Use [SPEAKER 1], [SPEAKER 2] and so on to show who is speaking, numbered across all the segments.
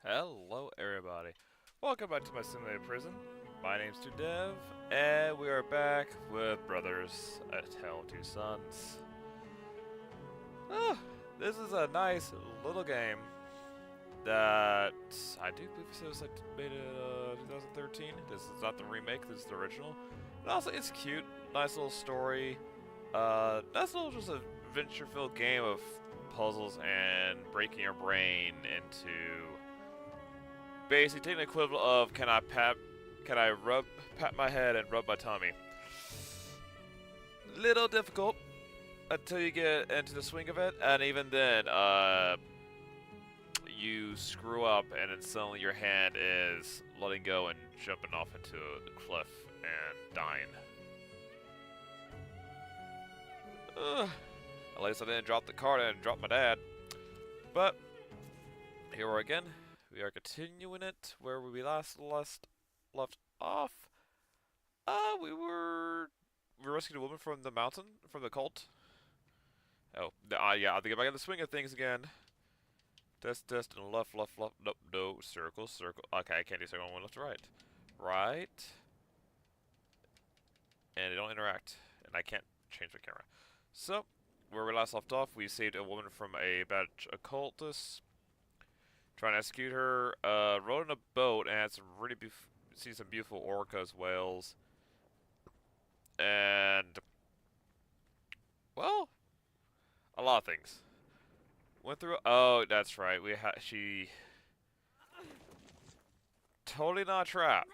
[SPEAKER 1] Hello everybody. Welcome back to my simulated prison. My name's Dev, and we are back with Brothers: A Tale of Two Sons. Ah, this is a nice little game that I do believe it was like made in 2013. This is not the remake, this is the original. But also it's cute, nice little story. Nice little just adventure-filled game of puzzles and breaking your brain into basically taking the equivalent of can I pat my head and rub my tummy. Little difficult until you get into the swing of it, and even then, you screw up and then suddenly your hand is letting go and jumping off into the cliff and dying. At least I didn't drop the card and drop my dad. But here we are again. We are continuing it where we last left off. We rescued a woman from the mountain, from the cult. Oh, yeah, I have to get back in the swing of things again. Test, and left, nope, no, circle. Okay, I can't do circle, one left to right. Right. And they don't interact, and I can't change my camera. So, where we last left off, we saved a woman from a batch of cultists. Trying to execute her, rode in a boat and had some really see some beautiful orcas, whales, and, well, a lot of things. Went through, oh, that's right, she, totally not a trap.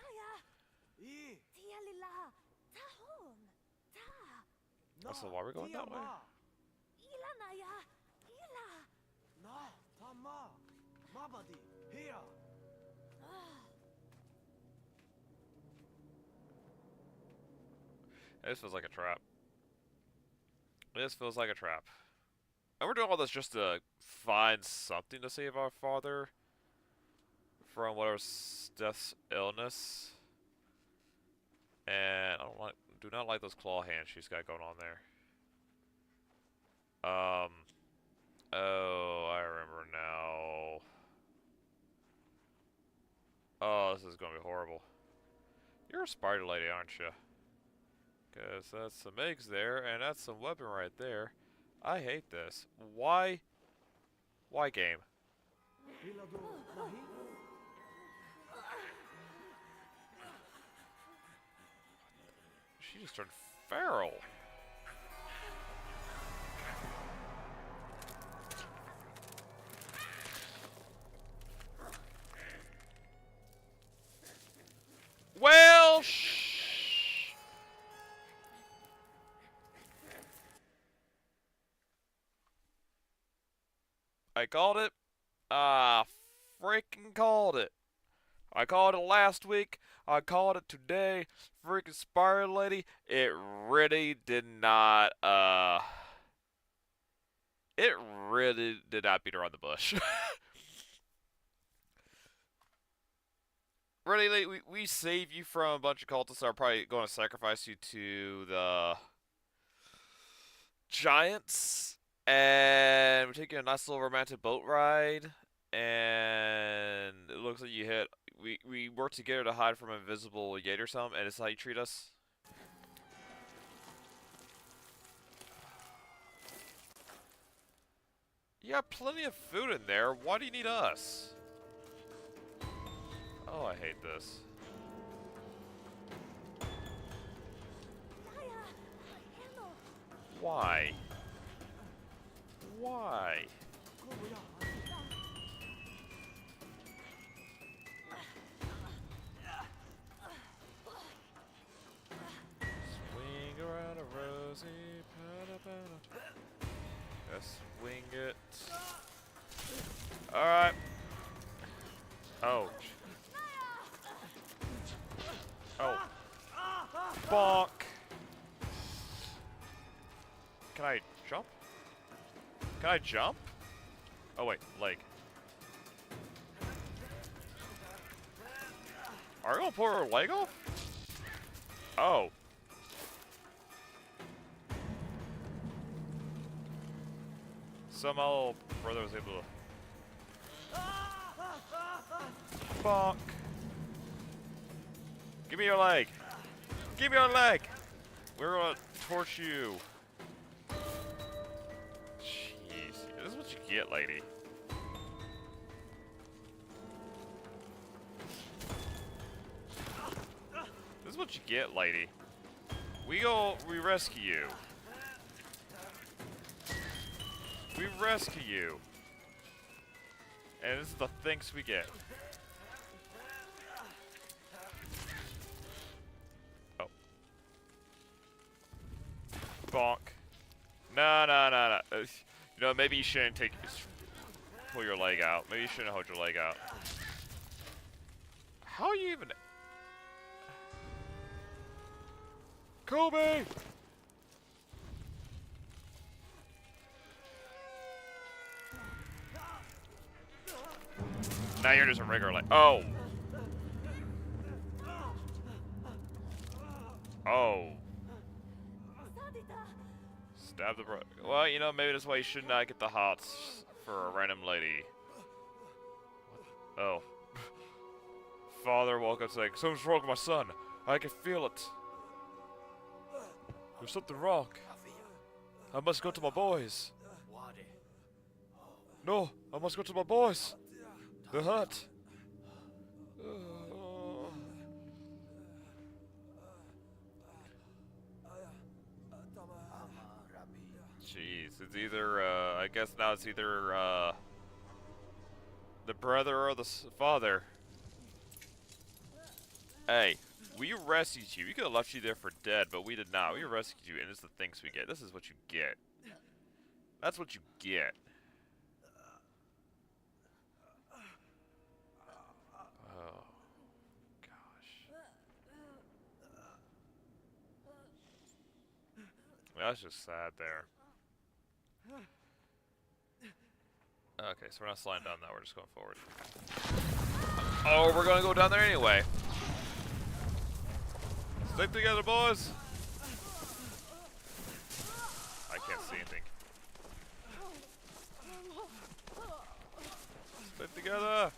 [SPEAKER 1] So why are we going that way? This feels like a trap. This feels like a trap. And we're doing all this just to find something to save our father from whatever death's illness. And I do not like those claw hands she's got going on there. Oh, I remember now. Oh, this is gonna be horrible. You're a spider lady, aren't you? Because that's some eggs there, and that's some weapon right there. I hate this. Why? Why, game? She just turned feral. Well, I called it. Freaking called it. I called it last week. I called it today. Freaking Spider Lady. It really did not, it really did not beat around the bush. Really, we save you from a bunch of cultists that are probably going to sacrifice you to the giants. And we're taking a nice little romantic boat ride. And it looks like you hit. We work together to hide from an invisible Yate or something, and it's how you treat us. You got plenty of food in there. Why do you need us? Oh, I hate this. Why? Why? Swing around a rosy Let's swing it. Alright. Oh. Oh. Bonk. Can I jump? Can I jump? Oh wait, leg. Are you gonna pull her leg off? Oh. Somehow brother was able to... Bonk. Give me your leg. Give me your leg. We're gonna torch you. Jeez, this is what you get, lady. This is what you get, lady. We rescue you. We rescue you. And this is the thanks we get. Oh. Bonk. No. You know, maybe you shouldn't pull your leg out. Maybe you shouldn't hold your leg out. How are you even... Kobe! Now you're just a regular leg. Oh! Oh. Stab the bro. Well, you know, maybe that's why you should not get the hots for a random lady. Oh. Father woke up saying, something's wrong with my son. I can feel it. There's something wrong. I must go to my boys. No, I must go to my boys. The hut. Jeez, it's either, I guess now it's either, the brother or the father. Hey, we rescued you. We could have left you there for dead, but we did not. We rescued you, and it's the things we get. This is what you get. That's what you get. Oh, gosh. That's just sad there. Okay, so we're not sliding down now, we're just going forward. Oh, we're gonna go down there anyway. Stick together, boys! I can't see anything. Stick together!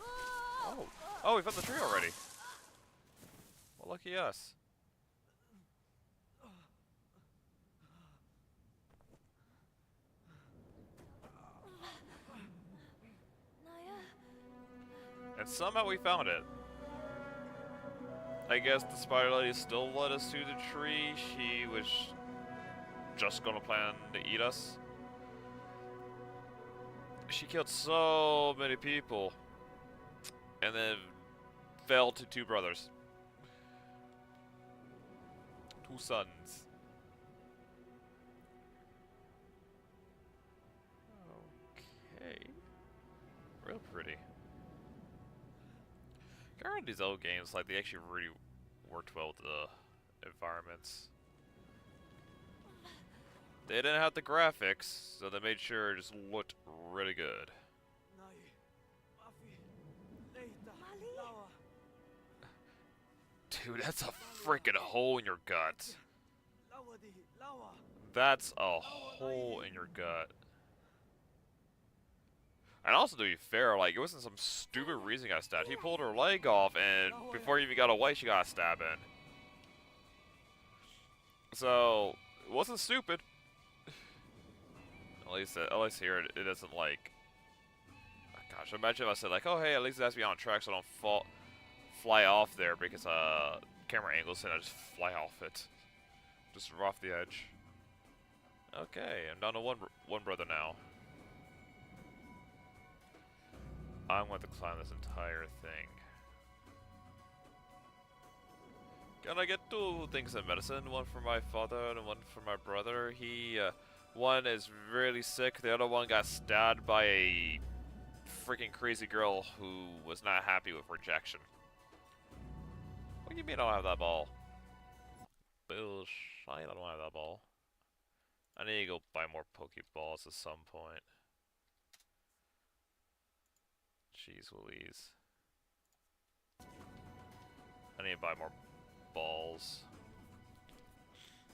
[SPEAKER 1] Oh. Oh, we found the tree already. Well, lucky us. And somehow we found it. I guess the spider lady still led us to the tree. She was just gonna plan to eat us. She killed so many people. And then fell to two brothers. Two sons. Okay. Real pretty. Around these old games, like, they actually really worked well with the environments. They didn't have the graphics, so they made sure it just looked really good. Dude, that's a freaking hole in your gut. That's a hole in your gut. And also, to be fair, like, it wasn't some stupid reason got stabbed. He pulled her leg off, and before he even got away, she got stabbed in. So, it wasn't stupid. At least here, it doesn't, like... Oh, gosh, imagine if I said, like, oh, hey, at least it has to be on track so I don't fly off there because, camera angles and I just fly off it. Just off the edge. Okay, I'm down to one brother now. I'm going to climb this entire thing. Gonna get two things in medicine, one for my father and one for my brother. One is really sick, the other one got stabbed by a freaking crazy girl who was not happy with rejection. What do you mean I don't have that ball? Bullshit, I don't have that ball. I need to go buy more Pokeballs at some point. Jeez Louise. I need to buy more balls.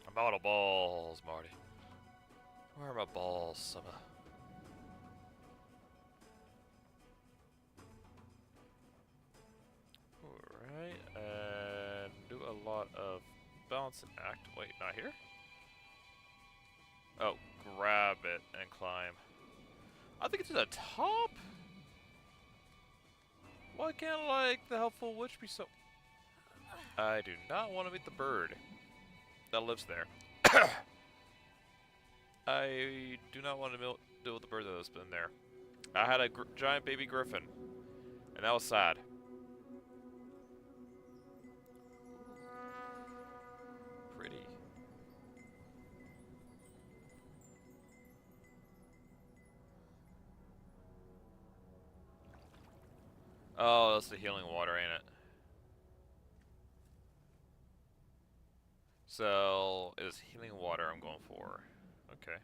[SPEAKER 1] I'm out of balls, Marty. Where are my balls, Summer? lot of balancing act. Wait, not here? Oh, grab it and climb. I think it's to the top? Why can't, like, the helpful witch be so... I do not want to meet the bird that lives there. I do not want to deal with the bird that's been there. I had a giant baby griffin, and that was sad. Pretty. Oh, that's the healing water, ain't it? So, it is healing water I'm going for. Okay.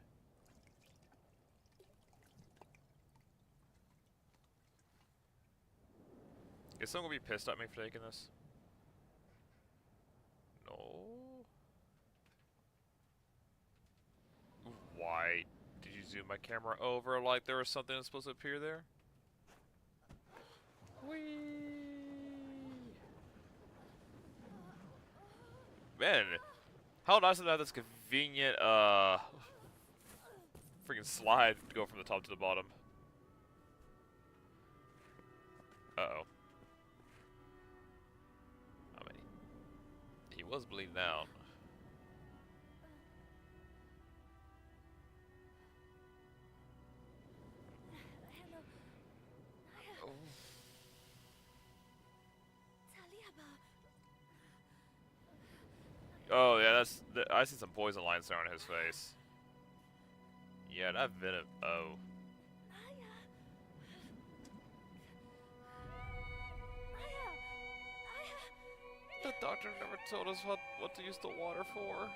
[SPEAKER 1] Is someone gonna be pissed at me for taking this? No. Why did you zoom my camera over like there was something that's supposed to appear there? Whee! Man, how nice to have this convenient, freaking slide to go from the top to the bottom. Uh-oh. I mean, he was bleeding out.
[SPEAKER 2] Hello.
[SPEAKER 1] Oh. Oh yeah, I see some poison lines there on his face. Yeah, that venom. Oh. The doctor never told us what to use the water for.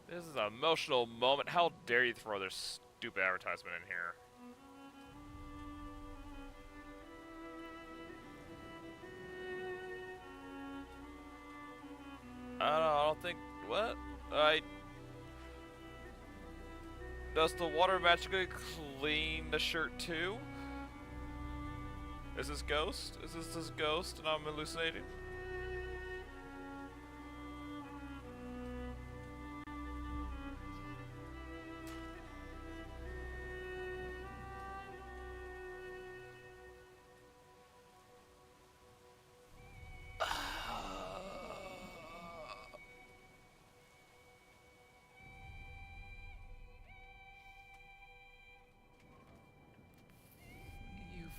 [SPEAKER 1] This is an emotional moment. How dare you throw this stupid advertisement in here? I don't think... What? Does the water magically clean the shirt too? Is this Ghost? Is this Ghost and I'm hallucinating?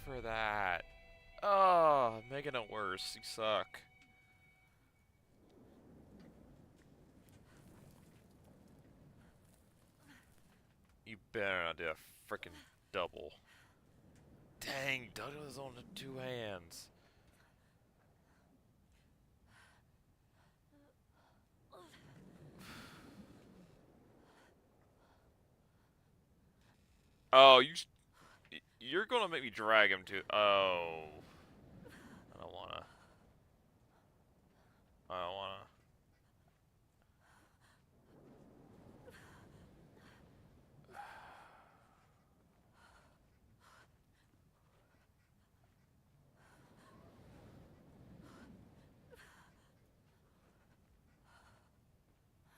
[SPEAKER 1] For that. Oh, making it worse. You suck. You better not do a freaking double. Dang, Douglas on the two hands. Oh, you're gonna make me drag him to. Oh, I don't wanna. I don't wanna.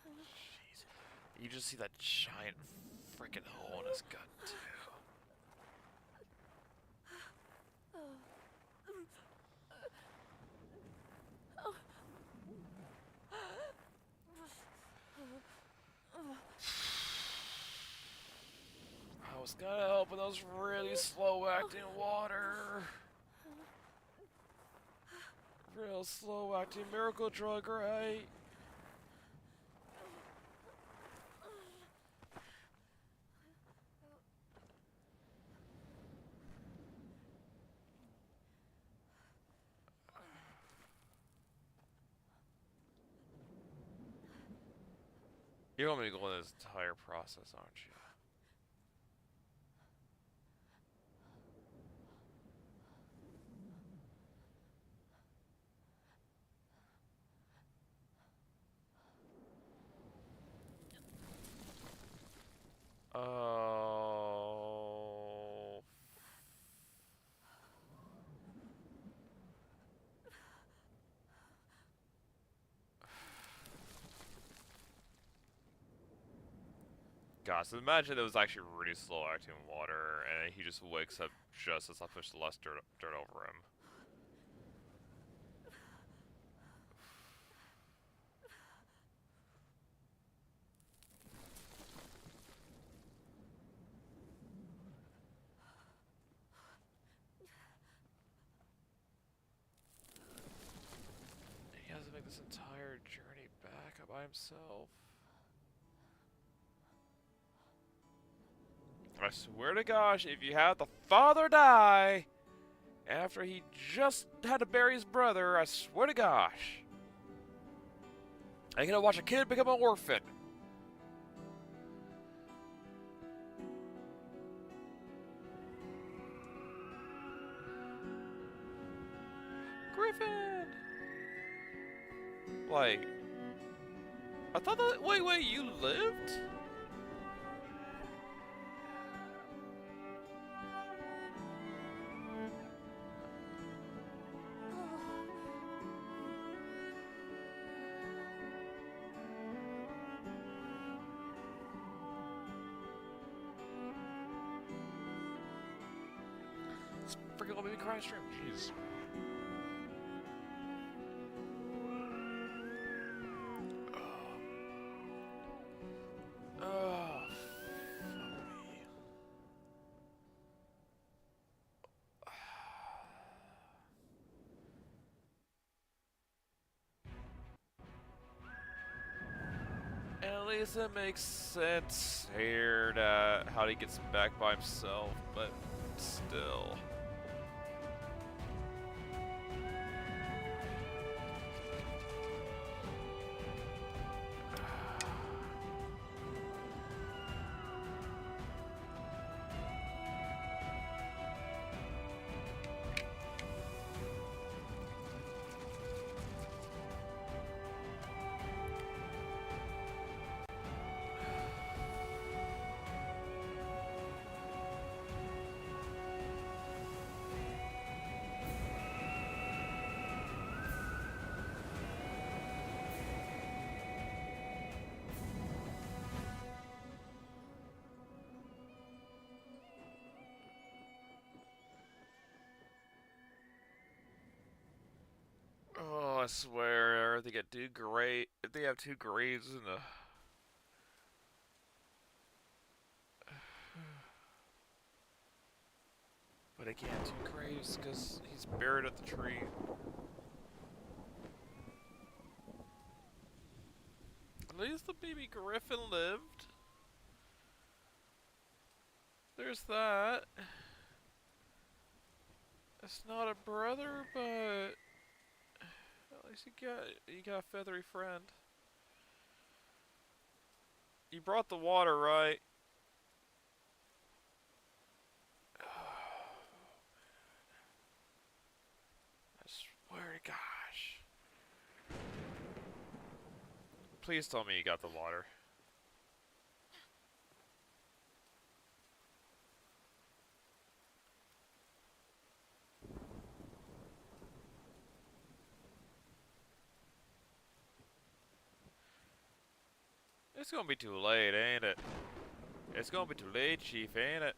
[SPEAKER 1] Jeez, you just see that giant freaking hole in his gut too. I was gonna help with those really slow acting water. Real slow acting miracle drug, right? You want me to go in this entire process, aren't you? Oh. God, so imagine it was actually really slow acting water, and he just wakes up just as I push the last dirt over him. He has to make this entire journey back up by himself. I swear to gosh, if you have the father die after he just had to bury his brother, I swear to gosh, I gonna watch a kid become an orphan. Griffin! Like, I thought that. Wait, you lived? This freaking little baby cry stream. Jeez. Oh, fuck me. At least it makes sense here that how he gets back by himself, but still. Oh, I swear, they get 2 grades. If they have 2 grades in the. But he can't have 2 graves because he's buried at the tree. At least the baby Griffin lived. There's that. It's not a brother, but at least you got a feathery friend. You brought the water, right? I swear to gosh. Please tell me you got the water. It's gonna be too late, ain't it? It's gonna be too late, Chief, ain't it?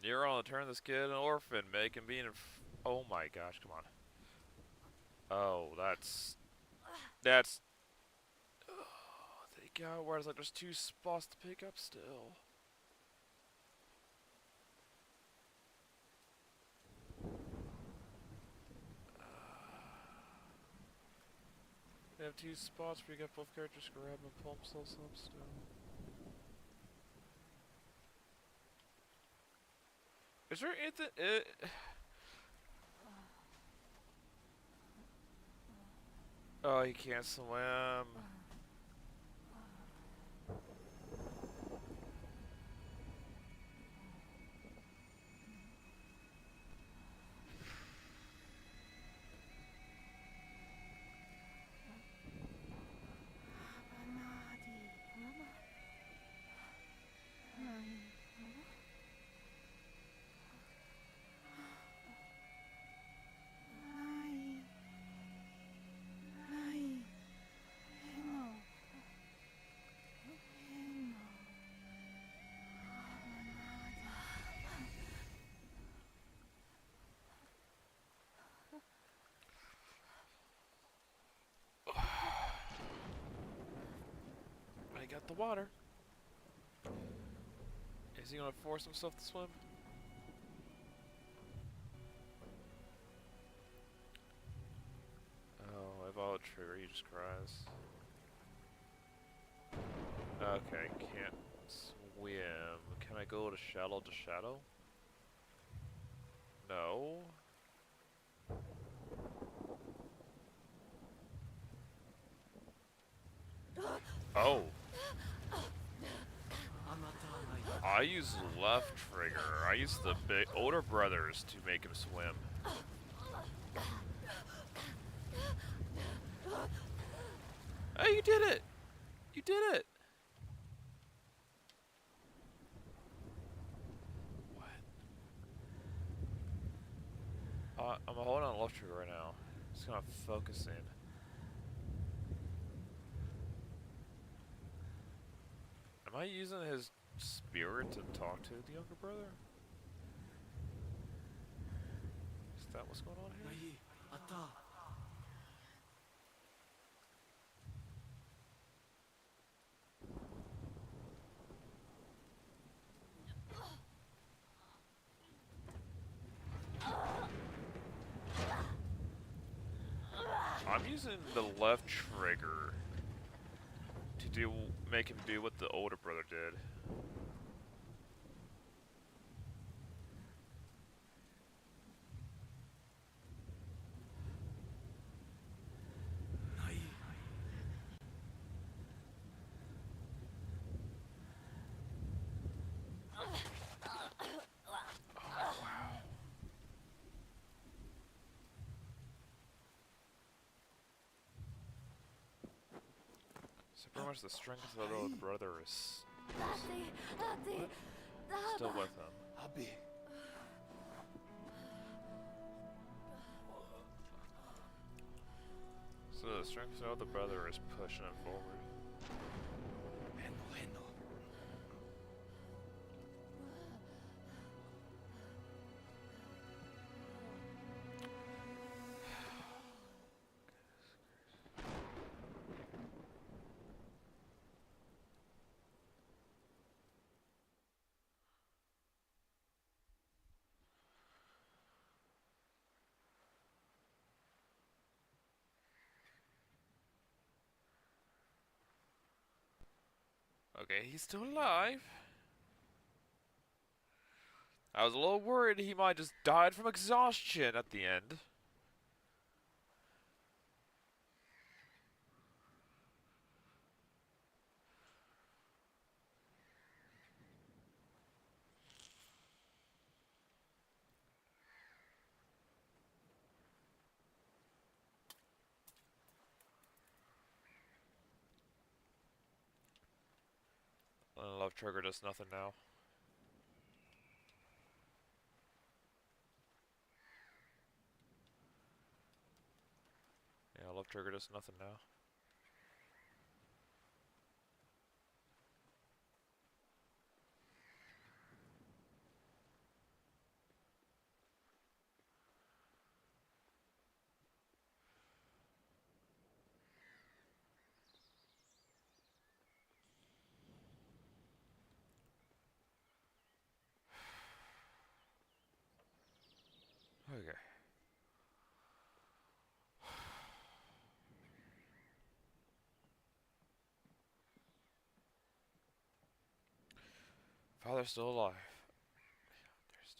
[SPEAKER 1] You're gonna turn this kid an orphan, make him be an. Oh my gosh, come on. Oh, that's. Oh, thank God. Whereas like there's 2 spots to pick up still. They have two spots where you get both characters grab and pull themselves up still. Is there anything? Oh, he can't swim. I got the water. Is he gonna force himself to swim? Oh, I follow trigger, he just cries. Okay, can't swim. Can I go to shadow? No. Oh. I use left trigger. I use the big older brothers to make him swim. Hey, you did it! You did it! What? I'm holding on left trigger right now. Just gonna focus in. Am I using his spirit to talk to the younger brother? Is that what's going on here? I'm using the left trigger to make him do what the older brother did. So pretty much the strength of the older brother is still with him. So the strength of the older brother is pushing him forward. Okay, he's still alive. I was a little worried he might just died from exhaustion at the end. Love trigger does nothing now. Yeah, love trigger does nothing now. Okay. father's still alive. There's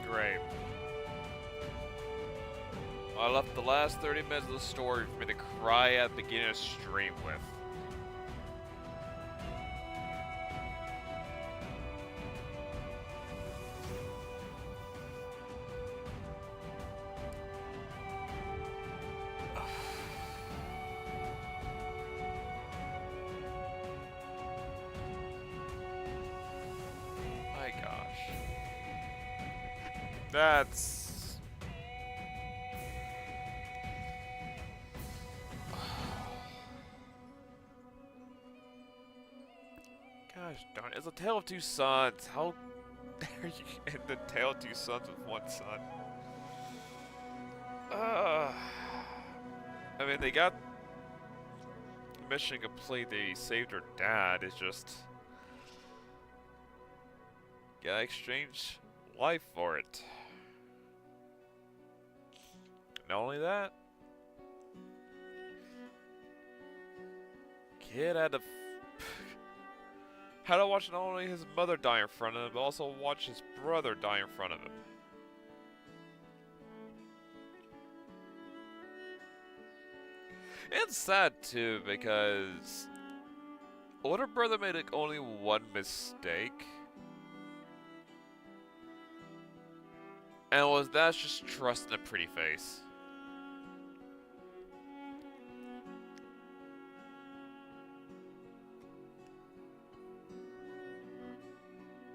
[SPEAKER 1] great. I left the last 30 minutes of the story for me to cry at the beginning of stream with. My gosh. That's... Gosh darn it. It's a Tale of Two Sons. How dare you end the Tale of Two Sons with one son? I mean, they got mission complete. They saved her dad. It's just... Gotta exchange life for it. Not only that, kid had to had to watch not only his mother die in front of him, but also watch his brother die in front of him. It's sad too because older brother made like only one mistake. And that's just trust in a pretty face.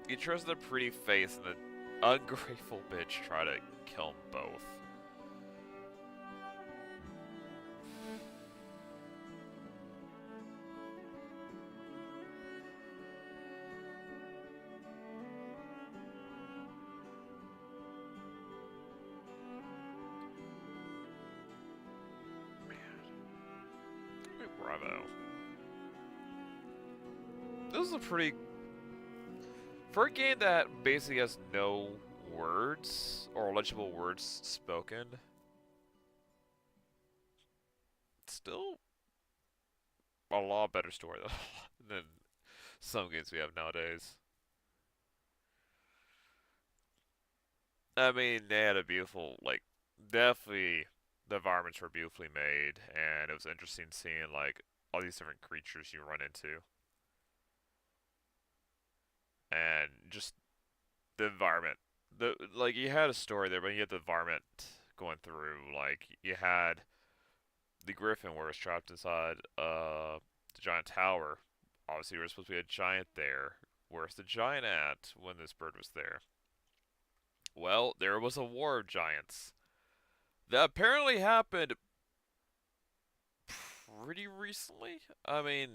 [SPEAKER 1] You trust in a pretty face and an ungrateful bitch try to kill them both. Bravo. This is a pretty... For a game that basically has no words, or legible words spoken, it's still a lot better story than some games we have nowadays. I mean, they had a beautiful, like, definitely the environments were beautifully made, and it was interesting seeing, like, all these different creatures you run into. And just the environment. Like, you had a story there, but you had the environment going through. Like, you had the griffin where it was trapped inside the giant tower. Obviously, there was supposed to be a giant there. Where's the giant at when this bird was there? Well, there was a war of giants that apparently happened pretty recently. I mean,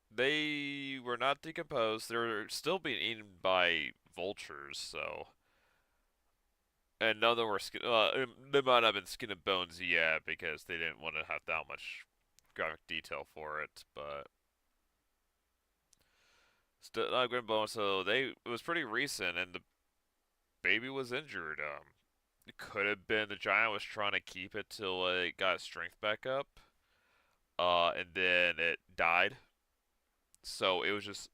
[SPEAKER 1] they were not decomposed. They were still being eaten by vultures, so. And none of them were skin. They might not have been skin and bones yet because they didn't want to have that much graphic detail for it, but. Still not Grim Bone, so it was pretty recent, and the baby was injured. It could have been the giant was trying to keep it till it got its strength back up, and then it died. So it was just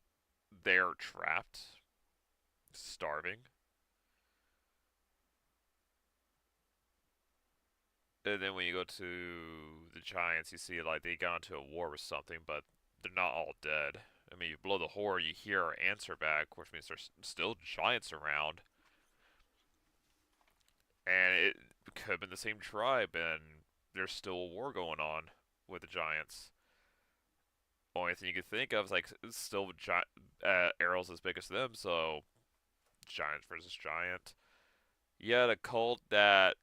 [SPEAKER 1] there trapped, starving. And then when you go to the giants, you see like they got into a war with something, but they're not all dead. I mean, you blow the horror, you hear our answer back, which means there's still giants around, and it could have been the same tribe, and there's still a war going on with the giants. Only thing you could think of is like it's still arrows as big as them, so giant versus giant. You had a cult that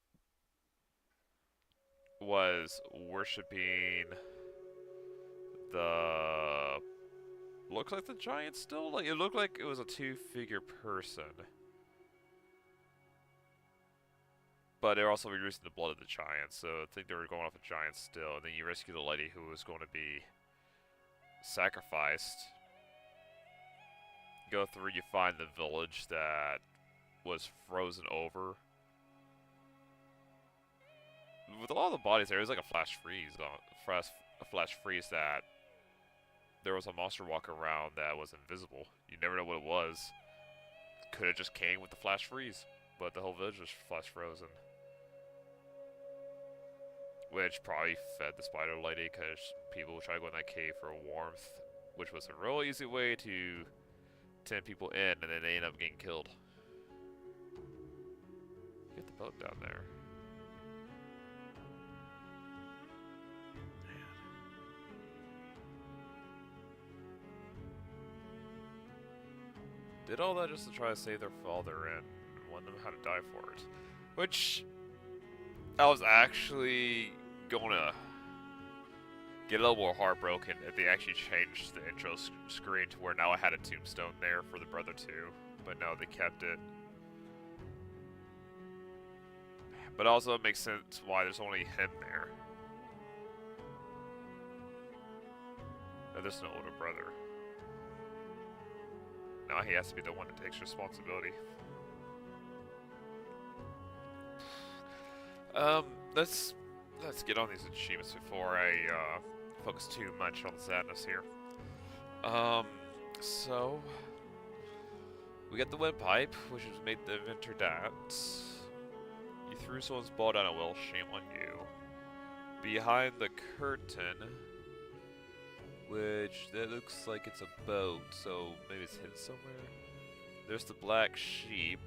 [SPEAKER 1] was worshipping the looks like the giant still. Like it looked like it was a two-figure person, but they're also reducing the blood of the giant, so I think they were going off a giant still. And then you rescue the lady who was going to be sacrificed. Go through, you find the village that was frozen over. With a lot of the bodies there was like a flash freeze a flash freeze that there was a monster walking around that was invisible. You never know what it was. Could have just came with the flash freeze, but the whole village was flash frozen. Which probably fed the spider lady because people would try to go in that cave for warmth, which was a real easy way to tempt people in, and then they end up getting killed. Get the boat down there. Did all that just to try to save their father and want them how to die for it. Which I was actually gonna get a little more heartbroken if they actually changed the intro screen to where now I had a tombstone there for the brother too. But no, they kept it. But also it makes sense why there's only him there. No, there's no older brother. Now he has to be the one that takes responsibility. Let's get on these achievements before I focus too much on the sadness here. So we got the windpipe, which was made the inventor that. You threw someone's ball down a well, shame on you. Behind the curtain, which that looks like it's a boat, so maybe it's hidden somewhere. There's the black sheep.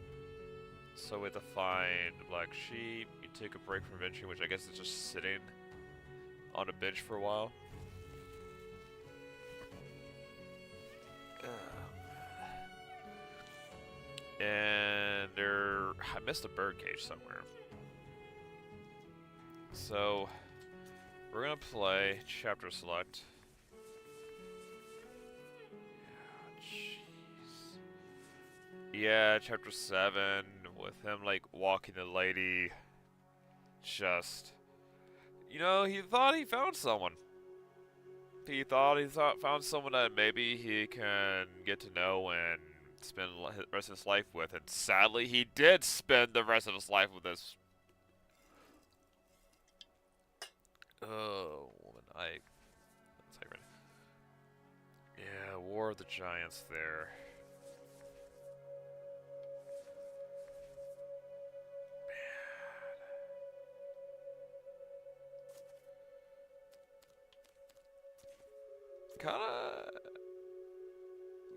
[SPEAKER 1] So we have to find the black sheep. You take a break from adventuring, which I guess is just sitting on a bench for a while. And I missed a bird cage somewhere. So we're gonna play chapter select. Yeah, chapter 7 with him like walking the lady. Just, you know, he thought he found someone. He found someone that maybe he can get to know and spend the rest of his life with. And sadly, he did spend the rest of his life with this. Oh, woman, yeah, War of the Giants there. Kinda.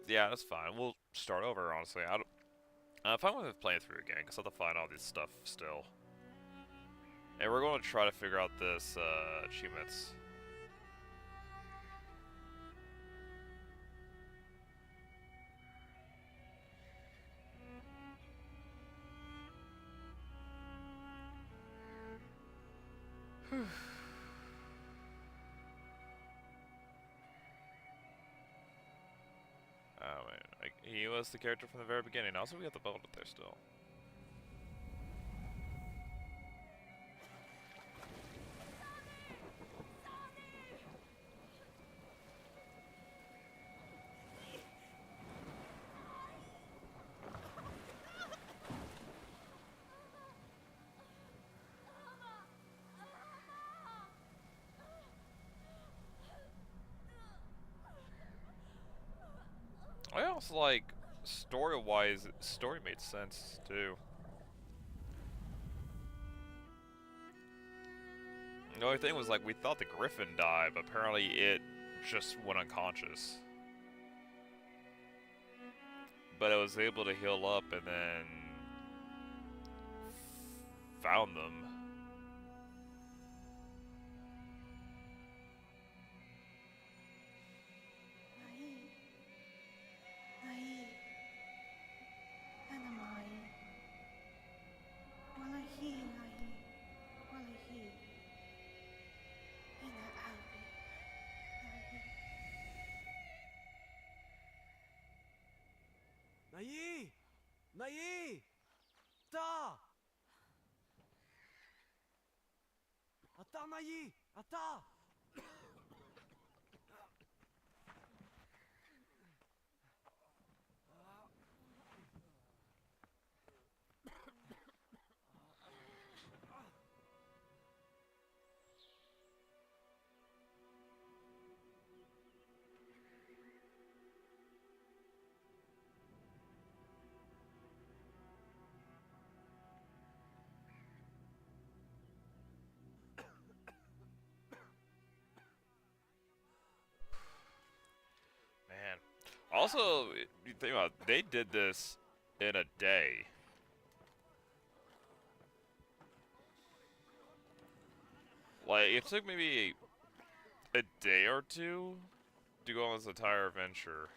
[SPEAKER 1] Yeah, that's fine. We'll start over, honestly. I'm fine with playing through again, because I have to find all this stuff still. And we're going to try to figure out this, achievements. Oh, man. He was the character from the very beginning. Also, we got the boat up there still. was like, story-wise, story made sense too. The only thing was like we thought the griffin died, but apparently it just went unconscious. But it was able to heal up and then found them.
[SPEAKER 2] Nai! Nai! Ata! Ata, Nai! Ata!
[SPEAKER 1] Man. Also, you think about it, they did this in a day. Like, it took maybe a day or two to go on this entire adventure.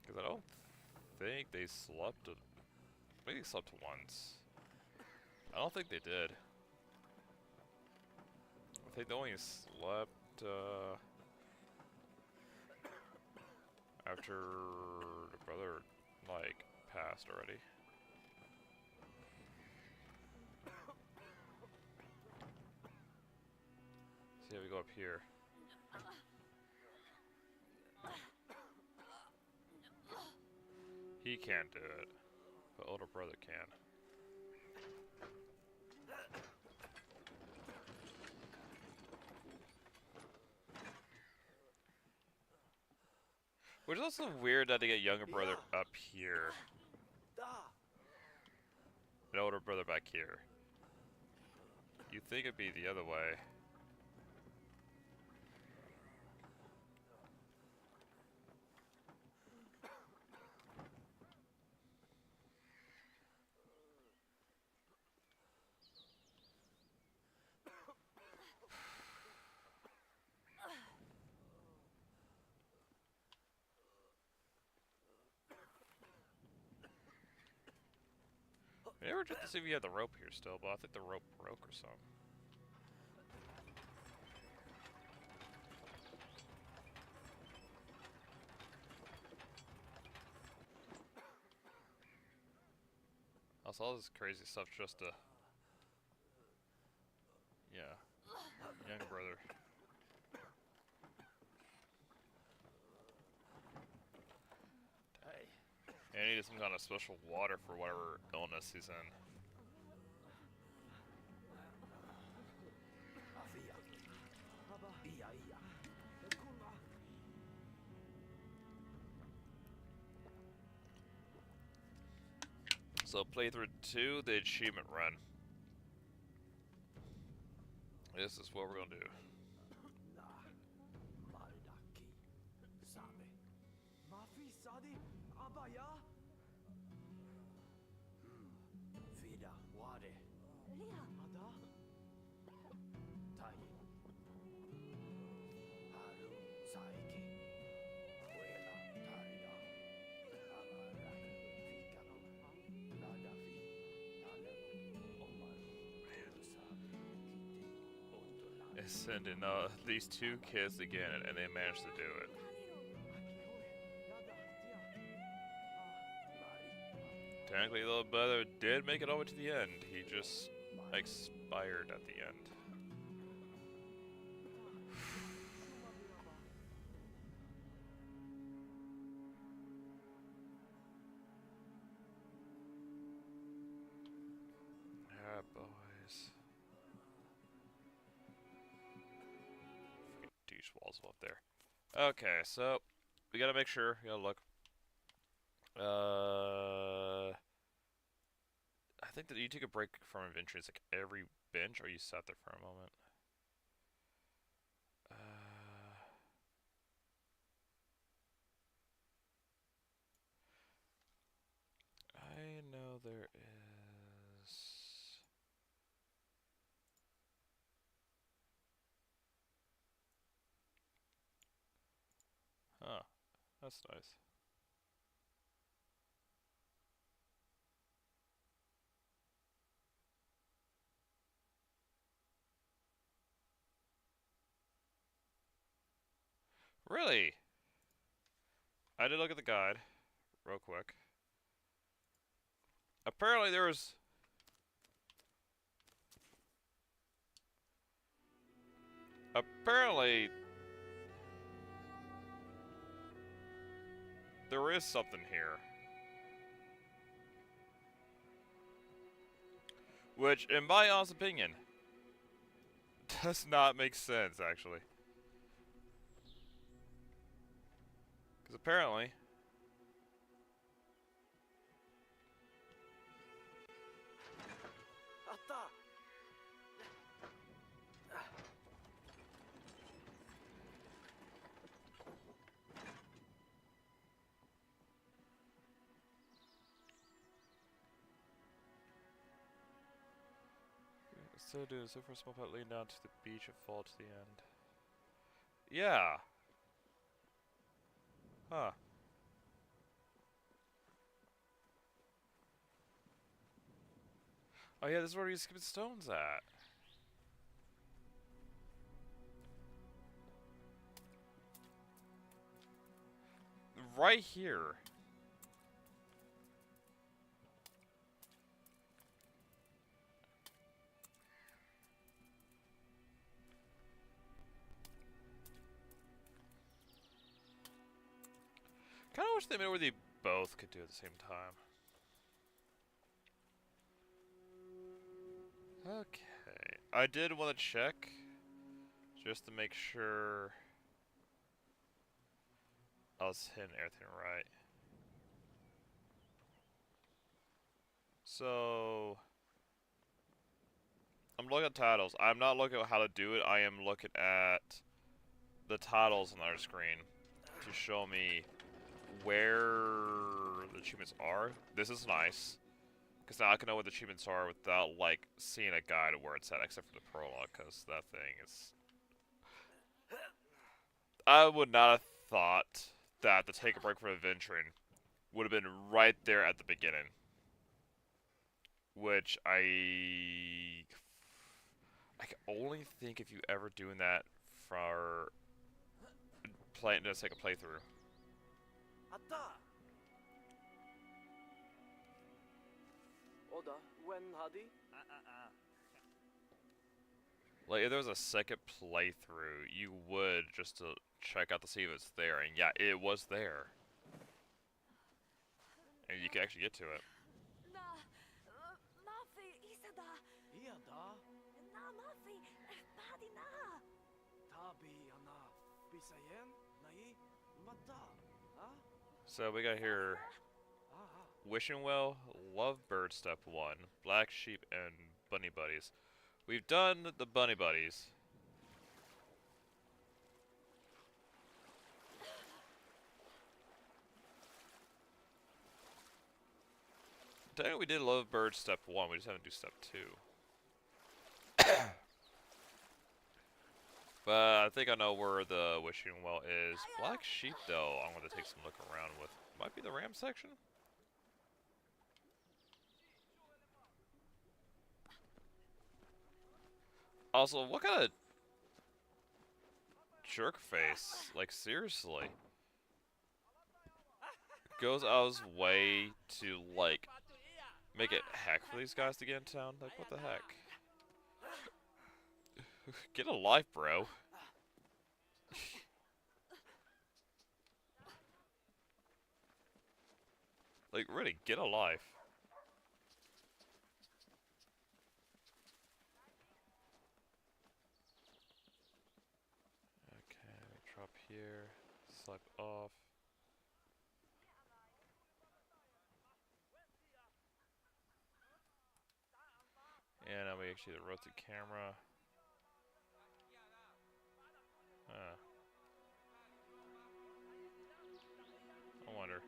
[SPEAKER 1] Because I don't think they slept. Maybe they slept once. I don't think they did. I think they only slept after the brother, like, passed already. See how we go up here. He can't do it, but older brother can. Which is also weird that they get younger brother up here, and older brother back here. You'd think it'd be the other way. I never checked to see if we had the rope here still, but I think the rope broke or something. Also, all this crazy stuff just to... Yeah. Younger brother. Hey. And he needs some kind of special water for whatever illness he's in. So playthrough 2, the achievement run. This is what we're gonna do. Sending these two kids again, and they managed to do it. Technically, the little brother did make it over to the end. He just expired at the end. Ah, boys. Teach possible up there. Okay, so we gotta make sure. We gotta look. I think that you take a break from inventory. It's like every bench, or you sat there for a moment. I know there is. Huh, that's nice. Really? I did look at the guide, real quick. Apparently there was... Apparently... There is something here. Which, in my honest opinion, does not make sense, actually. Because apparently...
[SPEAKER 2] Atta!
[SPEAKER 1] So do so for a small putt lean down to the beach and fall to the end. Yeah. Huh. Oh yeah, this is where we skip stones at. Right here. Kinda wish they made where they both could do it at the same time. Okay. I did want to check just to make sure I was hitting everything right. So I'm looking at titles. I'm not looking at how to do it. I am looking at the titles on our screen to show me where the achievements are. This is nice, because now I can know what the achievements are without, like, seeing a guide of where it's at, except for the prologue, because that thing is... I would not have thought that the take a break from adventuring would have been right there at the beginning. Which I can only think if you ever doing that for playing to take a playthrough.
[SPEAKER 2] Atta! Oda, when Hadi?
[SPEAKER 1] Like, if there was a second playthrough, you would just to check out to see if it's there, and yeah, it was there. And you can actually get to it.
[SPEAKER 2] Iada? Tabi ana. Bisayen? Nai? Mata? Huh?
[SPEAKER 1] So we got here Wishing Well, Lovebird Step 1, Black Sheep, and Bunny Buddies. We've done the Bunny Buddies. Technically we did Lovebird Step 1, we just haven't do Step 2. But I think I know where the Wishing Well is. Black Sheep, though, I'm going to take some look around with. Might be the ram section? Also, what kind of jerk face? Like, seriously. Goes out his way to, like, make it heck for these guys to get in town? Like, what the heck? Get a life, bro. Like, really, get a life. Okay, try here. Swipe off. And now we actually rotate camera. I wonder.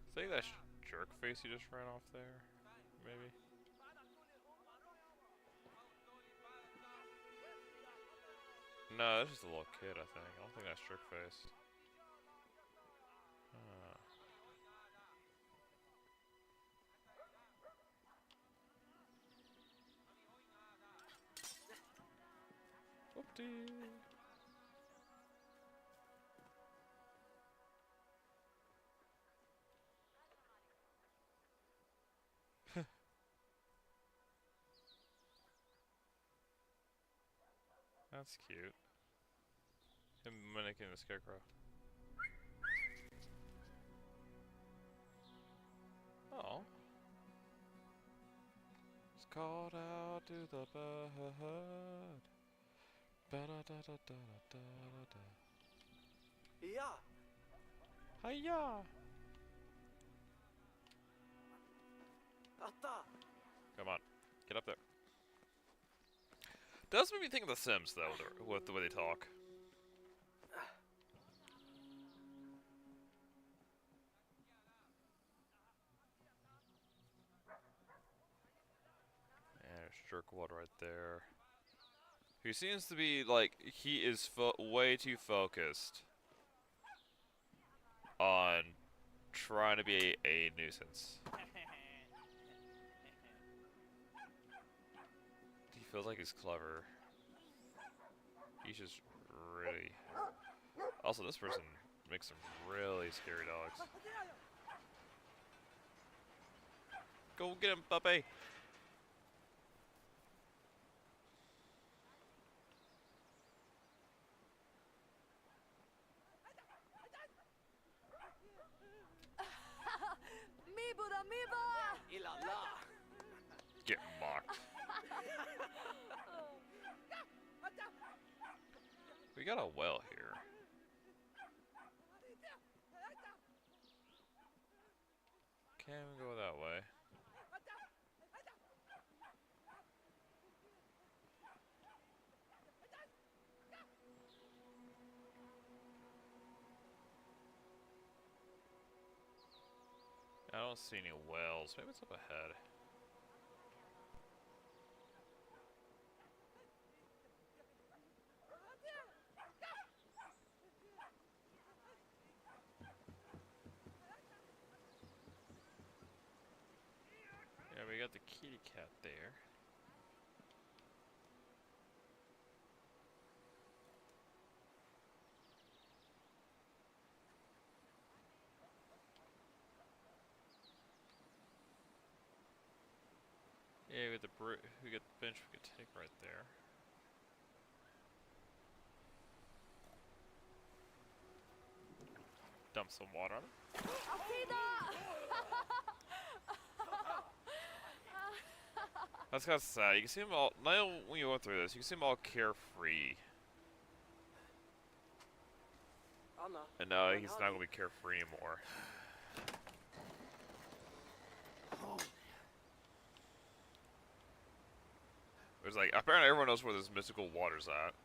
[SPEAKER 1] I think that jerk face he just ran off there, maybe. No, that's just a little kid, I think. I don't think that's jerk face. Whoopty. That's cute. Him mimicking the scarecrow. Oh. It's called out to the bird. Ba-da-da-da-da-da-da-da.
[SPEAKER 2] Yeah.
[SPEAKER 1] Hiya!
[SPEAKER 2] Atta.
[SPEAKER 1] Come on, get up there. Does make me think of The Sims though, with the way they talk. And there's Jerkwad right there. He seems to be like he is way too focused on trying to be a nuisance. He feels like he's clever. He's just really. Also, this person makes some really scary dogs. Go get him, puppy!
[SPEAKER 3] Mibuda Miba!
[SPEAKER 2] Ilala.
[SPEAKER 1] Get mocked. We got a well here. Can we go that way? I don't see any wells. Maybe it's up ahead. Yeah, we got the kitty cat there. Yeah, we got the bench we could take right there. Dump some water on it. That's kind of sad. You can see them all. Now when you go through this, you can see them all carefree.
[SPEAKER 2] Anna.
[SPEAKER 1] And now he's not gonna be carefree anymore. It's like apparently everyone knows where this mystical water's at.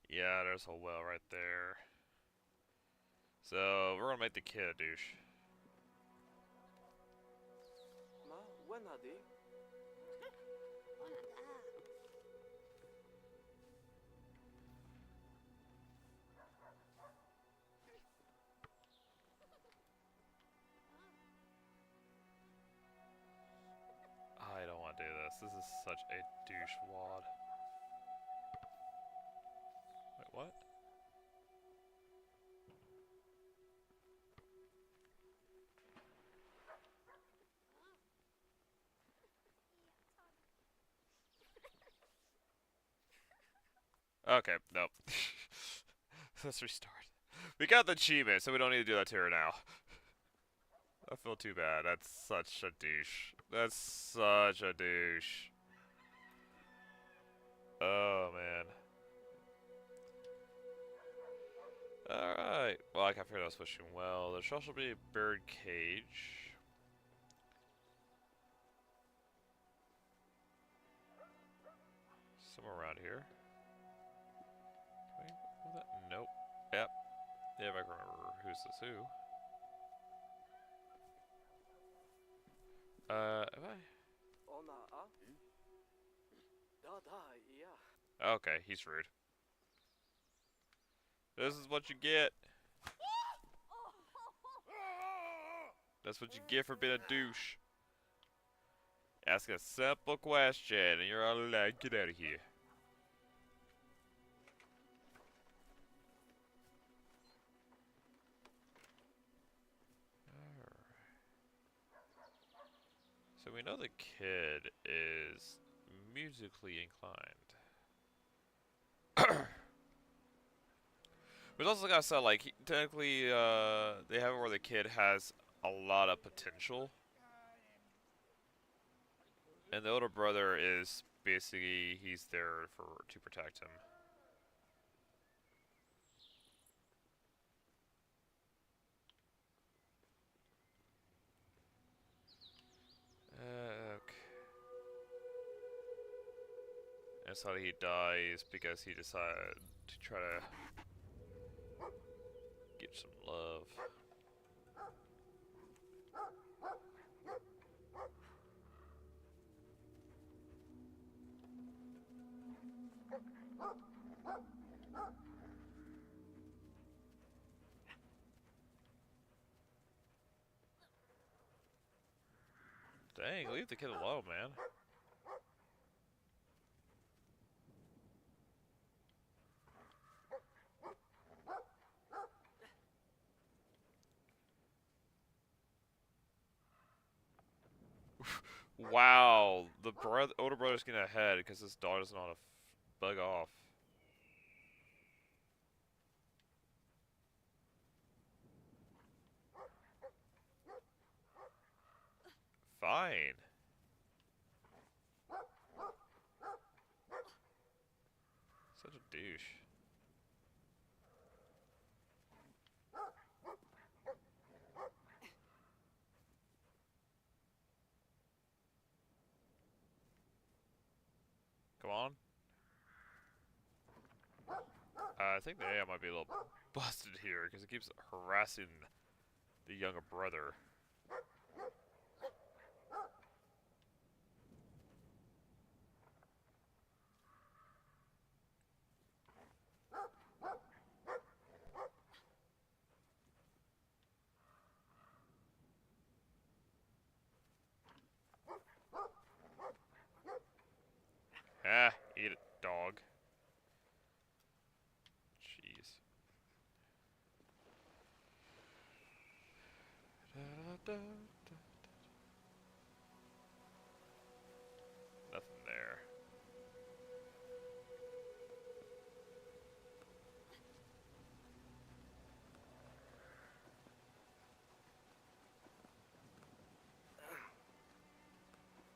[SPEAKER 1] Yeah, there's a well right there. So we're gonna make the kid a douche.
[SPEAKER 2] Ma, when hadi?
[SPEAKER 1] I don't want to do this. This is such a douche wad. Wait, what? Okay, nope. Let's restart. We got the achievement, so we don't need to do that to her now. I feel too bad. That's such a douche. That's such a douche. Oh, man. Alright. Well, I figured I was pushing well. There should also be a bird cage. Somewhere around here. Can we move that? Nope. Yep. Yeah, if I can remember who's this who. Have I?
[SPEAKER 2] Ona a? Da da, ja.
[SPEAKER 1] Okay, he's rude. This is what you get. That's what you get for being a douche. Ask a simple question and you're all like, get out of here. So we know the kid is musically inclined. But also gotta say, like, technically, they have it where the kid has a lot of potential. And the older brother is basically, he's there to protect him. Okay. And so he dies because he decided to try to get some love. Dang, leave the kid alone, man. Wow, the older brother's getting ahead because his daughter's not a bug off. Fine. Such a douche. Come on. I think the AI might be a little busted here because it keeps harassing the younger brother. Ah, eat it, dog. Jeez. Nothing there.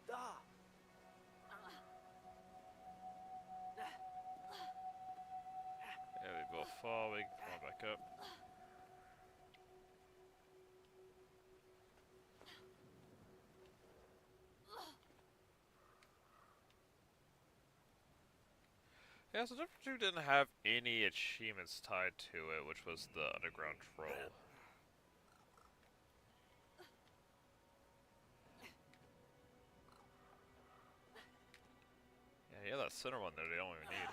[SPEAKER 2] Da.
[SPEAKER 1] Yeah, they both fall. We can come back up. Yeah, so Chapter 2 didn't have any achievements tied to it, which was the underground troll. Yeah, that center one there they don't even need.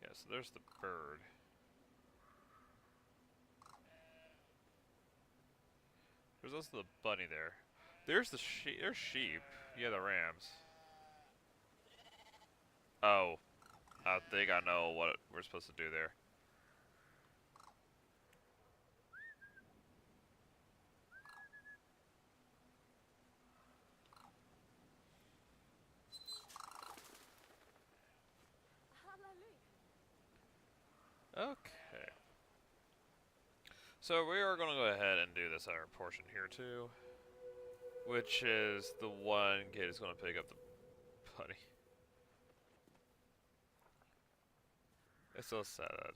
[SPEAKER 1] Yeah, so there's the bird. There's also the bunny there. There's the sheep. There's sheep. Yeah, the rams. Oh, I think I know what we're supposed to do there. Okay. So we are going to go ahead and do this other portion here too, which is the one kid is going to pick up the putty. It's so sad.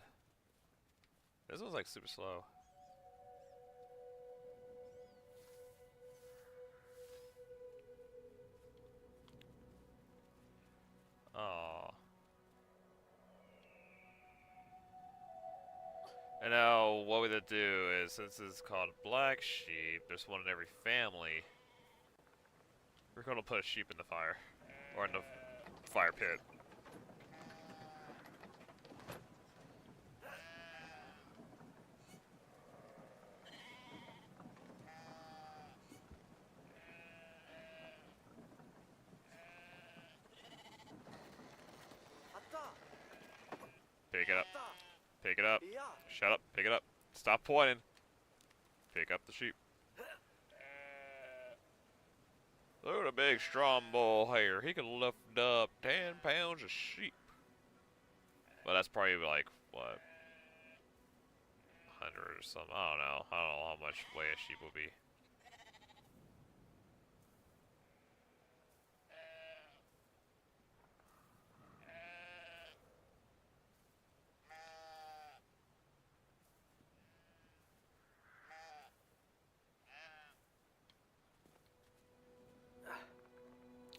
[SPEAKER 1] This one's like super slow. Aww. And now what we're gonna do is, since this is called Black Sheep, there's one in every family. We're gonna put a sheep in the fire, or in the fire pit. Pick it up. Pick it up. Shut up. Pick it up. Stop pointing. Pick up the sheep. Look at a big strong bull here. He can lift up 10 pounds of sheep. Well, that's probably like, what? 100 or something. I don't know. I don't know how much weight a sheep will be.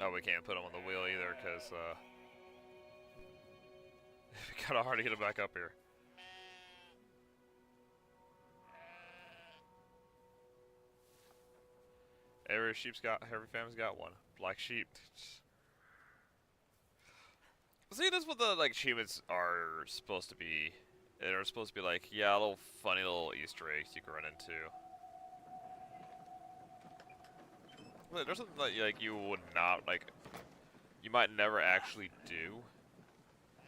[SPEAKER 1] Oh, we can't put him on the wheel either, because, we gotta hard to get him back up here. Every family's got one. Black sheep. See, that's what the, like, achievements are supposed to be. They're supposed to be like, yeah, little funny little Easter eggs you can run into. There's something that, like, you would not, like, you might never actually do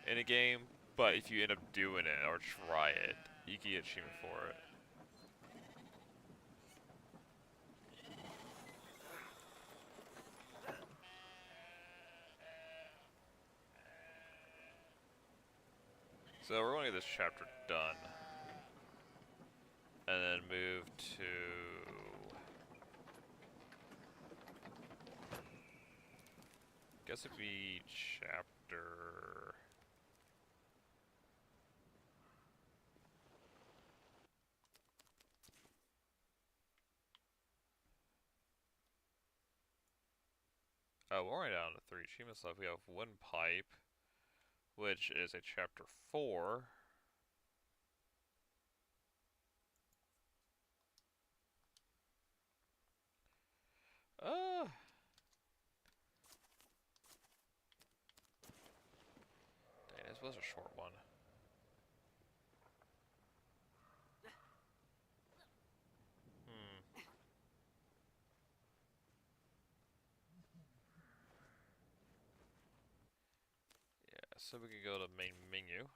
[SPEAKER 1] in a game, but if you end up doing it or try it, you can get achievement for it. So we're going to get this chapter done, and then move to guess it'd be chapter. Oh, we're only down to 3 achievements left. We have Windpipe, which is a chapter 4. Dang, this was a short one. Yeah, so we can go to main menu.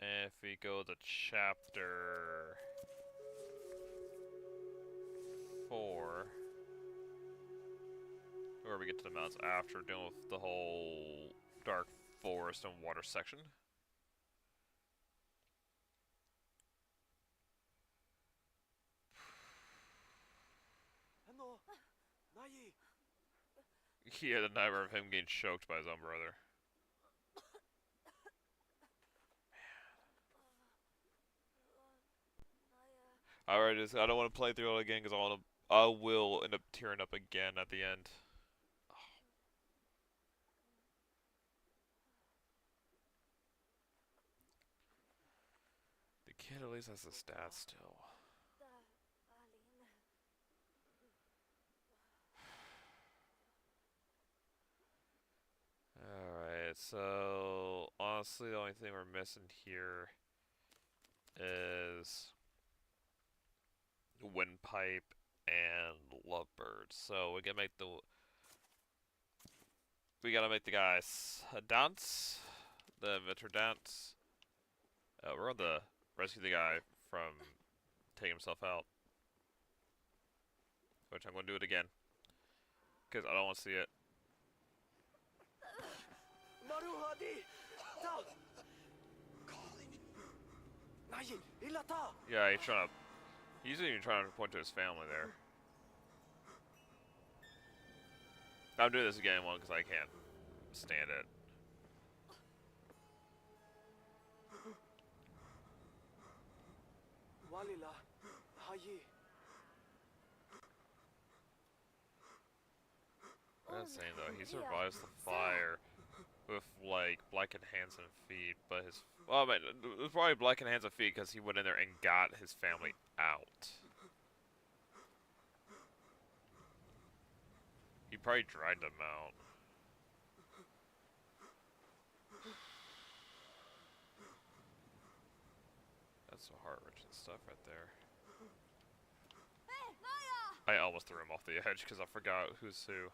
[SPEAKER 1] And if we go to chapter 4, where we get to the mountains after dealing with the whole dark forest and water section. He had a nightmare of him getting choked by his own brother. I don't want to play through it again because I will end up tearing up again at the end. The kid at least has the stats still. Alright, so honestly the only thing we're missing here is Windpipe and Lovebird. So we gotta make the guys dance, the inventor dance. We're on the rescue the guy from taking himself out, which I'm gonna do it again because I don't want to see it.
[SPEAKER 2] Dahi, ilata.
[SPEAKER 1] Yeah, he's trying to. He's even trying to point to his family there. I'm doing this again one because I can't stand it.
[SPEAKER 2] Walila, hayi.
[SPEAKER 1] That's insane though. He survives the fire with like blackened hands and feet, but his well, I mean, it was probably blackened hands and feet because he went in there and got his family out. He probably dried them out. That's some heart-wrenching stuff right there.
[SPEAKER 3] Hey, Naya!
[SPEAKER 1] I almost threw him off the edge because I forgot who's who.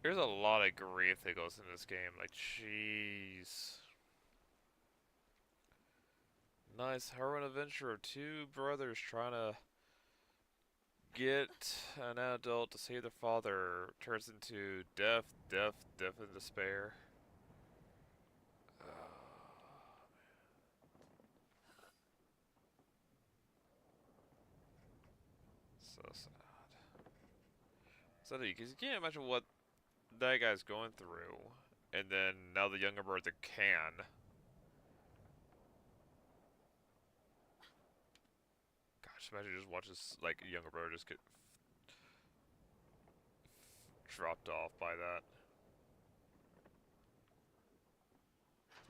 [SPEAKER 1] There's a lot of grief that goes in this game. Like, jeez. Nice heroin adventure of two brothers trying to get an adult to save their father turns into death, and despair. So sad. So because you can't imagine what that guy's going through, and then now the younger brother can. Gosh, imagine just watch this like younger brother just get dropped off by that.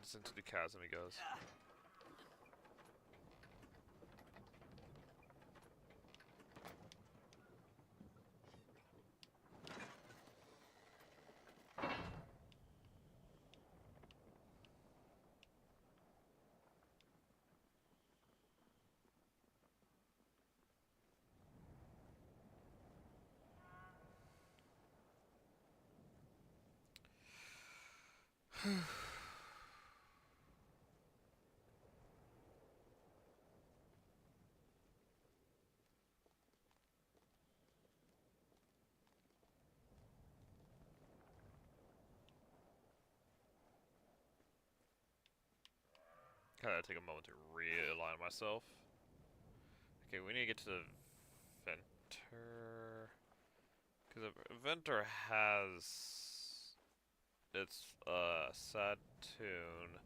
[SPEAKER 1] Just into the chasm he goes. Gotta take a moment to realign myself. Okay, we need to get to the Ventor. Because the Ventor has its sad tune,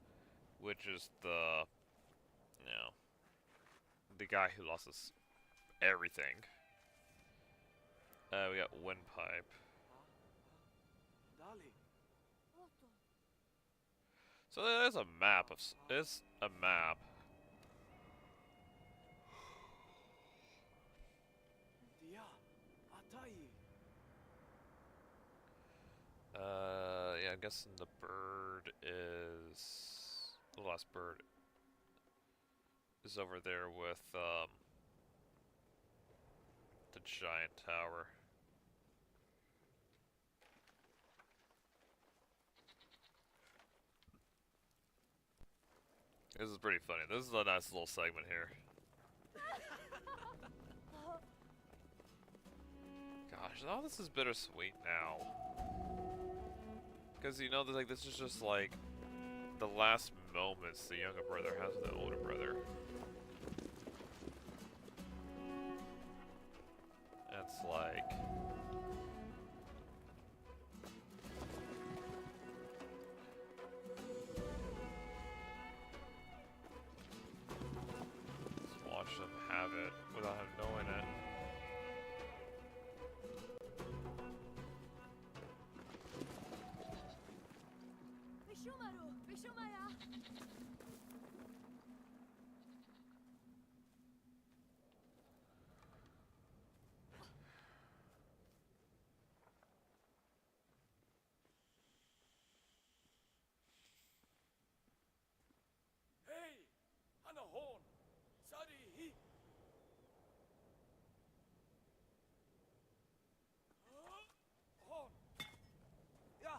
[SPEAKER 1] which is the, you know, the guy who lost his everything. We got Windpipe.
[SPEAKER 2] Dali.
[SPEAKER 3] Otto.
[SPEAKER 1] So there's a map of, it's a map.
[SPEAKER 2] Dia, atai.
[SPEAKER 1] Yeah, I'm guessing the bird is, the last bird is over there with, the giant tower. This is pretty funny. This is a nice little segment here. Gosh, all this is bittersweet now. Because, you know, like, this is just, like, the last moments the younger brother has with the older brother. It's like... Just watch them have it. without him knowing it.
[SPEAKER 3] Vishumaru! Vishumaya!
[SPEAKER 2] Hey! Hanahon! Sari hi! Hon! Ja!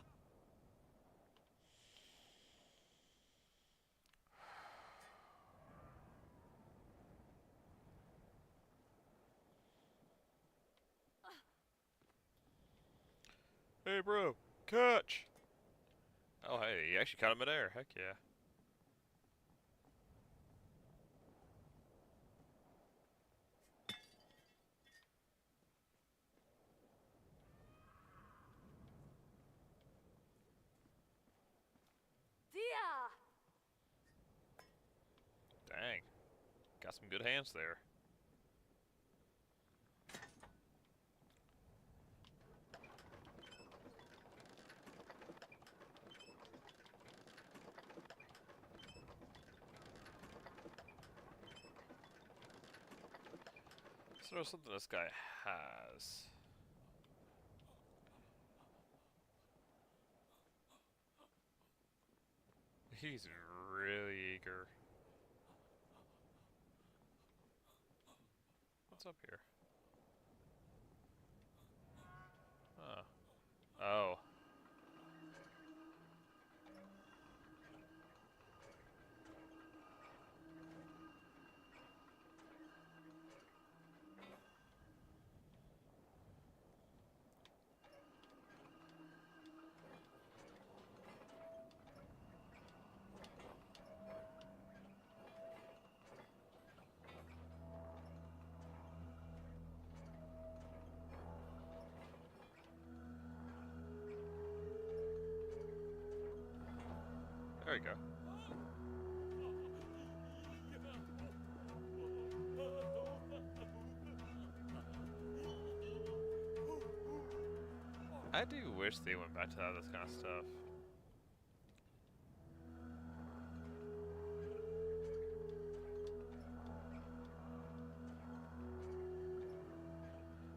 [SPEAKER 1] Hey, bro, catch! Oh, hey, he actually caught him midair. Heck yeah.
[SPEAKER 3] Dia!
[SPEAKER 1] Dang. Got some good hands there. So there's something this guy has. He's really eager. What's up here? Oh. Oh. There we go. I do wish they went back to that, this kind of stuff.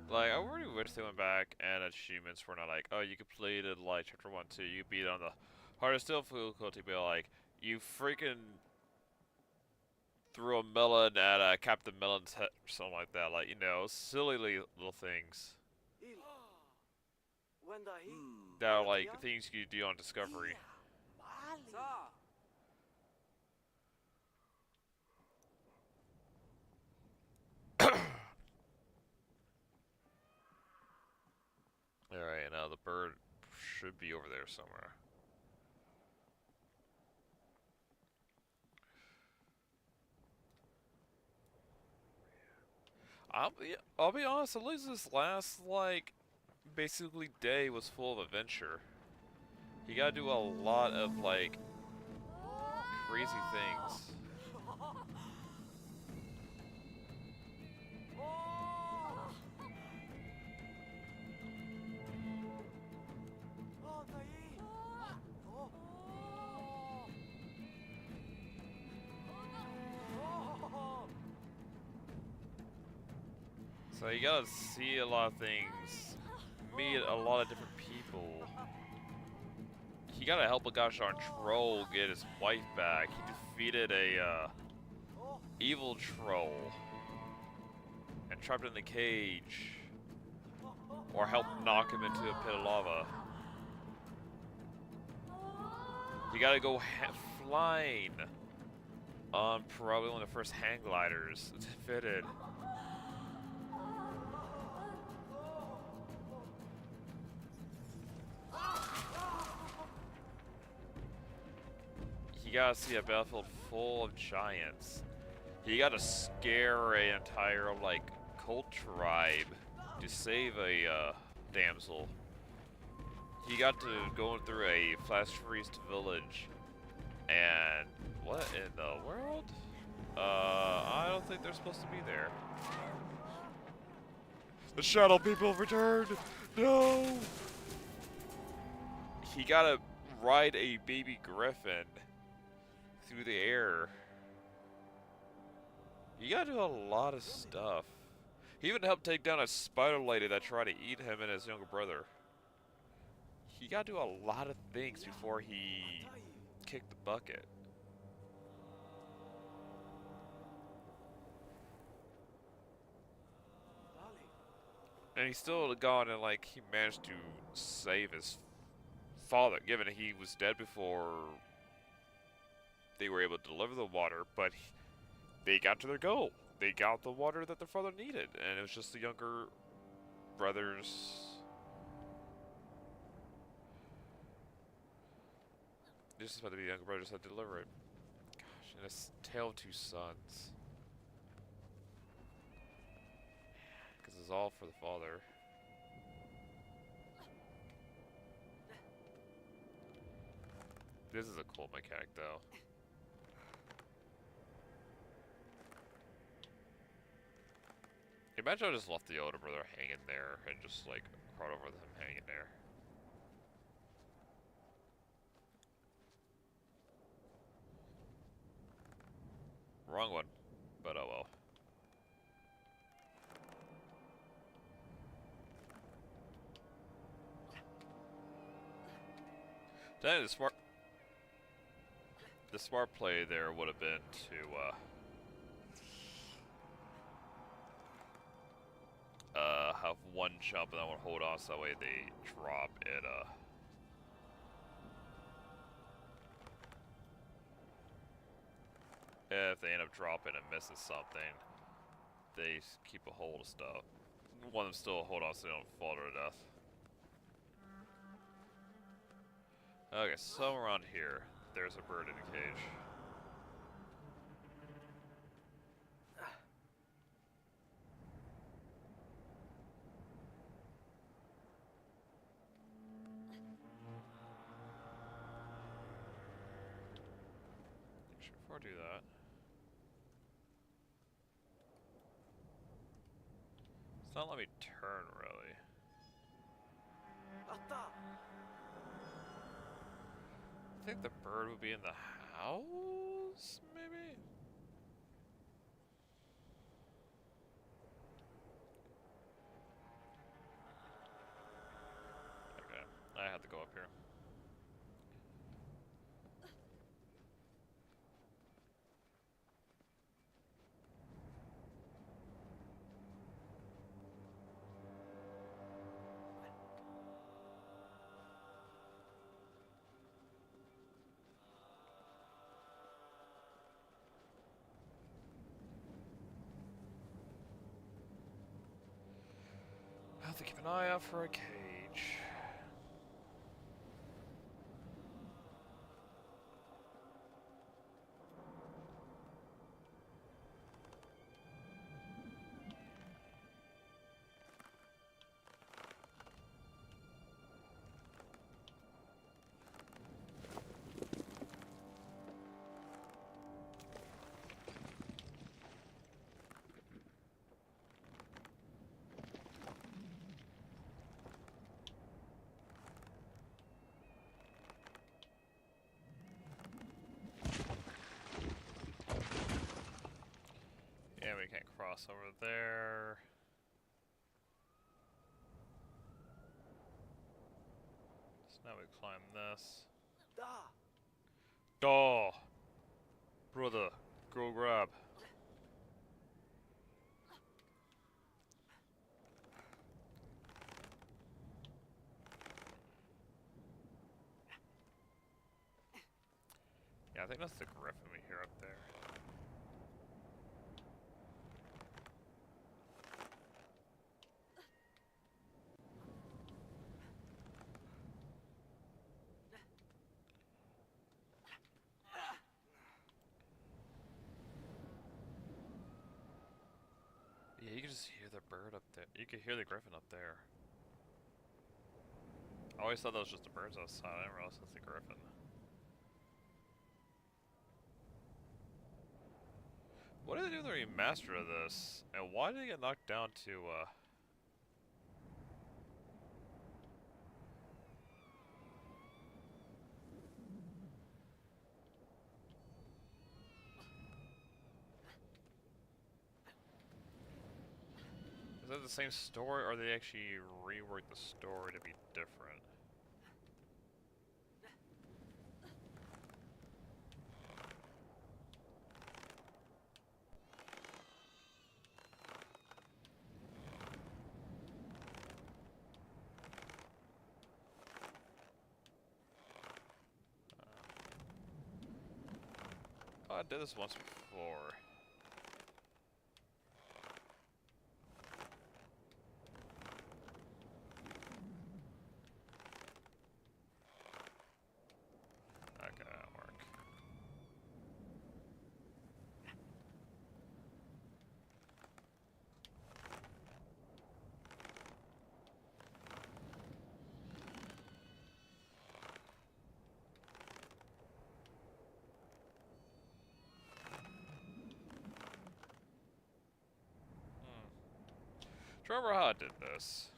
[SPEAKER 1] Like, I really wish they went back and achievements were not like, oh, you completed, like, Chapter 1, 2, you beat it on the hardest difficulty, but like, you freaking threw a melon at Captain Melon's head or something like that. Like, you know, silly little things.
[SPEAKER 2] Il! Wenda hi!
[SPEAKER 1] That are like things you do on Discovery.
[SPEAKER 2] Sa!
[SPEAKER 1] Alright, now the bird should be over there somewhere. I'll be honest, at least this last, like, basically day was full of adventure. You gotta do a lot of, like, crazy things.
[SPEAKER 2] Oh, Dai! Oh! Oh!
[SPEAKER 1] So you gotta see a lot of things, meet a lot of different people. He gotta help a gosh darn troll get his wife back. He defeated a evil troll and trapped in the cage, or helped knock him into a pit of lava. You gotta go flying on probably one of the first hang gliders fitted. You gotta see a battlefield full of giants. You gotta scare an entire, like, cult tribe to save a damsel. You got to go through a flash freezed village, and what in the world? I don't think they're supposed to be there. The shadow people have returned! No! He gotta ride a baby griffin through the air. You gotta do a lot of stuff. He even helped take down a spider lady that tried to eat him and his younger brother. He gotta do a lot of things before he kicked the bucket. And he's still gone and like he managed to save his father, given that he was dead before they were able to deliver the water, but they got to their goal. They got the water that their father needed, and it was just the younger brothers. This is about to be the younger brothers that deliver it. Gosh, and it's Tale of Two Sons. Because it's all for the father. This is a cool mechanic, though. Imagine I just left the older brother hanging there and just like crawled over with him hanging there. Wrong one, but oh well. Then the smart play there would have been to have one jump and then one hold on so that way they drop it if they end up dropping and missing something, they keep a hold of stuff. One of them still hold on so they don't fall to death. Okay, somewhere around here, there's a bird in a cage. Before I do that, it's not letting me turn really. I think the bird would be in the house, maybe? Okay, I have to go up here. I have to keep an eye out for a cage. Yeah, we can't cross over there. So now we climb this. Oh, brother, go grab. Yeah, I think that's the griffin we hear up there. Yeah, you can just hear the bird up there. You can hear the griffin up there. I always thought that was just the birds outside. I didn't realize that's the griffin. What did they do in the remaster of this? And why did it get knocked down to, Is that the same story, or they actually reworked the story to be different? Oh, I did this once before. Okay, that'll work. Do you remember how I did this?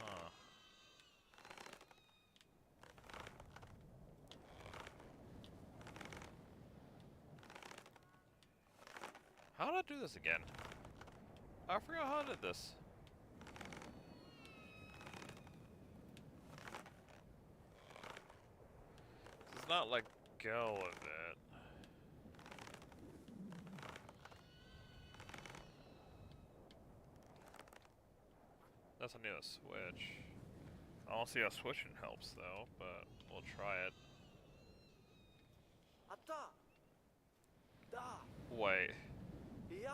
[SPEAKER 1] Huh. How did I do this again? I forgot how I did this. This is not let go of it. That's a new switch. I don't see how switching helps though, but we'll try it.
[SPEAKER 2] Atta. Da.
[SPEAKER 1] Wait.
[SPEAKER 2] Yeah.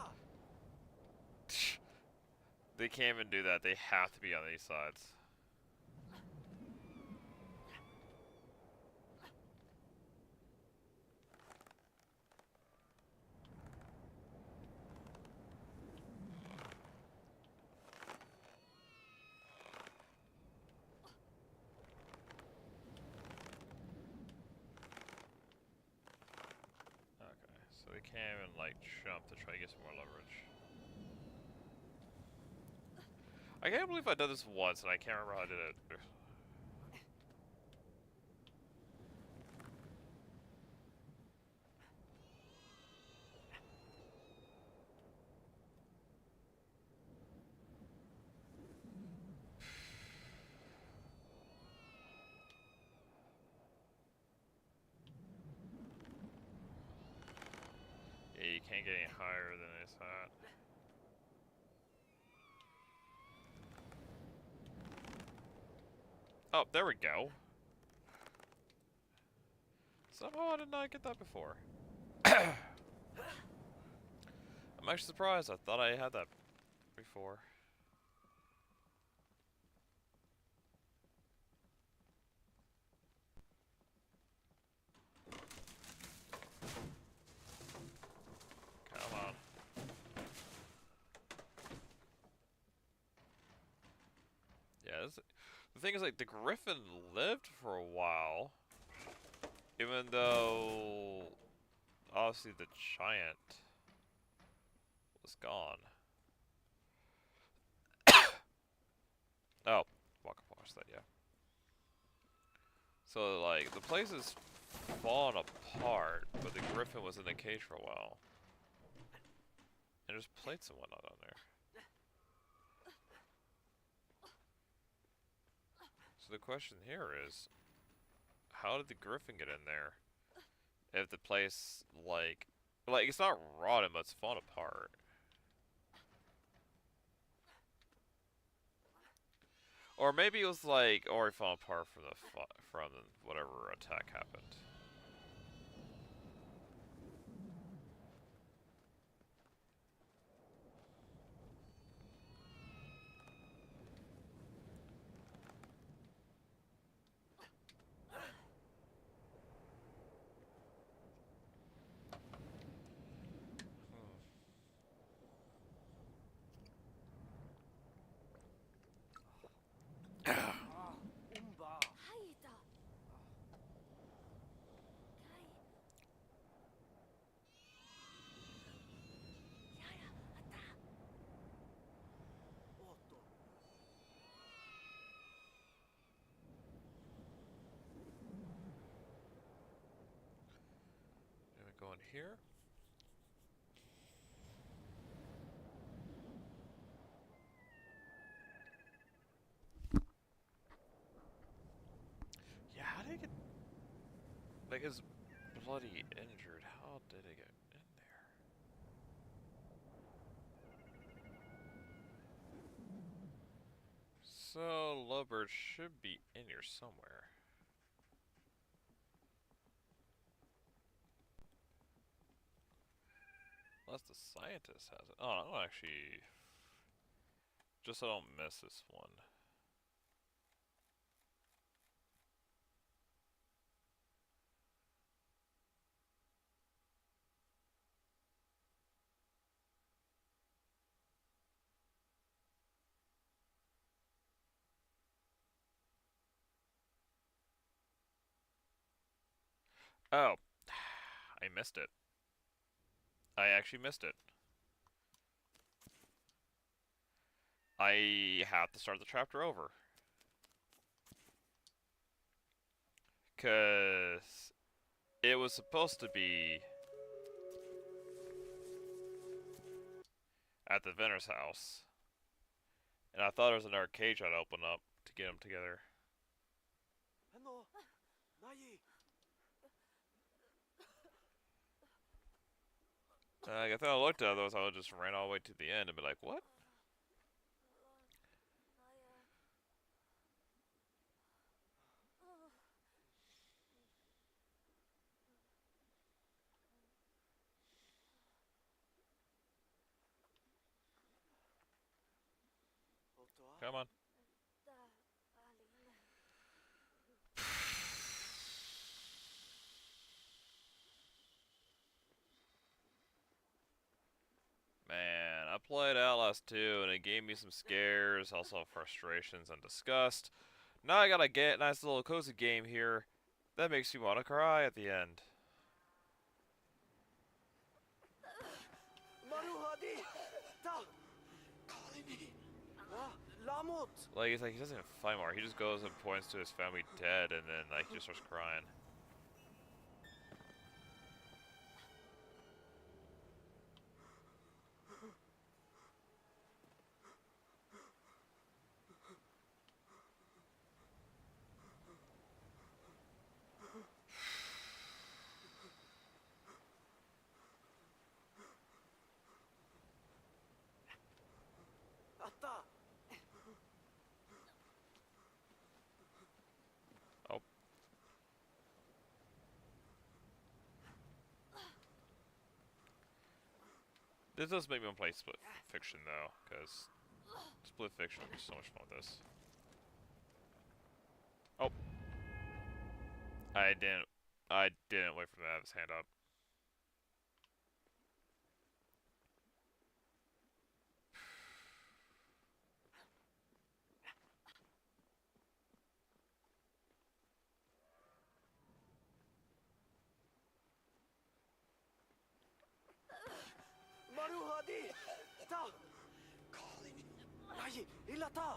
[SPEAKER 1] They can't even do that. They have to be on these sides. Okay, so they can't even like jump to try to get some more leverage. I can't believe I did this once and I can't remember how I did it. Yeah, you can't get any higher than this hat. Oh, there we go. Somehow I did not get that before. I'm actually surprised. I thought I had that before. Come on. Yeah, the thing is, like, the Griffin lived for a while. Even though, obviously, the giant was gone. Oh, walk across that, yeah. So, like, the place is falling apart, but the Griffin was in the cage for a while. And there's plates and whatnot on there. So the question here is, how did the Griffin get in there? If the place, like it's not rotten, but it's falling apart. Or maybe it was like already falling apart from from whatever attack happened. here. Yeah, how did it get... Like, his bloody injured. How did it get in there? So, Lovebird should be in here somewhere. Unless the scientist has it. Oh, I don't actually... Just so I don't miss this one. Oh. I missed it. I actually missed it. I have to start the chapter over. Because it was supposed to be at the Venner's house. And I thought there was another cage I'd open up to get them together.
[SPEAKER 2] ない。
[SPEAKER 1] I thought I looked at those, I would just ran all the way to the end and be like, what? Come on. Man, I played Outlast 2 and it gave me some scares, also frustrations and disgust. Now I gotta get a nice little cozy game here that makes me want to cry at the end.
[SPEAKER 2] Maruhadi! Da! Lamut!
[SPEAKER 1] Like, it's like he doesn't even fight more. He just goes and points to his family dead and then like he just starts crying.
[SPEAKER 2] Atta!
[SPEAKER 1] Oh. This does make me want to play Split Fiction though, because Split Fiction would be so much fun with this. Oh. I didn't wait for him to have his hand up.
[SPEAKER 2] Maruhadi! Da! Nai! Ilata!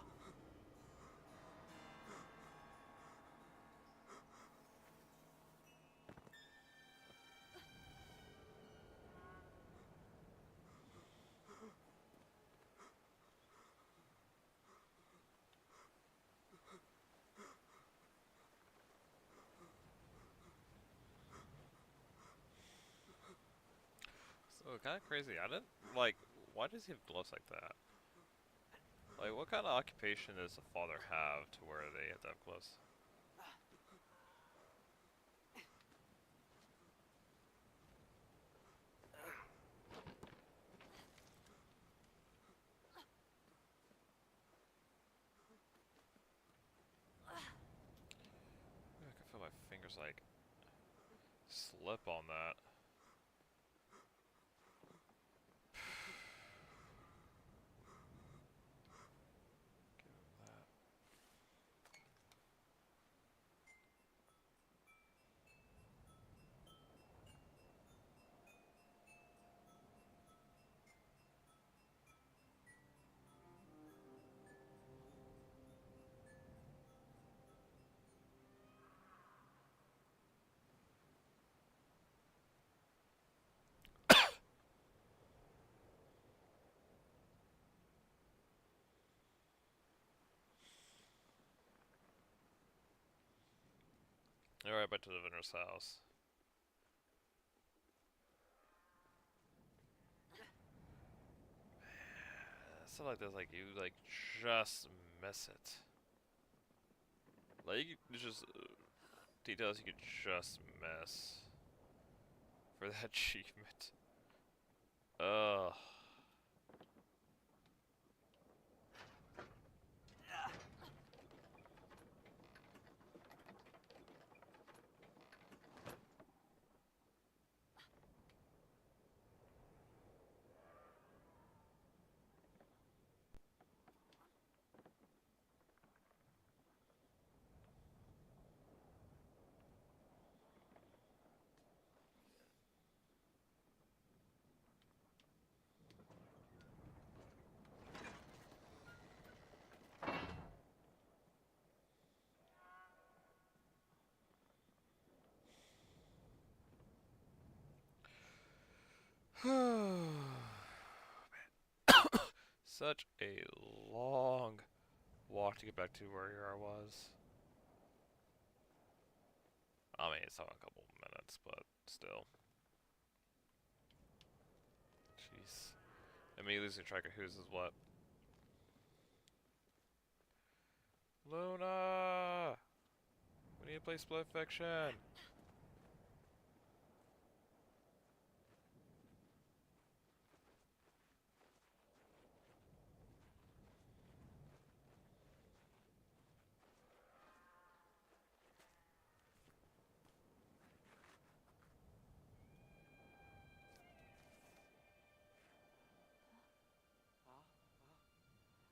[SPEAKER 1] So kind of crazy. I didn't like. Why does he have gloves like that? Like, what kind of occupation does a father have to where they have to have gloves? I can feel my fingers like slip on that. Give him that. Alright, back to the vendor's house. Stuff like this, like, you, like, just miss it. Like, you just, details you could just miss. For that achievement. Ugh. Such a long walk to get back to where I was. I mean, it's not a couple minutes, but still. Jeez. And me losing track of whose is what. Luna! We need to play Split Fiction!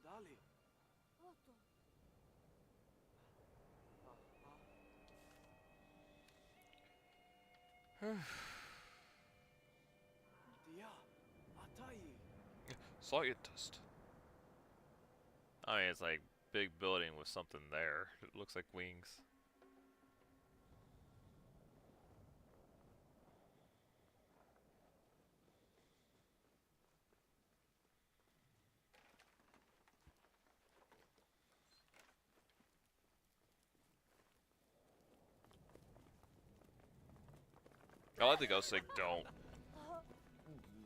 [SPEAKER 2] Dali.
[SPEAKER 3] Otto.
[SPEAKER 2] Dia. Atai.
[SPEAKER 1] Scientist. I mean, it's like big building with something there. It looks like wings. I like the ghosts like don't.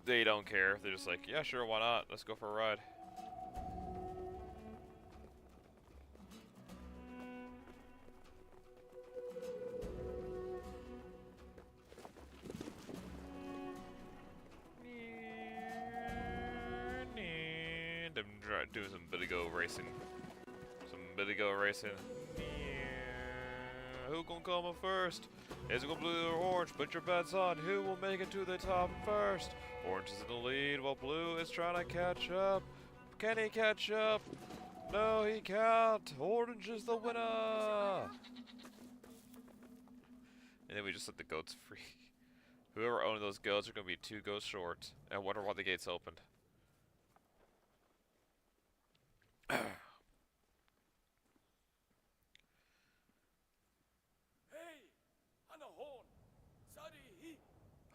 [SPEAKER 1] They don't care. They're just like, yeah, sure, why not? Let's go for a ride. I'm doing some Bitigo racing. Who gonna come up first? Is it gonna blue or orange? Put your bets on who will make it to the top first. Orange is in the lead while blue is trying to catch up. Can he catch up? No, he can't. Orange is the winner. And then we just let the goats free. Whoever owned those goats are gonna be 2 goats short. I wonder why the gates opened.
[SPEAKER 2] Hey. Hana horn. Sari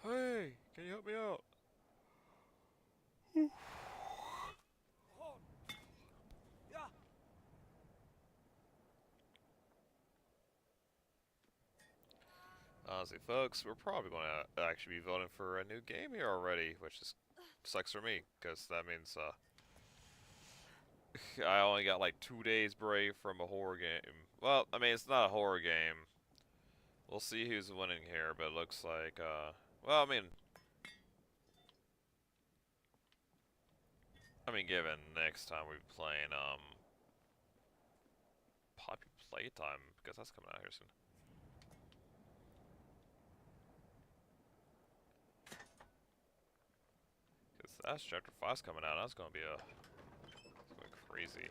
[SPEAKER 2] hi.
[SPEAKER 1] Hey, can you help me out?
[SPEAKER 2] Horn. Yeah.
[SPEAKER 1] Honestly, folks, we're probably going to actually be voting for a new game here already, which is sucks for me, because that means I only got like 2 days break from a horror game. Well, I mean, it's not a horror game. We'll see who's winning here, but it looks like, well, given next time we're playing, Poppy Playtime, because that's coming out here soon. Because that's Chapter 5's coming out, that's gonna be crazy.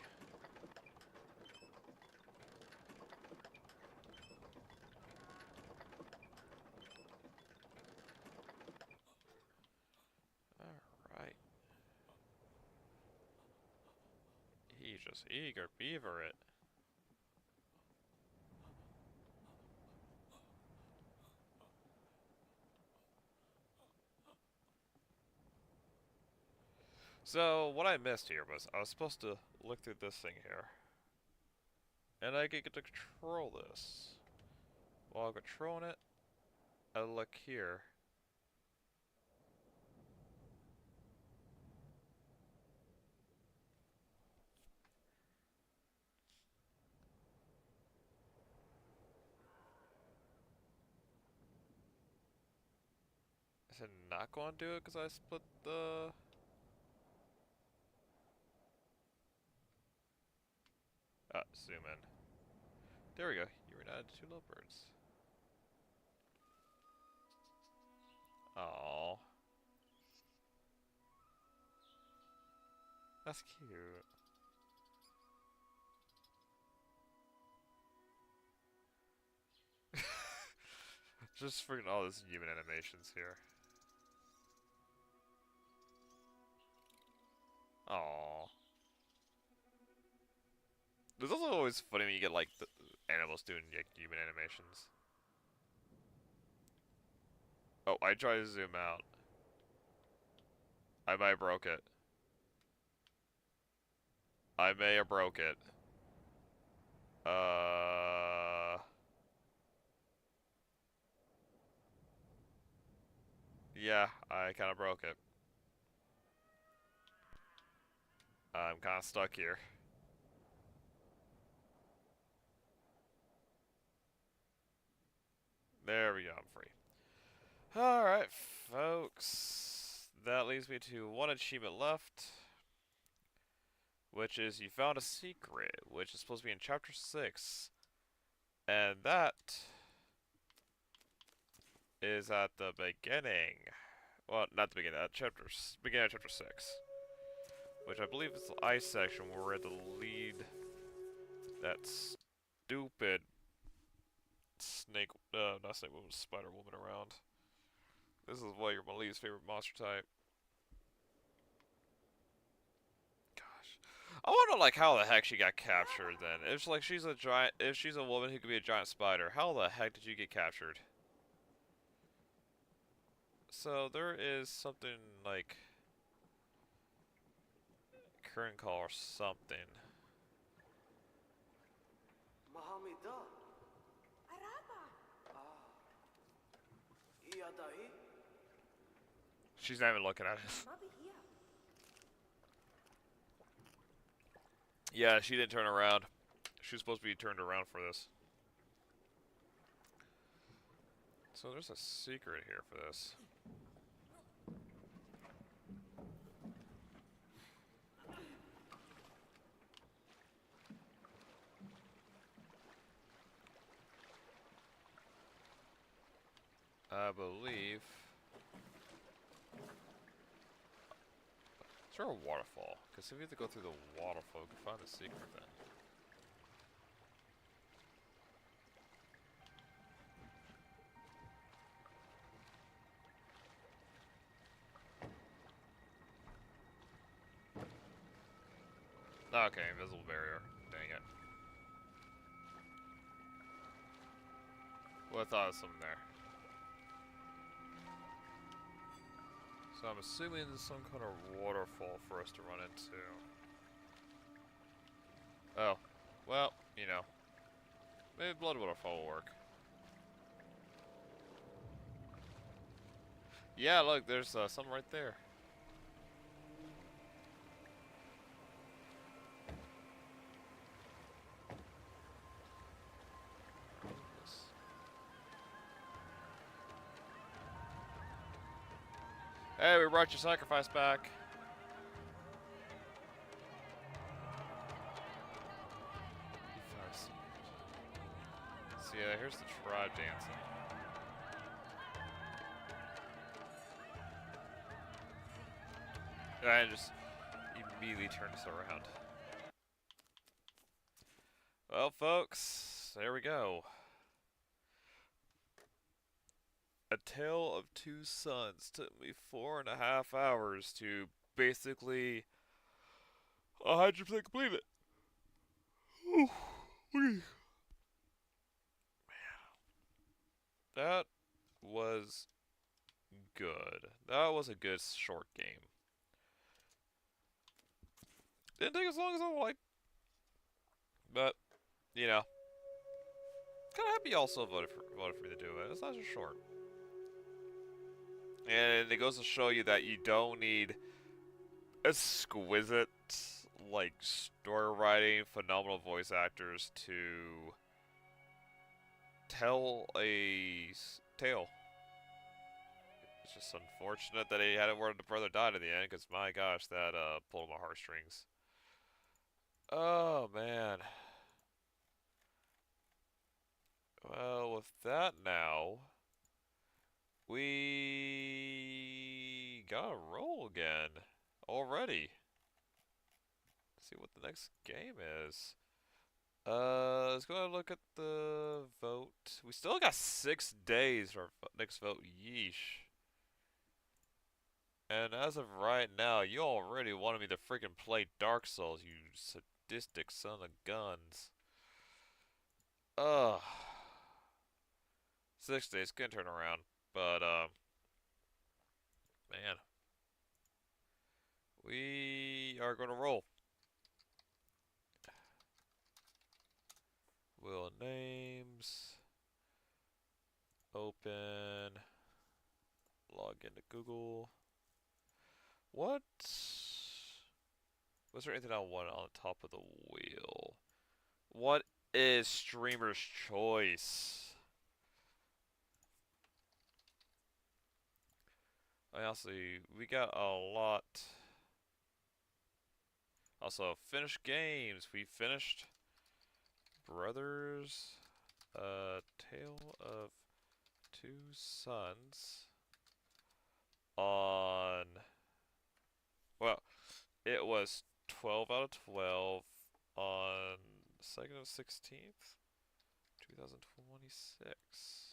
[SPEAKER 1] Alright. He's just eager beaver it. So, what I missed here was I was supposed to look through this thing here. And I get to control this. while controlling it. Look here. Is it not going to do it because I split the... zoom in. There we go. You were added two lovebirds. Aww. That's cute. Just freaking all these human animations here. Aww. It's also always funny when you get like the animals doing like human animations. Oh, I tried to zoom out. I might have broke it. I may have broke it. Yeah, I kind of broke it. I'm kind of stuck here. There we go, I'm free. Alright, folks. That leaves me to one achievement left. Which is you found a secret, which is supposed to be in chapter 6. And that is at the beginning. Well, not the beginning, beginning of chapter 6. Which I believe is the ice section where we're at the lead that stupid snake, not snake woman, spider woman around. This is why you're my least favorite monster type. Gosh. I wanna know, like, how the heck she got captured then. If like she's a giant, if she's a woman who could be a giant spider, how the heck did you get captured? So there is something like current call or something.
[SPEAKER 2] Mahamida. Iyadahi.
[SPEAKER 1] She's not even looking at us. Yeah, she didn't turn around. She was supposed to be turned around for this. So there's a secret here for this. I believe... Is there a waterfall? Because if we have to go through the waterfall, we can find the secret then. Okay, invisible barrier. Dang it. Well, I thought there was something there. So I'm assuming there's some kind of waterfall for us to run into. Oh. Well, you know. Maybe Blood Waterfall will work. Yeah, look, there's some right there. Hey, we brought your sacrifice back. So yeah, here's the tribe dancing. And just immediately turns us around. Well, folks, there we go. A Tale of Two Sons took me 4.5 hours to basically 100% complete it. Ooh, man, that was good. That was a good short game. Didn't take as long as I would like, but you know, Kind of happy you also voted for me to do it. It's not just short. And it goes to show you that you don't need exquisite, like, story writing, phenomenal voice actors to tell a tale. It's just unfortunate that he had it where the brother died in the end, because my gosh, that pulled my heartstrings. Oh man. Well, with that now, we gotta roll again already. Let's see what the next game is. Let's go look at the vote. We still got 6 days for our next vote. Yeesh. And as of right now, you already wanted me to freaking play Dark Souls, you sadistic son of guns. Ugh. 6 days, can turn around. But, man. We are gonna roll. Wheel of Names. Open. Log into Google. What? Was there anything I wanted on the top of the wheel? What is Streamer's Choice? Honestly, we got a lot. Also, finished games. We finished Brothers, Tale of Two Sons on, well, it was 12 out of 12 on 2nd of 16th, 2026.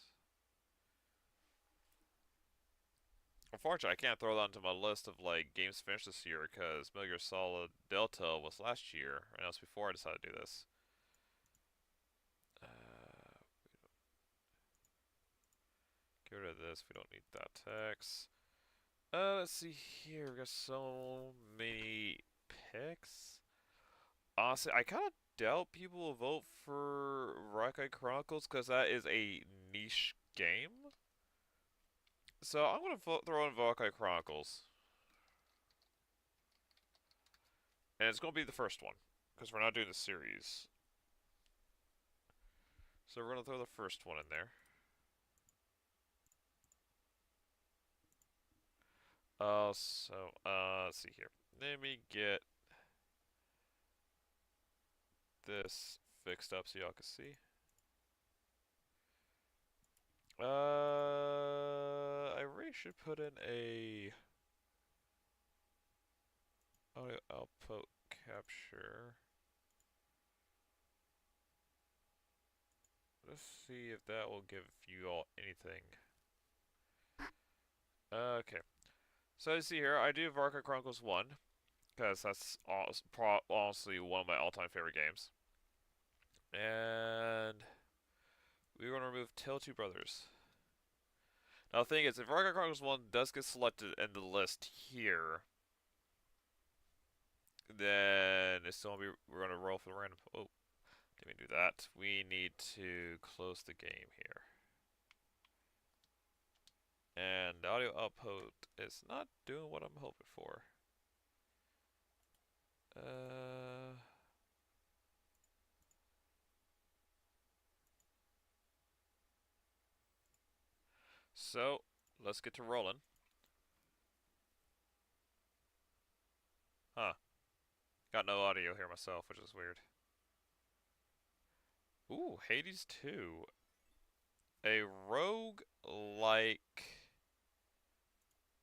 [SPEAKER 1] Unfortunately, I can't throw that onto my list of like games finished this year because Metal Gear Solid Delta was last year, and that was before I decided to do this. Get rid of this. We don't need that text. Let's see here. We got so many picks. Honestly, I kind of doubt people will vote for Rockeye Chronicles because that is a niche game. So I'm gonna throw in Rockeye Chronicles, and it's gonna be the first one because we're not doing the series. So we're gonna throw the first one in there. Let's see here. Let me get this fixed up so y'all can see. I really should put in a audio output capture. Let's see if that will give you all anything. Okay. So you see here, I do Varka Chronicles 1, because that's honestly one of my all-time favorite games. And we're going to remove Tale 2 Brothers. Now the thing is, if Varka Chronicles 1 does get selected in the list here, then it's still gonna be, we're going to roll for the random. Oh, didn't we do that? We need to close the game here. And the audio output is not doing what I'm hoping for. So, let's get to rolling. Huh. Got no audio here myself, which is weird. Ooh, Hades 2. A rogue-like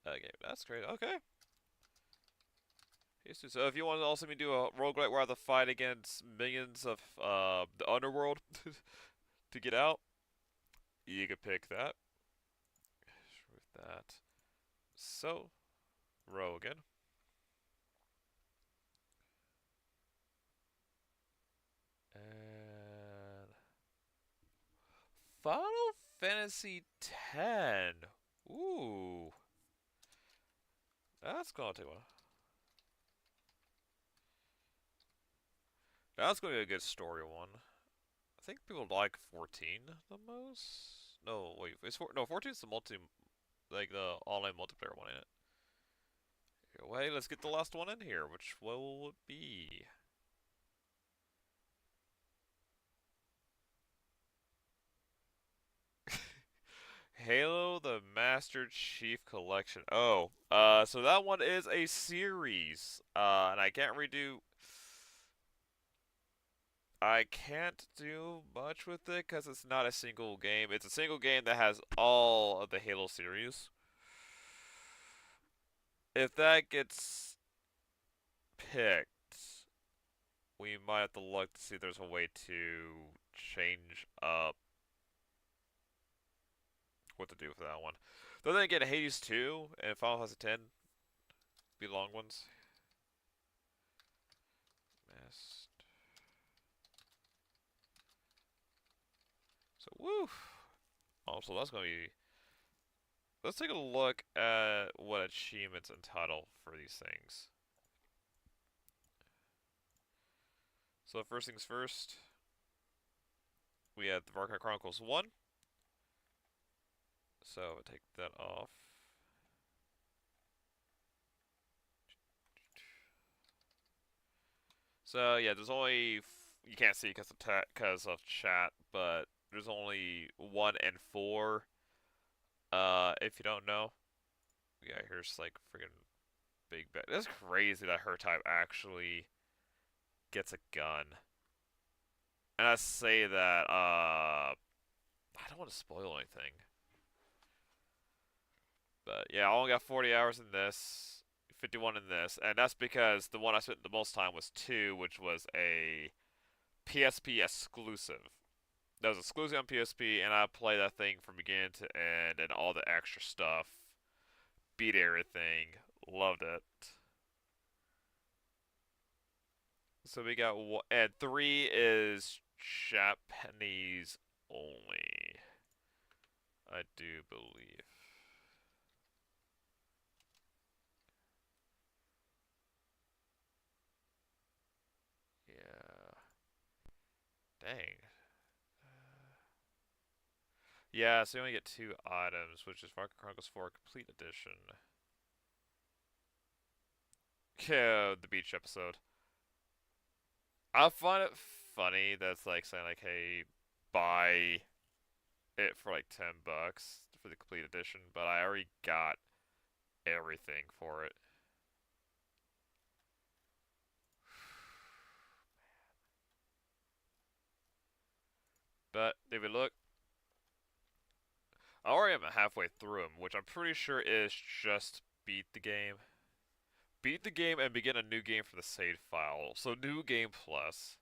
[SPEAKER 1] game. That's great. Okay. Hades 2. So if you want to also me do a roguelike where I have to fight against millions of the underworld to get out, you could pick that. With that. So, roll again. And Final Fantasy X. Ooh. That's gonna take a while. That's gonna be a good story one. think people like 14 the most. No, wait, no, 14 is the like the online multiplayer one in it. Wait, let's get the last one in here. Which will it be? Halo the Master Chief Collection. Oh, so that one is a series. And I can't do much with it because it's not a single game. It's a single game that has all of the Halo series. If that gets picked, we might have to look to see if there's a way to change up what to do with that one. Though then again, Hades 2 and Final Fantasy 10 be long ones. So, woo! Oh, so that's gonna be. Let's take a look at what achievements entitle for these things. So first things first, we had the Valkyrie Chronicles 1. So take that off. So yeah, there's only you can't see because of chat, but there's only 1 and 4. If you don't know, yeah, here's like freaking big bet. That's crazy that her type actually gets a gun. And I say that I don't want to spoil anything. But yeah, I only got 40 hours in this, 51 in this, and that's because the one I spent the most time was 2, which was a PSP exclusive. That was exclusive on PSP, and I played that thing from beginning to end, and all the extra stuff. Beat everything. Loved it. So we got one, and 3 is Japanese only. I do believe. Yeah. Dang. Yeah, so you only get 2 items, which is Valkyrie Chronicles 4 Complete Edition. Yeah, the beach episode. I find it funny that's like saying like, hey, buy it for like $10 for the Complete Edition, but I already got everything for it. But if we look, I already am halfway through them, which I'm pretty sure is just beat the game. Beat the game and begin a new game from the save file. So new game plus.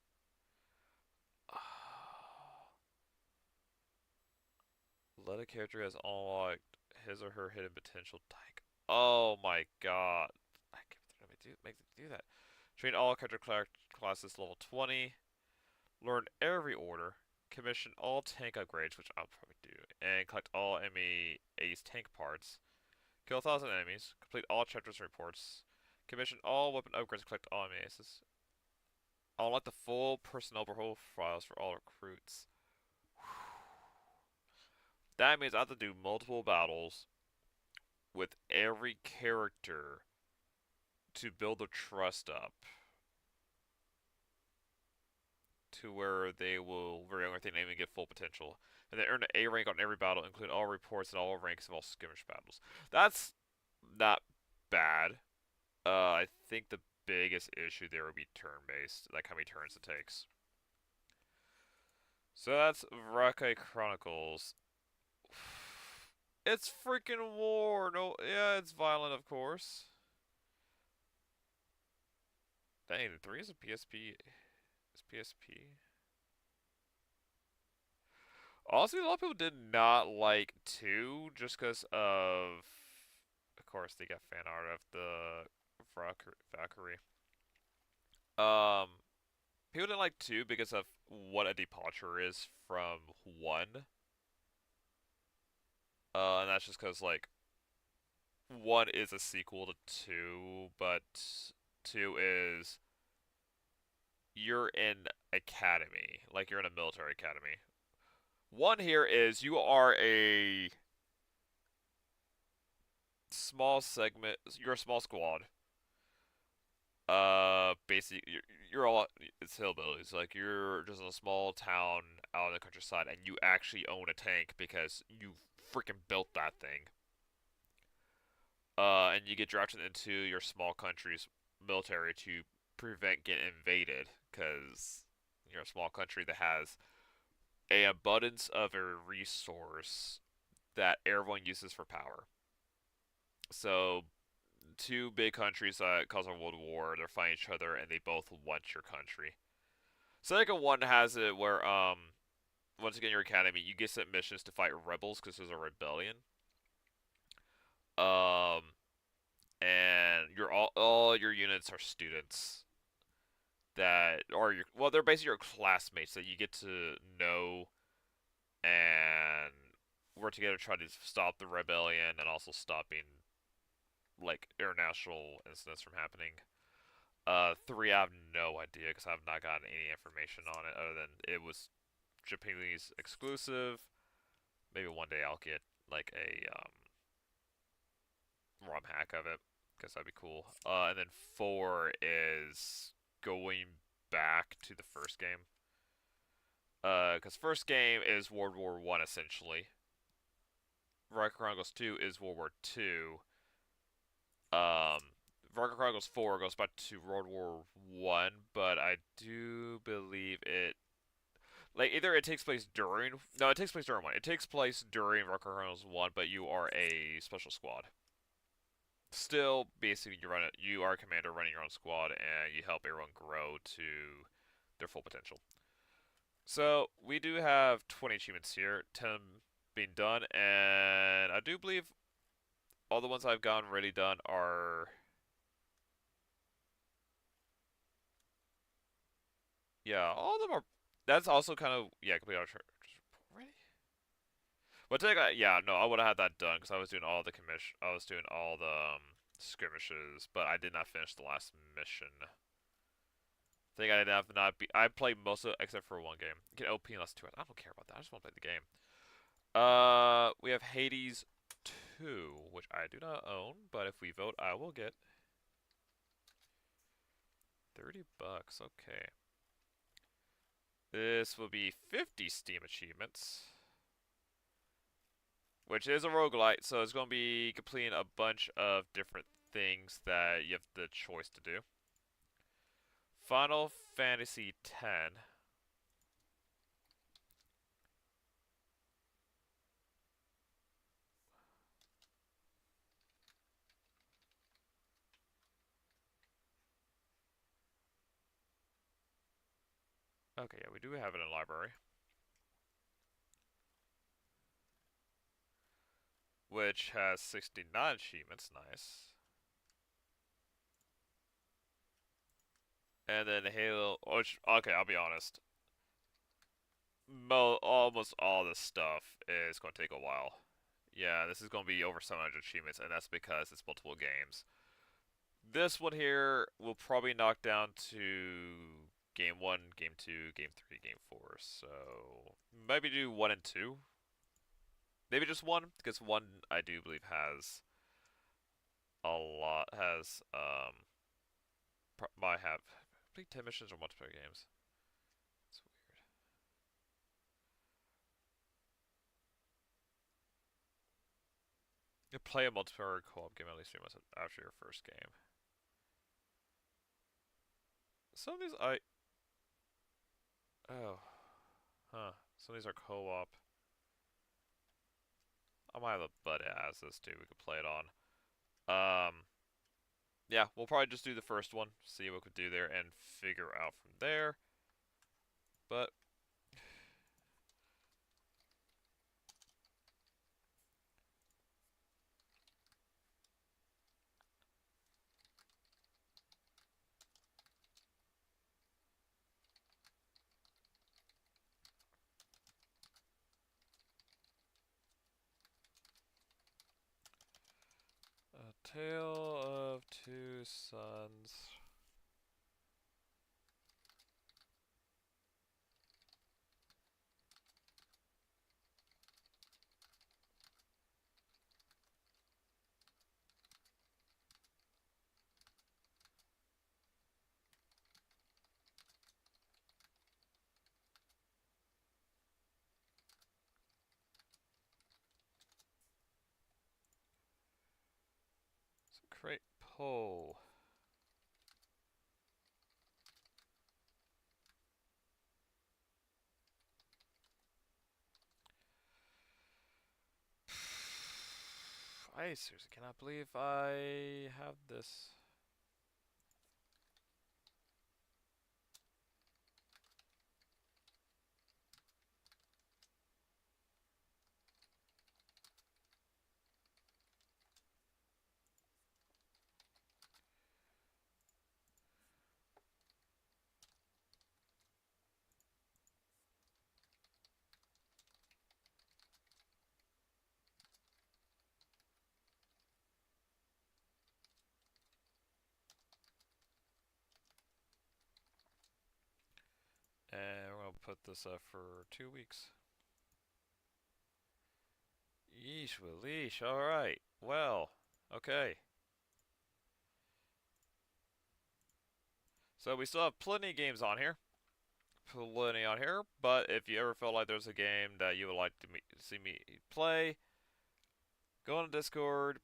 [SPEAKER 1] Let a character has unlocked his or her hidden potential type. Oh my god. I can't let me make them do that. Train all character classes level 20. Learn every order. Commission all tank upgrades, which I'll probably do. And collect all enemy ace tank parts. Kill 1,000 enemies. Complete all chapters and reports. Commission all weapon upgrades. Collect all enemy aces. Unlock the full personnel profiles for all recruits. That means I have to do multiple battles with every character to build their trust up to where they will very everything and even get full potential. And they earn an A rank on every battle, including all reports and all ranks of all skirmish battles. That's not bad. I think the biggest issue there would be turn-based, like how many turns it takes. So that's Valkyrie Chronicles. It's freaking war. No, yeah, it's violent, of course. Dang, the 3 is a PSP. It's PSP. Honestly, a lot of people did not like 2 just because of course, they got fan art of the Valkyrie. Um, People didn't like 2 because of what a departure is from 1. And that's just because, like, 1 is a sequel to 2, but 2 is you're in academy, like you're in a military academy. One here is you are a small segment, you're a small squad. Basically, you're all it's hillbillies. Like you're just in a small town out in the countryside, and you actually own a tank because you freaking built that thing. And you get drafted into your small country's military to prevent getting invaded, because you're a small country that has a abundance of a resource that everyone uses for power. So two big countries that cause a world war, they're fighting each other, and they both want your country. Second one has it where once again your academy, you get sent missions to fight rebels because there's a rebellion. Um, and your all your units are students that are your well, they're basically your classmates that you get to know and work together to try to stop the rebellion and also stopping like international incidents from happening. Three, I have no idea because I have not gotten any information on it other than it was Japanese exclusive. Maybe one day I'll get like a ROM hack of it because that'd be cool. And then four is going back to the first game. Because first game is World War One essentially. Rocket Chronicles 2 is World War Two. Um, Rocket Chronicles 4 goes back to World War One, but I do believe it like either it takes place during no, it takes place during one. It takes place during Rocket Chronicles 1, but you are a special squad. Still, basically, you are a commander running your own squad, and you help everyone grow to their full potential. So we do have 20 achievements here, 10 being done, and I do believe all the ones I've gotten ready done are yeah, all of them are. That's also kind of yeah, complete auto ready. But take yeah, no, I would have had that done because I was doing all the commission. I was doing all the skirmishes, but I did not finish the last mission. I think I did not be. I played most of it except for one game. Get OP in less than 2 hours. I don't care about that. I just want to play the game. We have Hades 2, which I do not own, but if we vote, I will get $30. Okay. This will be 50 Steam achievements, which is a roguelite, so it's going to be completing a bunch of different things that you have the choice to do. Final Fantasy X. Okay, yeah, we do have it in the library. Which has 69 achievements, nice. And then Halo, which, okay, I'll be honest. Almost all this stuff is going to take a while. Yeah, this is going to be over 700 achievements, and that's because it's multiple games. This one here will probably knock down to Game 1, Game 2, Game 3, Game 4. So maybe do 1 and 2. Maybe just 1, because 1 I do believe has a lot, might have, I believe 10 missions or multiplayer games. It's weird. You play a multiplayer co-op game at least 3 months after your first game. Some of these oh, huh. Some of these are co-op. I might have a butt ass this too. We could play it on. Yeah, we'll probably just do the first one, see what we could do there, and figure out from there. But A Tale of Two Sons. Trait pull. I seriously cannot believe I have this. And we're gonna put this up for 2 weeks. Yeesh, Leash. Alright. Well, okay. So we still have plenty of games on here. Plenty on here. But if you ever felt like there's a game that you would like to see me play, go on Discord,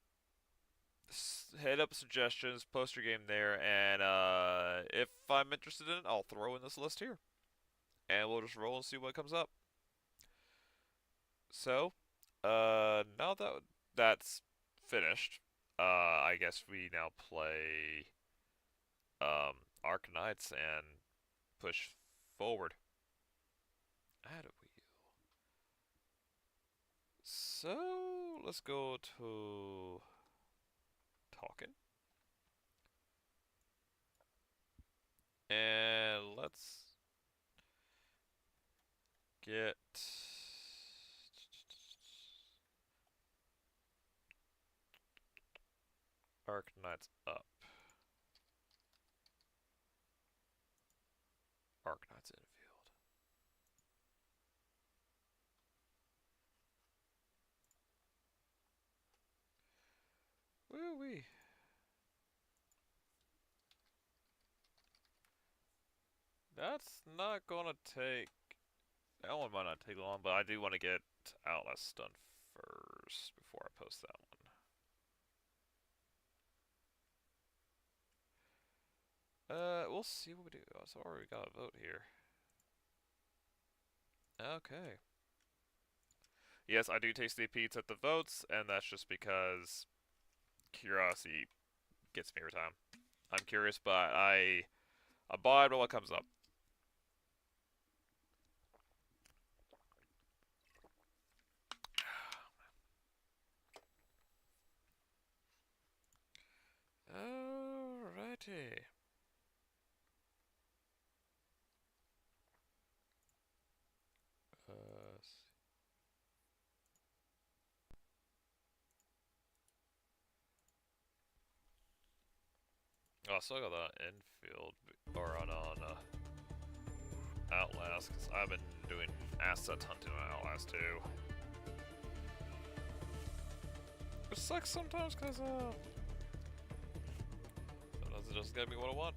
[SPEAKER 1] hit up suggestions, post your game there, and if I'm interested in it, I'll throw in this list here. And we'll just roll and see what comes up. So, now that that's finished, I guess we now play Arknights and push forward. Add a wheel. So, let's go to talking. And let's get Arknights up. Arknights infield. Woo-wee. That's not gonna take... That one might not take long, but I do want to get Outlast done first before I post that one. We'll see what we do. Oh, so already got a vote here. Okay. Yes, I do take sneak peeks at the votes, and that's just because curiosity gets me every time. I'm curious, but I abide by what comes up. Alrighty. Oh, I still got that infield or on Outlast because I've been doing asset hunting on Outlast too. It sucks sometimes because sometimes it doesn't get me what I want.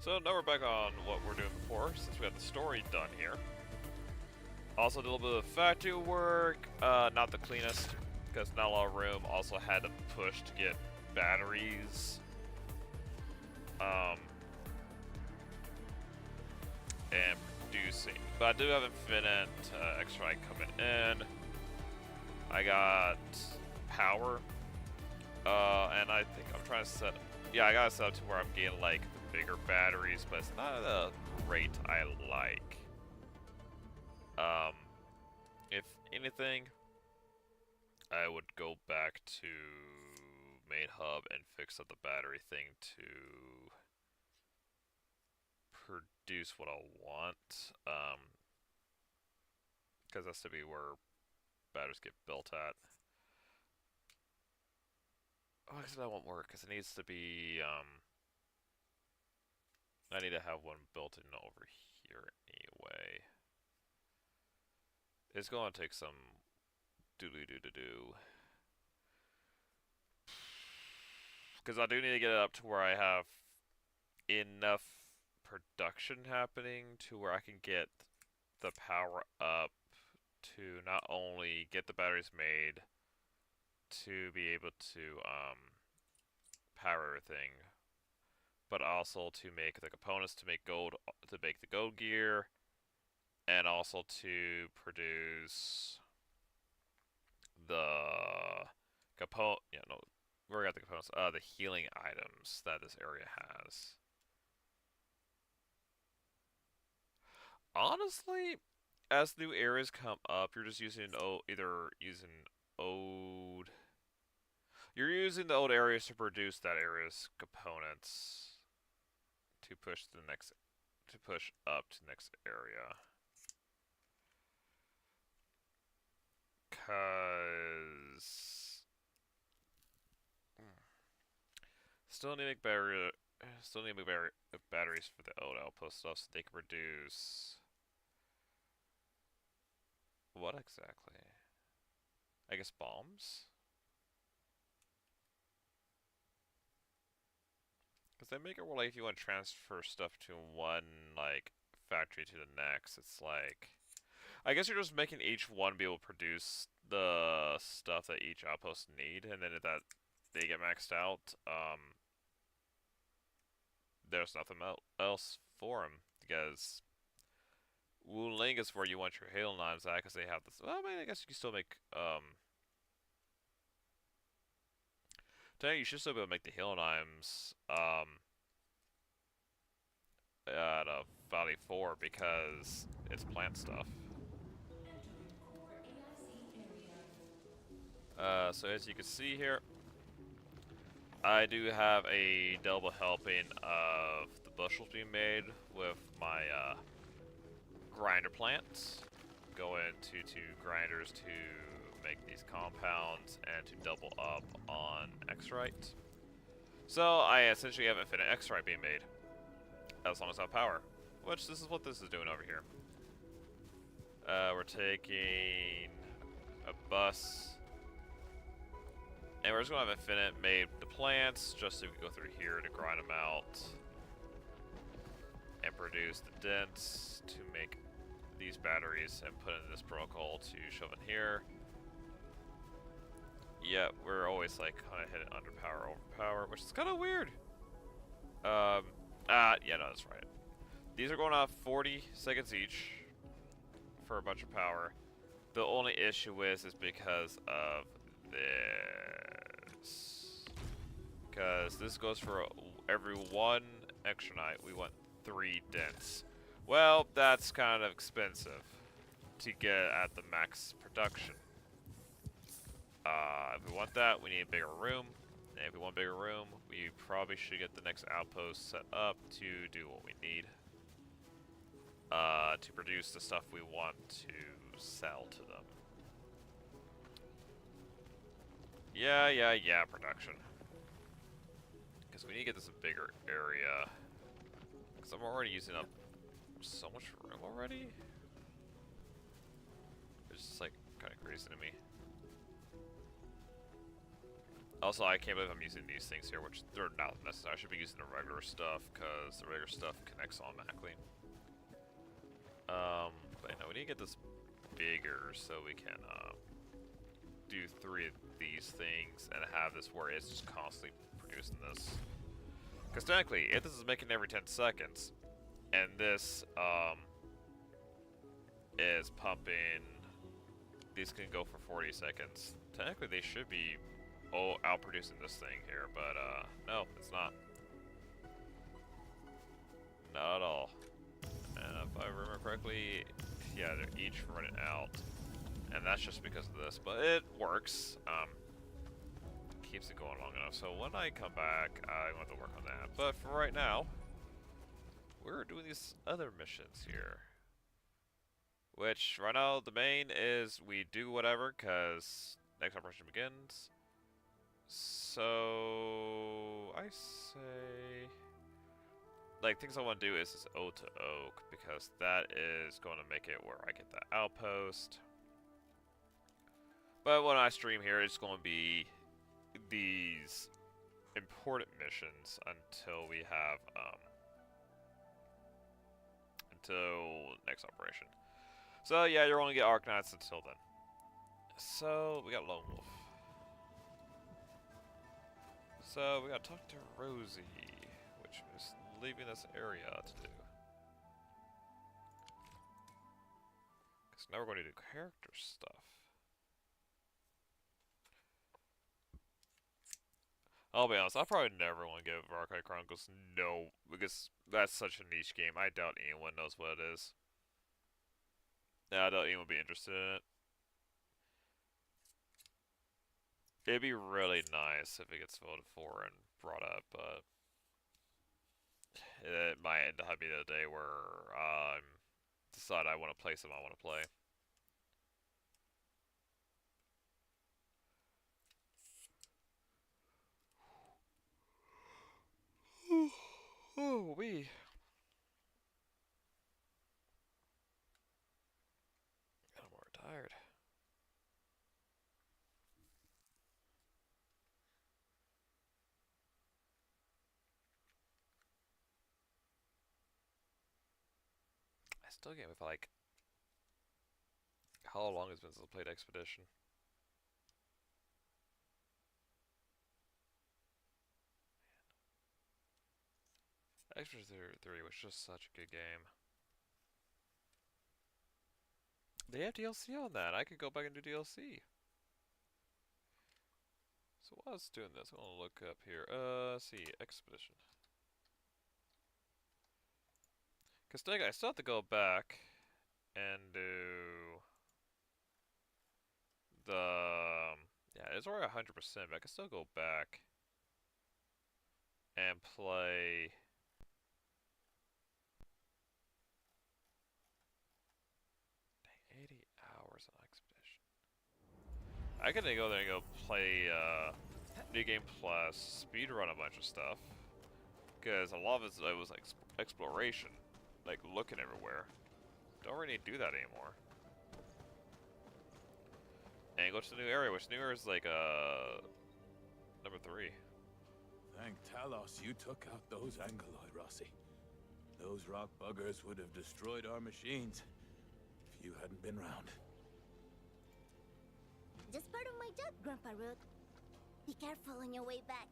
[SPEAKER 1] So now we're back on what we're doing before, since we got the story done here. Also did a little bit of factory work, not the cleanest, because not a lot of room. Also had to push to get batteries. And producing. But I do have Infinite X-Ray coming in. I got power. And I think I'm trying to set... Yeah, I got it set up to where I'm getting, like, the bigger batteries, but it's not at a rate I like. If anything, I would go back to main hub and fix up the battery thing to produce what I want. Because that's to be where batteries get built at. Oh, actually that won't work because it needs to be, I need to have one built in over here anyway. It's going to take some do. Because I do need to get it up to where I have enough production happening to where I can get the power up to not only get the batteries made to be able to power everything, but also to make the components to make gold, to make the gold gear, and also to produce the component. Yeah, no, we got the components. The healing items that this area has. Honestly, as new areas come up, you're just using either using old. You're using the old areas to produce that area's components to push to the next, to push up to the next area. Cause still need to make batteries for the old outpost stuff so they can produce what exactly? I guess bombs? Because they make it where, like, if you want to transfer stuff to one, like, factory to the next, it's like... I guess you're just making each one be able to produce the stuff that each outpost need, and then if that they get maxed out, there's nothing else for them, because Wu Ling is where you want your hail knives at, because they have this... Well, I mean, I guess you can still make, Today you should still be able to make the hail knives, out of Valley 4, because it's plant stuff. So as you can see here, I do have a double helping of the bushels being made with my grinder plants. Going to 2 grinders to make these compounds and to double up on X-Rite. So I essentially have infinite X-Rite being made, as long as I have power. Which this is what this is doing over here. We're taking a bus. And we're just going to have infinite made the plants, just so we can go through here to grind them out. And produce the dents to make these batteries and put in this protocol to shove in here. Yeah, we're always like kind of hitting under power, over power, which is kind of weird. Yeah, no, that's right. These are going off 40 seconds each for a bunch of power. The only issue is because of this. Because this goes for every 1 extra night, we want 3 dents. Well, that's kind of expensive to get at the max production. If we want that, we need a bigger room. And if we want a bigger room, we probably should get the next outpost set up to do what we need. To produce the stuff we want to sell to them. Yeah, production. Because we need to get this a bigger area. Because I'm already using up so much room already. It's just like kind of crazy to me. Also, I can't believe I'm using these things here, which they're not necessary. I should be using the regular stuff, because the regular stuff connects automatically. But you know, we need to get this bigger so we can do 3 of these things and have this where it's just constantly producing this. Because technically, if this is making every 10 seconds, and this is pumping, these can go for 40 seconds. Technically, they should be outproducing this thing here, but no, it's not. Not at all. And if I remember correctly, yeah, they're each running out. And that's just because of this, but it works. Keeps it going long enough. So when I come back, I want to work on that. But for right now, we're doing these other missions here. Which, right now, the main is we do whatever, because next operation begins. So, I say... Like, things I want to do is this Ode to Oak, because that is going to make it where I get the outpost. But when I stream here, it's going to be these important missions until we have until next operation. So yeah, you're only get Arknights until then. So we got Lone Wolf. So we gotta talk to Rosie, which is leaving this area to do. Because now we're going to do character stuff. I'll be honest, I probably never want to give Archive Chronicles no, because that's such a niche game. I doubt anyone knows what it is. Yeah, I doubt anyone would be interested in it. It'd be really nice if it gets voted for and brought up, but it might end up being a day where I decide I want to play something I want to play. Oh, we. I'm more tired. I still can't with like how long it's been since I played Expedition. Expedition 3 was just such a good game. They have DLC on that. I could go back and do DLC. So while I was doing this, I'm gonna look up here. See, Expedition. Cause I still have to go back and do the yeah, it's already 100%, but I can still go back and play. 80 hours on Expedition. I could go there and go play New Game Plus, speedrun a bunch of stuff. Because a lot of it was like exploration, like looking everywhere. Don't really do that anymore. And go to the new area, which new area is like number 3.
[SPEAKER 2] Thank Talos you took out those Angeloid, Rossi. Those rock buggers would have destroyed our machines if you hadn't been round.
[SPEAKER 3] Just part of my job, Grandpa Root. Be careful on your way back.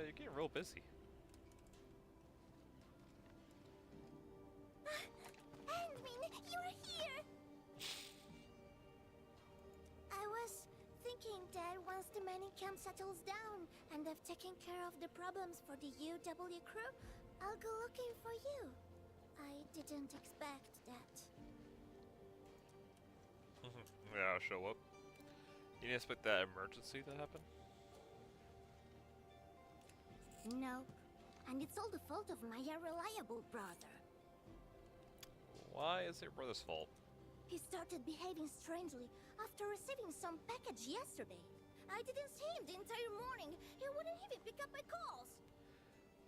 [SPEAKER 1] You're getting real busy.
[SPEAKER 3] Andmin, you're here! I was thinking that once the mining camp settles down and I've taken care of the problems for the UW crew, I'll go looking for you. I didn't expect that.
[SPEAKER 1] Yeah, I'll show up. You didn't expect that emergency to happen?
[SPEAKER 3] Nope. And it's all the fault of my unreliable brother.
[SPEAKER 1] Why is it your brother's fault?
[SPEAKER 3] He started behaving strangely after receiving some package yesterday. I didn't see him the entire morning. He wouldn't even pick up my calls.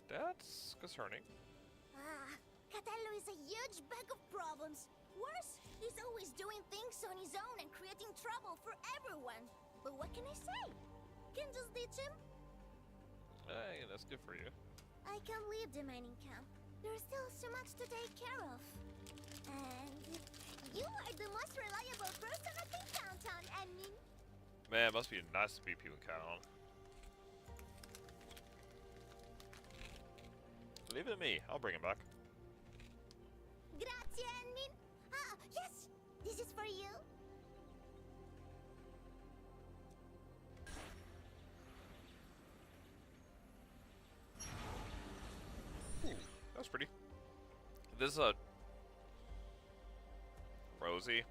[SPEAKER 1] That's concerning.
[SPEAKER 3] Catello is a huge bag of problems. Worse, he's always doing things on his own and creating trouble for everyone. But what can I say? Can just ditch him?
[SPEAKER 1] Hey, that's good for you.
[SPEAKER 3] I can't leave the mining camp. There's still so much to take care of. And you are the most reliable person I can count on, Andmin.
[SPEAKER 1] Man, it must be nice to be people to count on. Leave it to me. I'll bring him back.
[SPEAKER 3] Grazie, Andmin. Ah, yes! This is for you.
[SPEAKER 1] Ooh, that's pretty. This is a Rosie.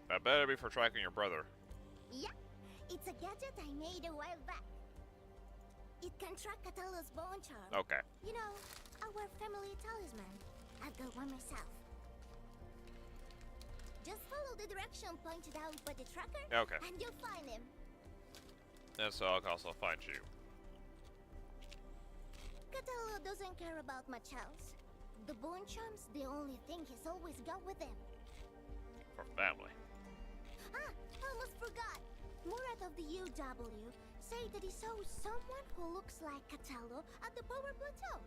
[SPEAKER 1] That better be for tracking your brother.
[SPEAKER 3] Yeah, it's a gadget I made a while back. It can track Catello's bone charm.
[SPEAKER 1] Okay.
[SPEAKER 3] You know, our family talisman. I've got one myself. Just follow the direction pointed out by the tracker,
[SPEAKER 1] Okay.
[SPEAKER 3] and you'll find him.
[SPEAKER 1] And so I'll also find you.
[SPEAKER 3] Catello doesn't care about much else. The Bone Charm's the only thing he's always got with him.
[SPEAKER 1] For family.
[SPEAKER 3] Ah, almost forgot. Murat of the UW say that he saw someone who looks like Catello at the Power Plateau.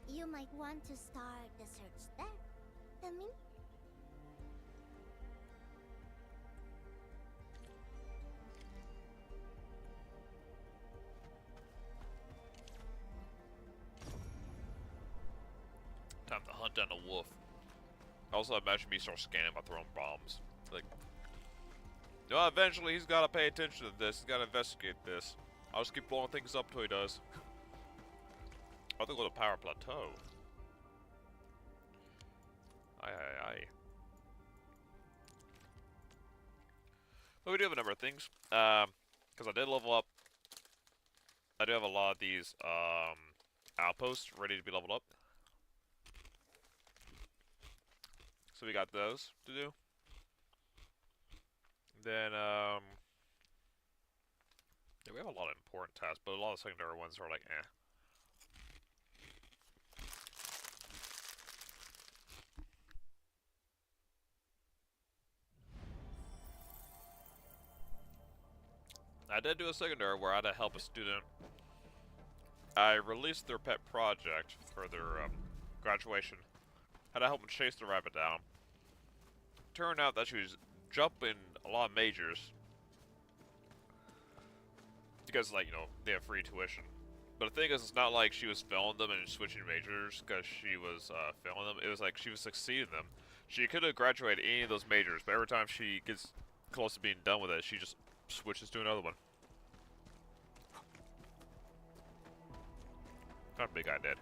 [SPEAKER 3] You might want to start the search there. I mean,
[SPEAKER 1] Time to hunt down a wolf. Also, imagine me start scanning by throwing bombs. Like, no, eventually he's got to pay attention to this. He's got to investigate this. I'll just keep blowing things up till he does. I'll have to go to Power Plateau. Aye, aye, aye. But we do have a number of things. Because I did level up. I do have a lot of these outposts ready to be leveled up. So we got those to do. Then, yeah, we have a lot of important tasks, but a lot of secondary ones are like, eh. I did do a secondary where I had to help a student. I released their pet project for their graduation. Had to help them chase the rabbit down. Turned out that she was jumping a lot of majors. Because, like, you know, they have free tuition. But the thing is, it's not like she was failing them and switching majors because she was failing them. It was like she was succeeding them. She could have graduated any of those majors, but every time she gets close to being done with it, she just switches to another one. Not a big guy did.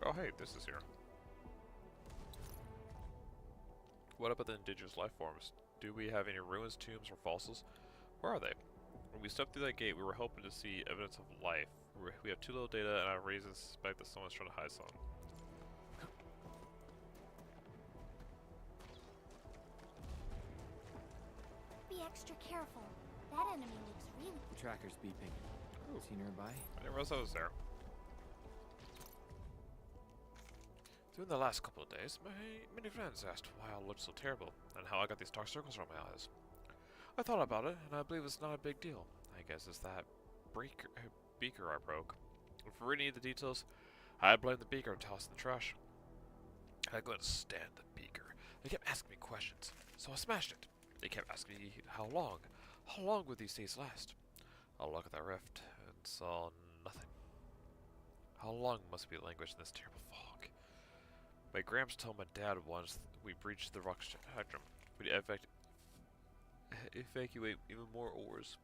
[SPEAKER 1] Oh, hey, this is here. What about the indigenous life forms? Do we have any ruins, tombs, or fossils? Where are they? When we stepped through that gate, we were hoping to see evidence of life. We have too little data, and I have reason to suspect that someone's trying to hide something.
[SPEAKER 3] be extra careful. That enemy looks really...
[SPEAKER 4] The tracker's beeping.
[SPEAKER 1] Ooh.
[SPEAKER 4] Is he nearby?
[SPEAKER 1] I didn't realize I was there. During the last couple of days, many friends asked why I looked so terrible, and how I got these dark circles around my eyes. I thought about it, and I believe it's not a big deal. I guess it's that beaker I broke. And for any of the details, I blame the beaker and tossed in the trash. I couldn't stand the beaker. They kept asking me questions, so I smashed it. They kept asking me how long would these days last? I looked at that rift and saw nothing. How long must we languish in this terrible fog? My Gramps told my dad once we breached the rock spectrum, we'd evacuate even more ores,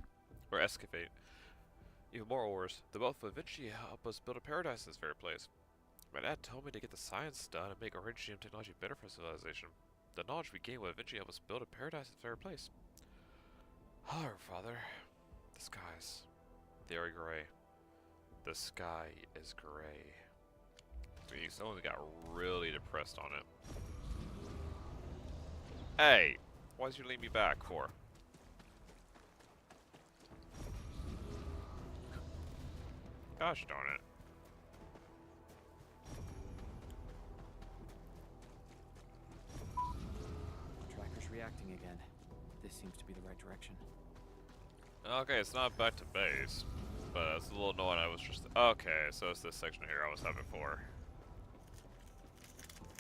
[SPEAKER 1] or excavate even more ores. The both would eventually help us build a paradise in this very place. My dad told me to get the science done and make Originium technology better for civilization. The knowledge we gain will eventually help us build a paradise in this very place. However, Father, the skies, they are gray. The sky is gray. Someone got really depressed on it. Hey, why did you leave me back for? Gosh darn it.
[SPEAKER 4] Tracker's reacting again. This seems to be the right direction.
[SPEAKER 1] Okay, it's not back to base, but it's a little annoying. I was just okay. So it's this section here I was having for.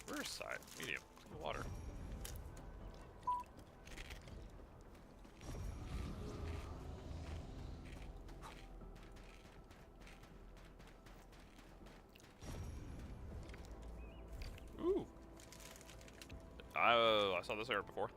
[SPEAKER 1] Rear side, medium, clean water. Ooh. I saw this area before.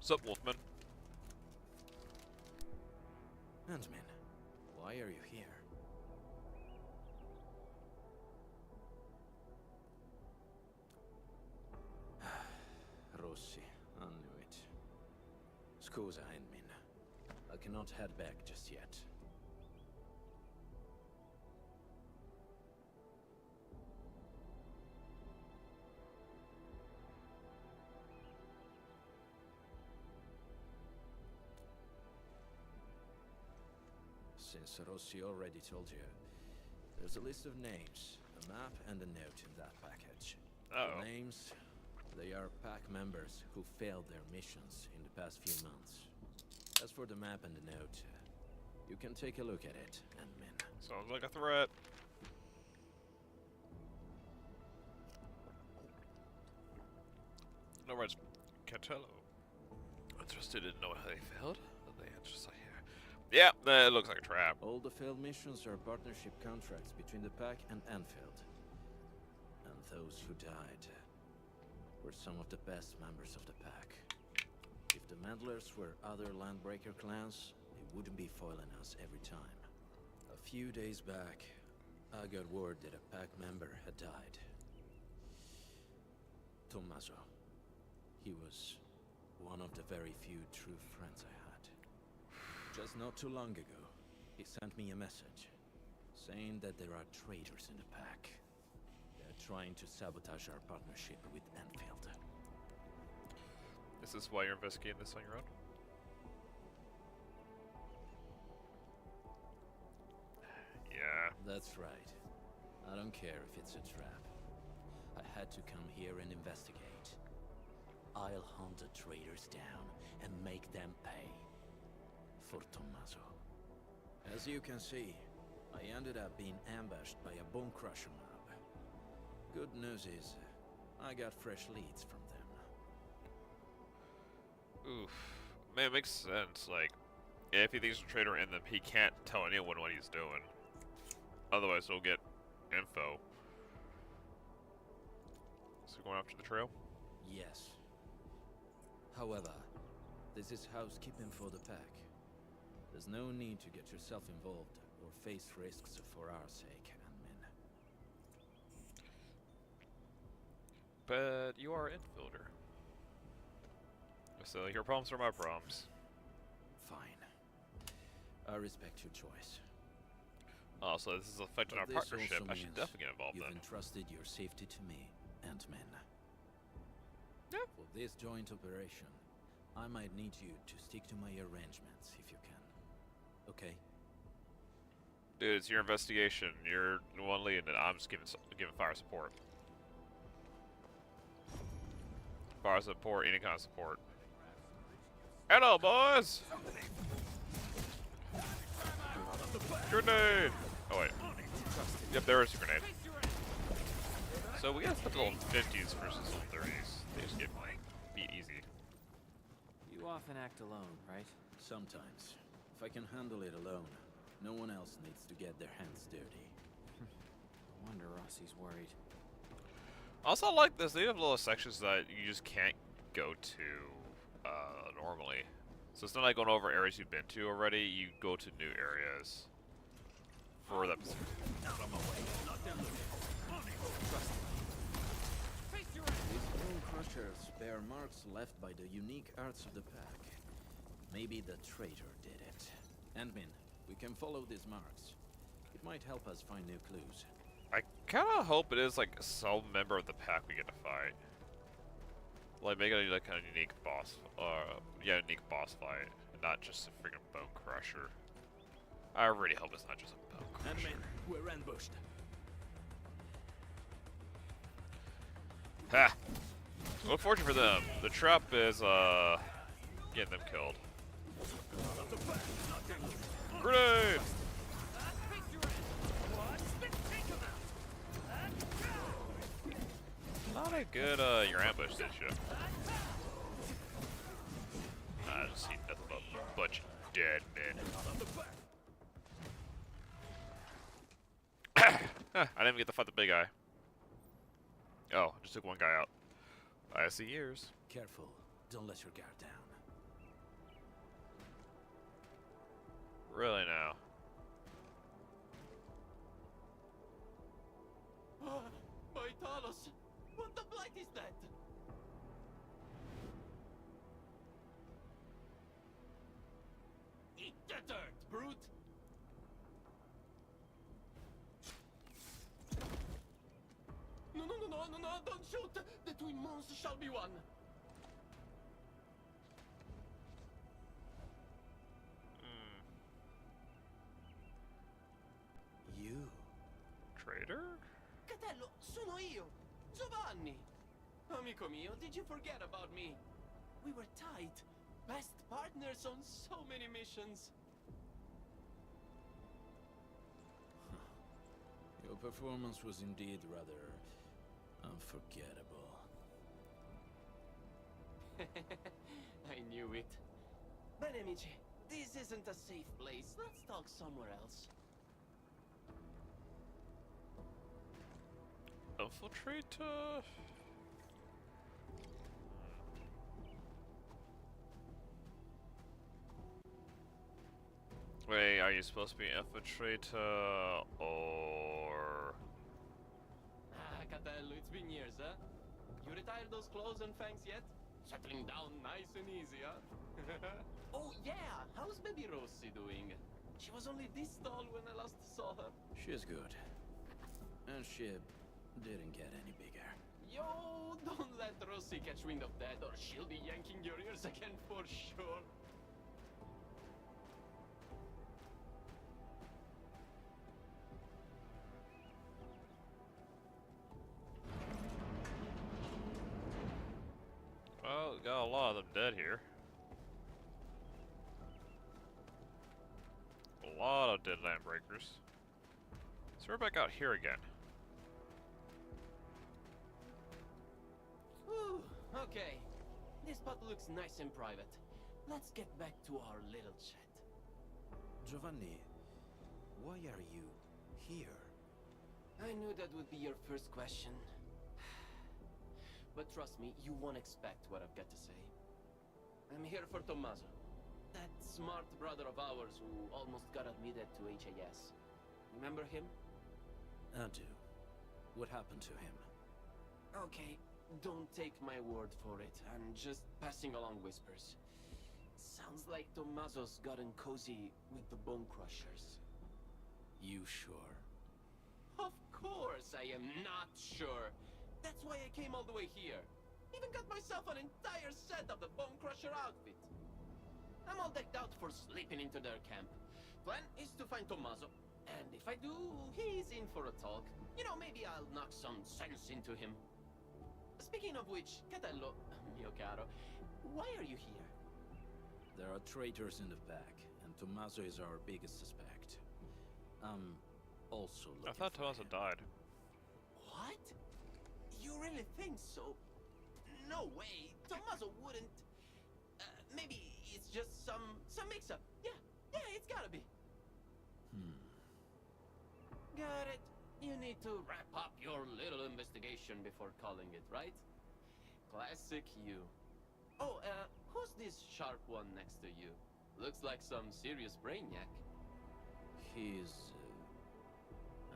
[SPEAKER 1] Sup, Wolfman?
[SPEAKER 2] Huntsman, why are you here? Rossi, I knew it. Scusa, Henmin. I cannot head back just yet.
[SPEAKER 5] as Rossi already told you, there's a list of names, a map, and a note in that package.
[SPEAKER 1] Uh-oh.
[SPEAKER 5] The names, they are pack members who failed their missions in the past few months. As for the map and the note, you can take a look at it, admin.
[SPEAKER 1] Sounds like a threat. No words. Cantello. Interested in knowing how they failed? The answers I hear. Yeah, that looks like a trap.
[SPEAKER 5] All the failed missions are partnership contracts between the pack and Anfield. And those who died were some of the best members of the pack. If the Meddlers were other Landbreaker clans, they wouldn't be foiling us every time. A few days back, I got word that a pack member had died. Tommaso. He was one of the very few true friends I had. Just not too long ago, he sent me a message, saying that there are traitors in the pack. They're trying to sabotage our partnership with Anfield.
[SPEAKER 1] Is this why you're investigating this on your own? Yeah.
[SPEAKER 5] That's right. I don't care if it's a trap. I had to come here and investigate. I'll hunt the traitors down and make them pay. For Tommaso. As you can see, I ended up being ambushed by a Bone Crusher mob. Good news is, I got fresh leads from them.
[SPEAKER 1] Oof. Man, it makes sense. Like, if he thinks he's a traitor in them, he can't tell anyone what he's doing. Otherwise, he'll get info. So going after the trail?
[SPEAKER 5] Yes. However, this is housekeeping for the pack. There's no need to get yourself involved or face risks for our sake, admin.
[SPEAKER 1] But you are an infielder. So your problems are my problems.
[SPEAKER 5] Fine. I respect your choice.
[SPEAKER 1] Also, this is affecting our
[SPEAKER 5] But this
[SPEAKER 1] partnership.
[SPEAKER 5] also
[SPEAKER 1] I should
[SPEAKER 5] means
[SPEAKER 1] definitely get involved
[SPEAKER 5] You've
[SPEAKER 1] then.
[SPEAKER 5] entrusted your safety to me, Ant-Man.
[SPEAKER 1] Yeah.
[SPEAKER 5] For this joint operation, I might need you to stick to my arrangements if you can. Okay?
[SPEAKER 1] Dude, it's your investigation. You're the one leading it. I'm just giving fire support. Fire support, any kind of support. Hello, boys! Grenade! Oh, wait. Yep, there is a grenade. So we gotta spend the little 50s versus little 30s. They just get beat easy.
[SPEAKER 4] You often act alone, right?
[SPEAKER 5] Sometimes. If I can handle it alone, no one else needs to get their hands dirty.
[SPEAKER 4] No wonder Rossi's worried.
[SPEAKER 1] Also, I like this. They have little sections that you just can't go to normally. So it's not like going over areas you've been to already. You go to new areas for that.
[SPEAKER 5] These Bone Crushers bear marks left by the unique arts of the pack. Maybe the traitor did it. Ant-Man, we can follow these marks. It might help us find new clues.
[SPEAKER 1] I kind of hope it is like some member of the pack we get to fight. Like make it like a unique boss, unique boss fight, and not just a freaking Bone Crusher. I really hope it's not just a Bone Crusher.
[SPEAKER 2] Ant-Man, we're ambushed.
[SPEAKER 1] Ha! Well, fortunate for them, the trap is getting them killed. Grenade! Not a good your ambush, did you? I just see nothing but a bunch of dead men. I didn't even get to fight the big guy. Oh, just took one guy out. I see yours.
[SPEAKER 5] Careful, don't let your guard down.
[SPEAKER 1] Really now.
[SPEAKER 2] My Talos! What the blight is that? Eat the dirt, brute! No, don't shoot! The twin monsters shall be one!
[SPEAKER 1] traitor?
[SPEAKER 6] Catello, sono io, Giovanni. Amico mio, did you forget about me? We were tight, best partners on so many missions.
[SPEAKER 5] Your performance was indeed rather unforgettable.
[SPEAKER 6] I knew it. Bene, amici, this isn't a safe place. Let's talk somewhere else.
[SPEAKER 1] Infiltrator? Wait, are you supposed to be infiltrator or...
[SPEAKER 6] Ah, Catello, it's been years, huh? You retired those clothes and fangs yet? Settling down nice and easy, huh? Oh, yeah! How's baby Rossi doing? She was only this tall when I last saw her.
[SPEAKER 5] She's good. And she didn't get any bigger.
[SPEAKER 6] Yo, don't let Rossi catch wind of that, or she'll be yanking your ears again for sure.
[SPEAKER 1] Well, we got a lot of them dead here. A lot of dead land breakers. So we're back out here again.
[SPEAKER 6] Whew, okay. This spot looks nice and private. Let's get back to our little chat.
[SPEAKER 5] Giovanni, why are you here?
[SPEAKER 6] I knew that would be your first question. But trust me, you won't expect what I've got to say. I'm here for Tommaso. That smart brother of ours who almost got admitted to HAS. Remember him?
[SPEAKER 5] I do. What happened to him?
[SPEAKER 6] Okay, don't take my word for it. I'm just passing along whispers. Sounds like Tommaso's gotten cozy with the Bone Crushers.
[SPEAKER 5] You sure?
[SPEAKER 6] Of course I am not sure. That's why I came all the way here. Even got myself an entire set of the Bone Crusher outfit. I'm all decked out for slipping into their camp. Plan is to find Tommaso, and if I do, he's in for a talk. You know, maybe I'll knock some sense into him. Speaking of which, Catello, mio caro, why are you here?
[SPEAKER 5] There are traitors in the back, and Tommaso is our biggest suspect. Also looking
[SPEAKER 1] I thought
[SPEAKER 5] for
[SPEAKER 1] Tommaso
[SPEAKER 5] him.
[SPEAKER 1] died.
[SPEAKER 6] What? You really think so? No way. Tommaso wouldn't. Maybe it's just some mix-up. Yeah, it's gotta be. Got it. You need to wrap up your little investigation before calling it, right? Classic you. Oh, who's this sharp one next to you? Looks like some serious brainiac.
[SPEAKER 5] He's...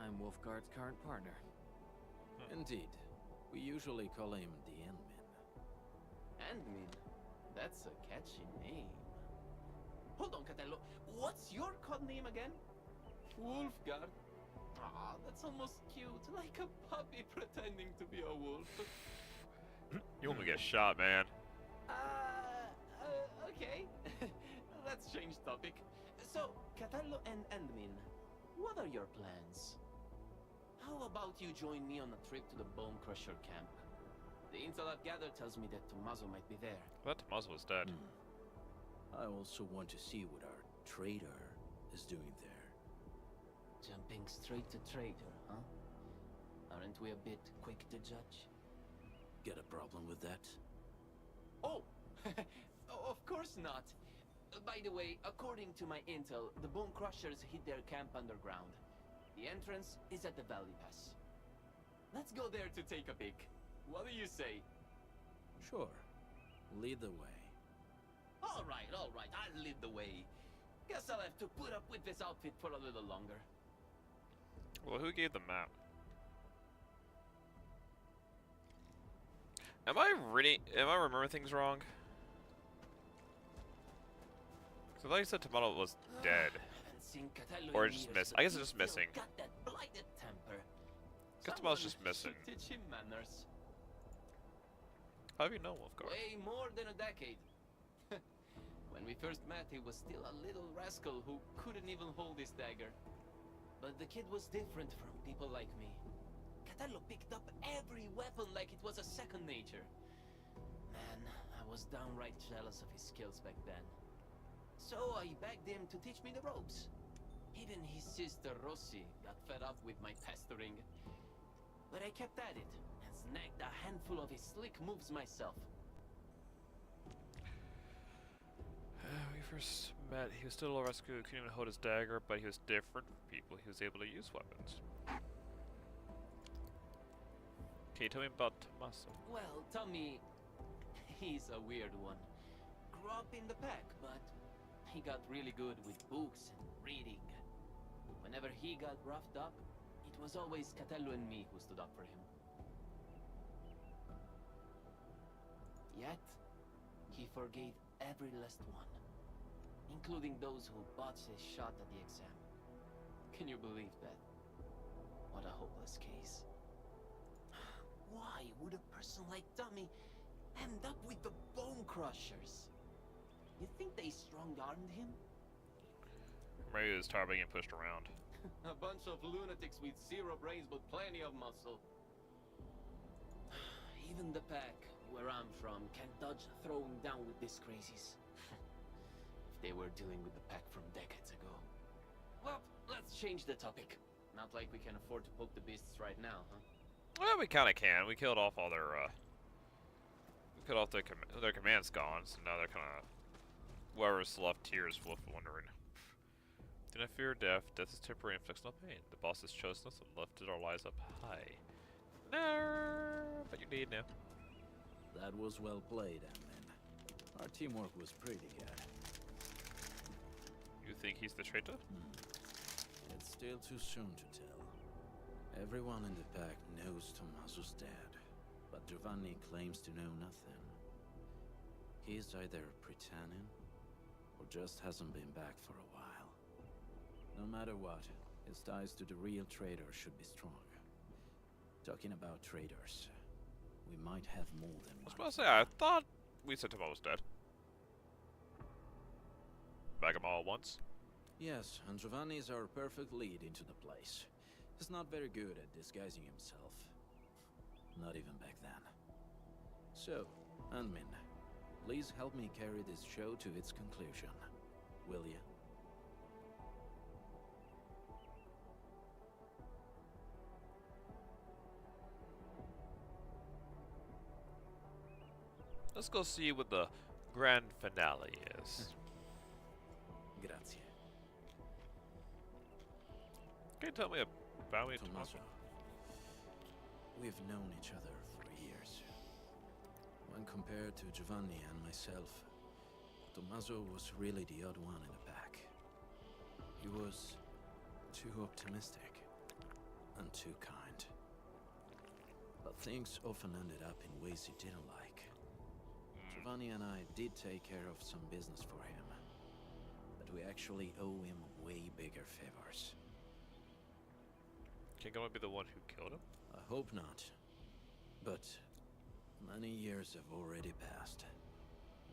[SPEAKER 4] I'm Wolfguard's current partner.
[SPEAKER 5] Indeed. We usually call him the Endman.
[SPEAKER 6] Endmin. That's a catchy name. Hold on, Catello. What's your code name again? Wolfguard. Ah, that's almost cute. Like a puppy pretending to be a wolf.
[SPEAKER 1] You want me to get shot, man.
[SPEAKER 6] Okay. Let's change topic. So, Catello and Endmin, what are your plans? How about you join me on a trip to the Bone Crusher camp? The intel I've gathered tells me that Tommaso might be there.
[SPEAKER 1] I thought Tommaso was dead.
[SPEAKER 5] I also want to see what our traitor is doing there.
[SPEAKER 6] Jumping straight to traitor, huh? Aren't we a bit quick to judge?
[SPEAKER 5] Get a problem with that?
[SPEAKER 6] Oh! Of course not. By the way, according to my intel, the Bone Crushers hid their camp underground. The entrance is at the Valley Pass. Let's go there to take a peek. What do you say?
[SPEAKER 5] Sure. Lead the way.
[SPEAKER 6] All right, I'll lead the way. Guess I'll have to put up with this outfit for a little longer.
[SPEAKER 1] Well, who gave the map? Am I remembering things wrong? So I thought you said Tommaso was dead.
[SPEAKER 6] Haven't seen Catello
[SPEAKER 1] Or
[SPEAKER 6] in
[SPEAKER 1] just
[SPEAKER 6] years,
[SPEAKER 1] missing.
[SPEAKER 6] but
[SPEAKER 1] I guess
[SPEAKER 6] he's
[SPEAKER 1] it's just
[SPEAKER 6] still
[SPEAKER 1] missing.
[SPEAKER 6] Got that blighted temper.
[SPEAKER 1] Guess Tommaso's just
[SPEAKER 6] Someone
[SPEAKER 1] missing.
[SPEAKER 6] should teach him manners.
[SPEAKER 1] How have you known Wolfguard?
[SPEAKER 6] Way more than a decade. When we first met, he was still a little rascal who couldn't even hold his dagger. But the kid was different from people like me. Catello picked up every weapon like it was a second nature. Man, I was downright jealous of his skills back then. So I begged him to teach me the ropes. Even his sister Rossi got fed up with my pestering. But I kept at it, and snagged a handful of his slick moves myself.
[SPEAKER 1] We first met, he was still a rescue, couldn't even hold his dagger, but he was different from people. He was able to use weapons. Can you tell me about Tommaso?
[SPEAKER 6] Well, Tommy, he's a weird one. Grew up in the pack, but he got really good with books and reading. Whenever he got roughed up, it was always Catello and me who stood up for him. Yet, he forgave every last one, including those who botched his shot at the exam. Can you believe that? What a hopeless case. Why would a person like Tommy end up with the Bone Crushers? You think they strong-armed him?
[SPEAKER 1] Maybe he was tired of being pushed around.
[SPEAKER 6] A bunch of lunatics with zero brains but plenty of muscle. Even the pack, where I'm from, can't dodge throwing down with these crazies. If they were dealing with the pack from decades ago. Well, let's change the topic. Not like we can afford to poke the beasts right now, huh?
[SPEAKER 1] Well, we kind of can. We killed off all their, we killed off their command's gone, so now they're kind of, whoever's left here is left wondering. Do not fear death. Death is temporary and inflicts no pain. The boss has chosen us and lifted our lives up high. No, but you need now.
[SPEAKER 5] That was well played, Ant-Man. Our teamwork was pretty good.
[SPEAKER 1] You think he's the traitor?
[SPEAKER 5] It's still too soon to tell. Everyone in the pack knows Tommaso's dead, but Giovanni claims to know nothing. He's either pretending, or just hasn't been back for a while. No matter what, his ties to the real traitor should be strong. Talking about traitors, we might have more than
[SPEAKER 1] I was
[SPEAKER 5] one.
[SPEAKER 1] about to say, I thought we said Tommaso was dead. Bag them all at once.
[SPEAKER 5] Yes, and Giovanni is our perfect lead into the place. He's not very good at disguising himself. Not even back then. So, Ant-Man, please help me carry this show to its conclusion. Will you?
[SPEAKER 1] Let's go see what the grand finale is.
[SPEAKER 5] Grazie.
[SPEAKER 1] Can you tell me about me, Tommaso?
[SPEAKER 5] Tommaso, we've known each other for years. When compared to Giovanni and myself, Tommaso was really the odd one in the pack. He was too optimistic and too kind. But things often ended up in ways he didn't like. Giovanni and I did take care of some business for him, but we actually owe him way bigger favors.
[SPEAKER 1] Can Goma be the one who killed him?
[SPEAKER 5] I hope not. But many years have already passed.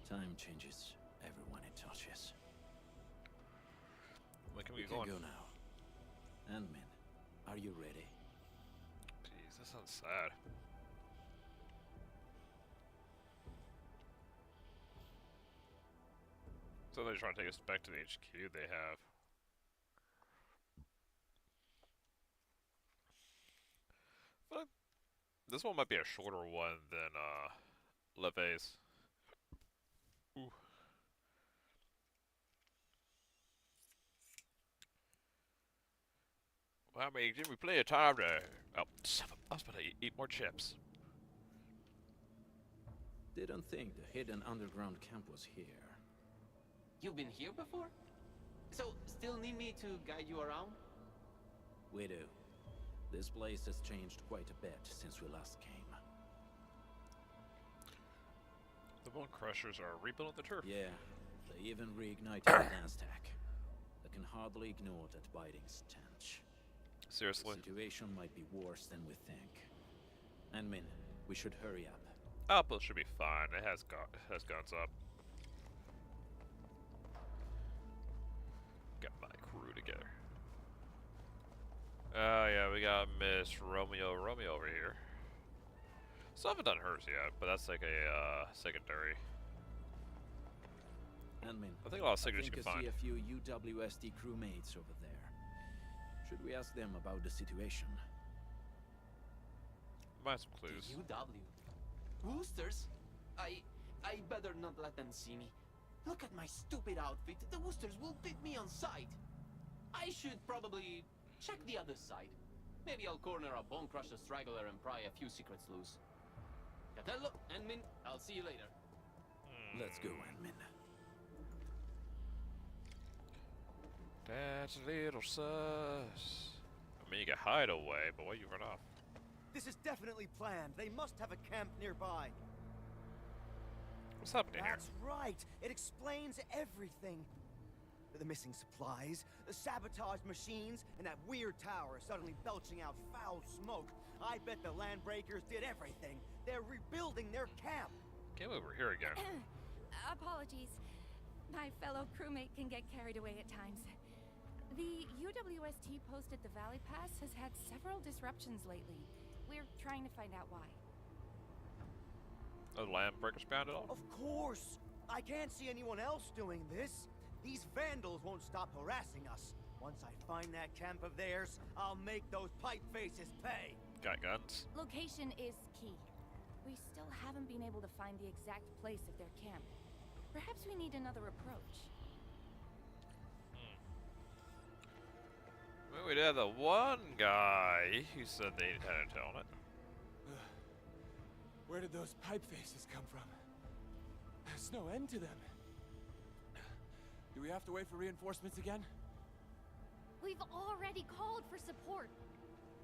[SPEAKER 5] Time changes everyone it touches.
[SPEAKER 1] When can
[SPEAKER 5] We
[SPEAKER 1] we
[SPEAKER 5] can
[SPEAKER 1] go on?
[SPEAKER 5] go now. Ant-Man, are you ready?
[SPEAKER 1] Jeez, that sounds sad. So they're trying to take us back to the HQ they have. But this one might be a shorter one than Leve's. Ooh. Well, I mean, give me plenty of time to. Oh, I was about to eat more chips.
[SPEAKER 5] Didn't think the hidden underground camp was here.
[SPEAKER 6] You've been here before? So, still need me to guide you around?
[SPEAKER 5] We do. This place has changed quite a bit since we last came.
[SPEAKER 1] The Bone Crushers are rebuilding the turf.
[SPEAKER 5] Yeah, they even reignited the Nasdaq. I can hardly ignore that biting stench.
[SPEAKER 1] Seriously.
[SPEAKER 5] The situation might be worse than we think. Ant-Man, we should hurry up.
[SPEAKER 1] Outpost should be fine. It has guns up. Got my crew together. Oh yeah, we got Miss Romeo over here. Still haven't done hers yet, but that's like a secondary.
[SPEAKER 5] Admin,
[SPEAKER 1] I think a lot of
[SPEAKER 5] I
[SPEAKER 1] signatures you
[SPEAKER 5] think
[SPEAKER 1] can
[SPEAKER 5] I
[SPEAKER 1] find.
[SPEAKER 5] see a few UWST crewmates over there. Should we ask them about the situation?
[SPEAKER 1] Find some clues.
[SPEAKER 6] UW. Woosters? I better not let them see me. Look at my stupid outfit. The Woosters will beat me on sight. I should probably check the other side. Maybe I'll corner a Bone Crusher straggler and pry a few secrets loose. Catello, Enmin, I'll see you later.
[SPEAKER 5] Let's go, admin.
[SPEAKER 1] That's a little sus. I mean, you can hide away, but why you run off?
[SPEAKER 7] This is definitely planned. They must have a camp nearby.
[SPEAKER 1] What's happening here?
[SPEAKER 7] That's right. It explains everything. The missing supplies, the sabotaged machines, and that weird tower suddenly belching out foul smoke. I bet the Landbreakers did everything. They're rebuilding their camp.
[SPEAKER 1] Came over here again.
[SPEAKER 8] Apologies. My fellow crewmate can get carried away at times. The UWST post at the Valley Pass has had several disruptions lately. We're trying to find out why.
[SPEAKER 1] Oh, the Landbreakers found it all?
[SPEAKER 7] Of course. I can't see anyone else doing this. These vandals won't stop harassing us. Once I find that camp of theirs, I'll make those pipe faces pay.
[SPEAKER 1] Got guns?
[SPEAKER 8] Location is key. We still haven't been able to find the exact place of their camp. Perhaps we need another approach.
[SPEAKER 1] Well, we had the one guy who said they had to own it.
[SPEAKER 2] Where did those pipe faces come from? There's no end to them. Do we have to wait for reinforcements again?
[SPEAKER 9] We've already called for support.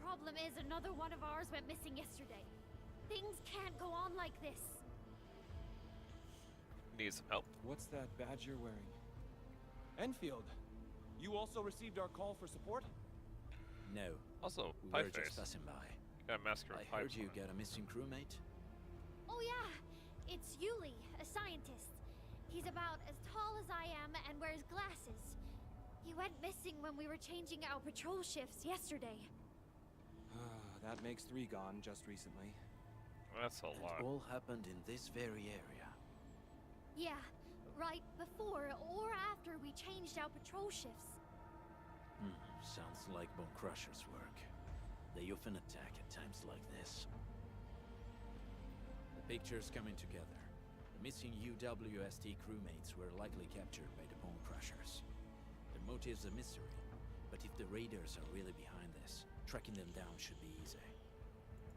[SPEAKER 9] Problem is, another one of ours went missing yesterday. Things can't go on like this.
[SPEAKER 1] Need some help.
[SPEAKER 10] What's that badge you're wearing? Enfield, you also received our call for support?
[SPEAKER 5] No,
[SPEAKER 1] Also,
[SPEAKER 5] we were
[SPEAKER 1] pipe
[SPEAKER 5] just
[SPEAKER 1] face.
[SPEAKER 5] passing by.
[SPEAKER 1] Got a massacre
[SPEAKER 5] I
[SPEAKER 1] of
[SPEAKER 5] heard
[SPEAKER 1] pipes
[SPEAKER 5] you
[SPEAKER 1] on it.
[SPEAKER 5] got a missing crewmate?
[SPEAKER 9] Oh yeah, it's Yuli, a scientist. He's about as tall as I am and wears glasses. He went missing when we were changing our patrol shifts yesterday.
[SPEAKER 10] That makes 3 gone just recently.
[SPEAKER 1] That's a
[SPEAKER 5] And
[SPEAKER 1] lot.
[SPEAKER 5] all happened in this very area.
[SPEAKER 9] Yeah, right before or after we changed our patrol shifts.
[SPEAKER 5] Sounds like Bone Crusher's work. They often attack at times like this. The picture's coming together. The missing UWST crewmates were likely captured by the Bone Crushers. Their motive's a mystery, but if the raiders are really behind this, tracking them down should be easy.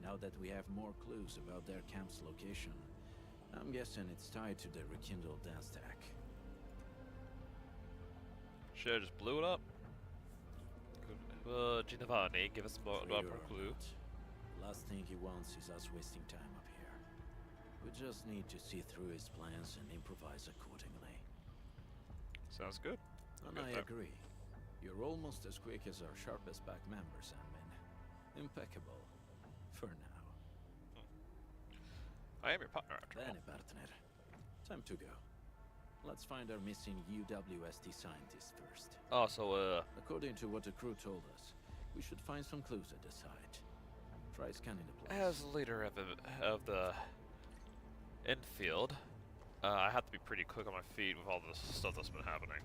[SPEAKER 5] Now that we have more clues about their camp's location, I'm guessing it's tied to the rekindled Aztec.
[SPEAKER 1] Should've just blew it up. Giovanni, give us more
[SPEAKER 5] Traitor
[SPEAKER 1] more
[SPEAKER 5] or
[SPEAKER 1] clue.
[SPEAKER 5] not, last thing he wants is us wasting time up here. We just need to see through his plans and improvise accordingly.
[SPEAKER 1] Sounds good.
[SPEAKER 5] And
[SPEAKER 1] Good
[SPEAKER 5] I
[SPEAKER 1] there.
[SPEAKER 5] agree. You're almost as quick as our sharpest back members, Admin. Impeccable. For now.
[SPEAKER 1] I am your partner after all.
[SPEAKER 5] Bene, partner. Time to go. Let's find our missing UWST scientist first.
[SPEAKER 1] Oh, so,
[SPEAKER 5] According to what the crew told us, we should find some clues at the site. Try scanning the place.
[SPEAKER 1] as leader of the infield, I have to be pretty quick on my feet with all the stuff that's been happening.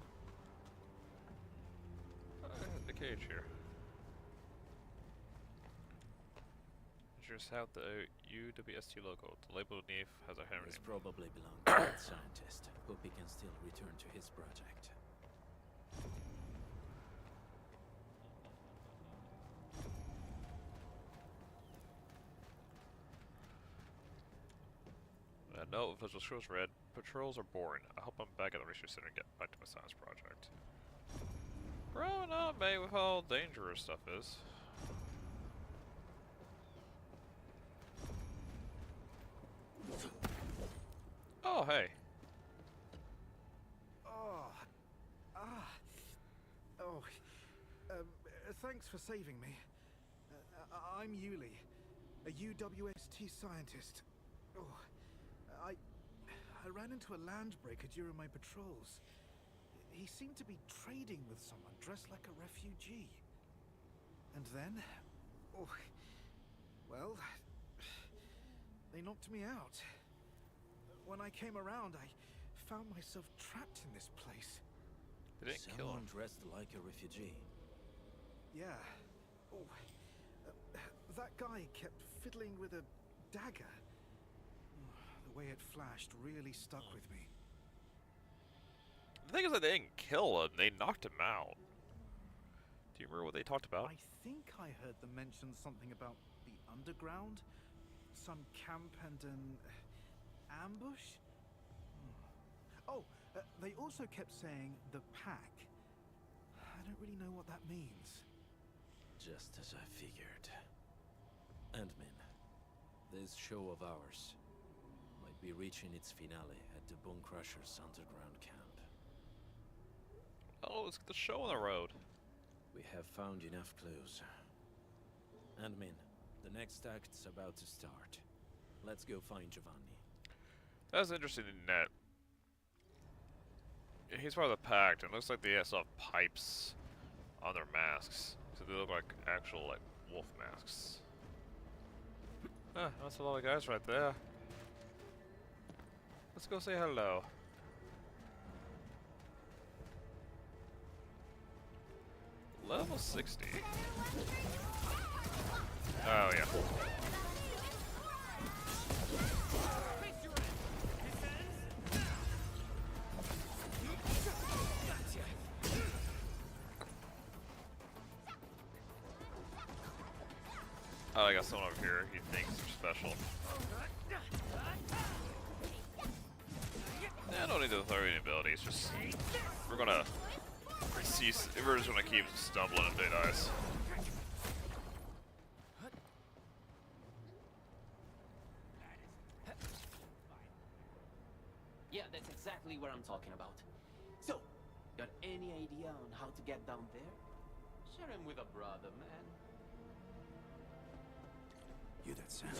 [SPEAKER 1] The cage here. Just out the UWST logo. The label beneath has a hammer
[SPEAKER 5] This
[SPEAKER 1] name.
[SPEAKER 5] probably belonged to that scientist. Hope he can still return to his project.
[SPEAKER 1] No, visual shows red. Patrols are boring. I hope I'm back at the research center and get back to my science project. Bro, not mate with how dangerous stuff is. Oh, hey.
[SPEAKER 11] Thanks for saving me. I'm Yuli, a UWST scientist. I ran into a landbreaker during my patrols. He seemed to be trading with someone dressed like a refugee. And then, oh, well, they knocked me out. When I came around, I found myself trapped in this place.
[SPEAKER 1] They didn't kill
[SPEAKER 5] Someone
[SPEAKER 1] him.
[SPEAKER 5] dressed like a refugee.
[SPEAKER 11] Yeah. Oh, that guy kept fiddling with a dagger. The way it flashed really stuck with me.
[SPEAKER 1] The thing is that they didn't kill him, they knocked him out. Do you remember what they talked about?
[SPEAKER 11] I think I heard them mention something about the underground, some camp and an ambush. Oh, they also kept saying the pack. I don't really know what that means.
[SPEAKER 5] Just as I figured. Ant-Man, this show of ours might be reaching its finale at the Bone Crusher's underground camp.
[SPEAKER 1] Oh, let's get the show on the road.
[SPEAKER 5] We have found enough clues. Ant-Man, the next act's about to start. Let's go find Giovanni.
[SPEAKER 1] That's interesting in that he's part of the pact, and it looks like they also have pipes on their masks. So they look like actual like wolf masks. Ah, that's a lot of guys right there. Let's go say hello. Level 60. Oh yeah. Oh, I got someone over here he thinks they're special. Yeah, I don't need to throw any abilities, just we're gonna cease, we're just gonna keep stumbling until he dies.
[SPEAKER 6] Yeah, that's exactly what I'm talking about. So, got any idea on how to get down there? Share him with a brother, man.
[SPEAKER 7] You that sound.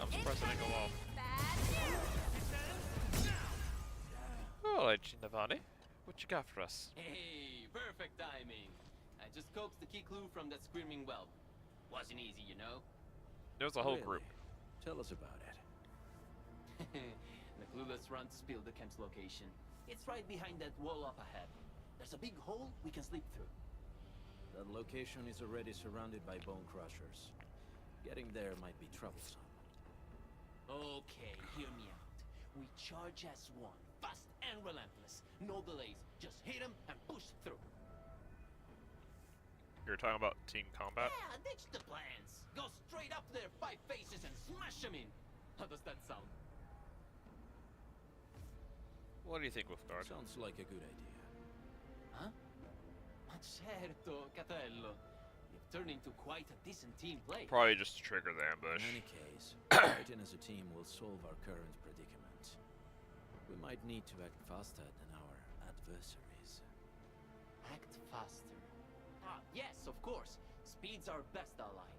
[SPEAKER 1] I'm surprised I didn't go off. Oh, Giovanni, what you got for us?
[SPEAKER 6] Hey, perfect timing. I just coaxed the key clue from that screaming whelp. Wasn't easy, you know?
[SPEAKER 1] There's a whole
[SPEAKER 5] Really?
[SPEAKER 1] group.
[SPEAKER 5] Tell us about it.
[SPEAKER 6] The clueless runt spilled the camp's location. It's right behind that wall up ahead. There's a big hole we can slip through.
[SPEAKER 5] That location is already surrounded by bone crushers. Getting there might be troublesome.
[SPEAKER 6] Okay, hear me out. We charge as one, fast and relentless. No delays, just hit them and push through.
[SPEAKER 1] You're talking about team combat?
[SPEAKER 6] Yeah, ditch the plans. Go straight up their five faces and smash them in. How does that sound?
[SPEAKER 1] What do you think, Wolfguard?
[SPEAKER 5] Sounds like a good idea.
[SPEAKER 6] Huh? Ma certo, Catello. You've turned into quite a decent team play.
[SPEAKER 1] Probably just to trigger the ambush.
[SPEAKER 5] In any case, fighting as a team will solve our current predicament. We might need to act faster than our adversaries.
[SPEAKER 6] Act faster. Ah, yes, of course. Speed's our best ally.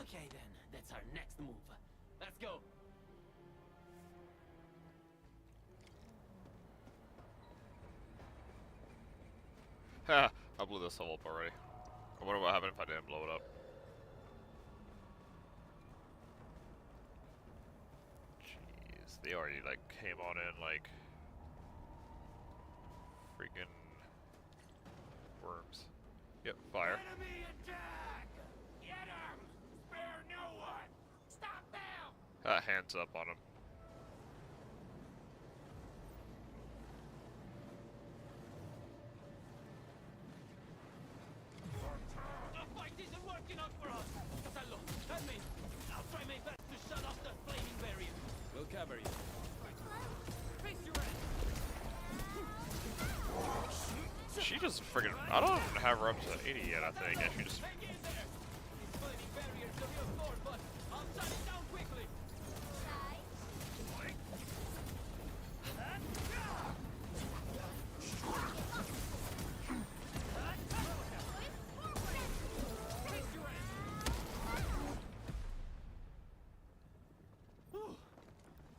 [SPEAKER 6] Okay then, that's our next move. Let's go.
[SPEAKER 1] Ha! I blew this hole up already. I wonder what happened if I didn't blow it up. Jeez, they already like came on in like freaking worms. Yep, fire.
[SPEAKER 6] Enemy attack! Get him! Spare no one! Stop them!
[SPEAKER 1] Hands up on him.
[SPEAKER 6] The fight isn't working out for us! Catello, help me! I'll try my best to shut off the flaming barrier.
[SPEAKER 5] We'll cover you.
[SPEAKER 6] Face your end!
[SPEAKER 1] She just friggin' I don't even have her up to 80 yet, I think. Yeah, she just
[SPEAKER 6] Hang in there! This flaming barrier's the real sword, but I'll shut it down quickly!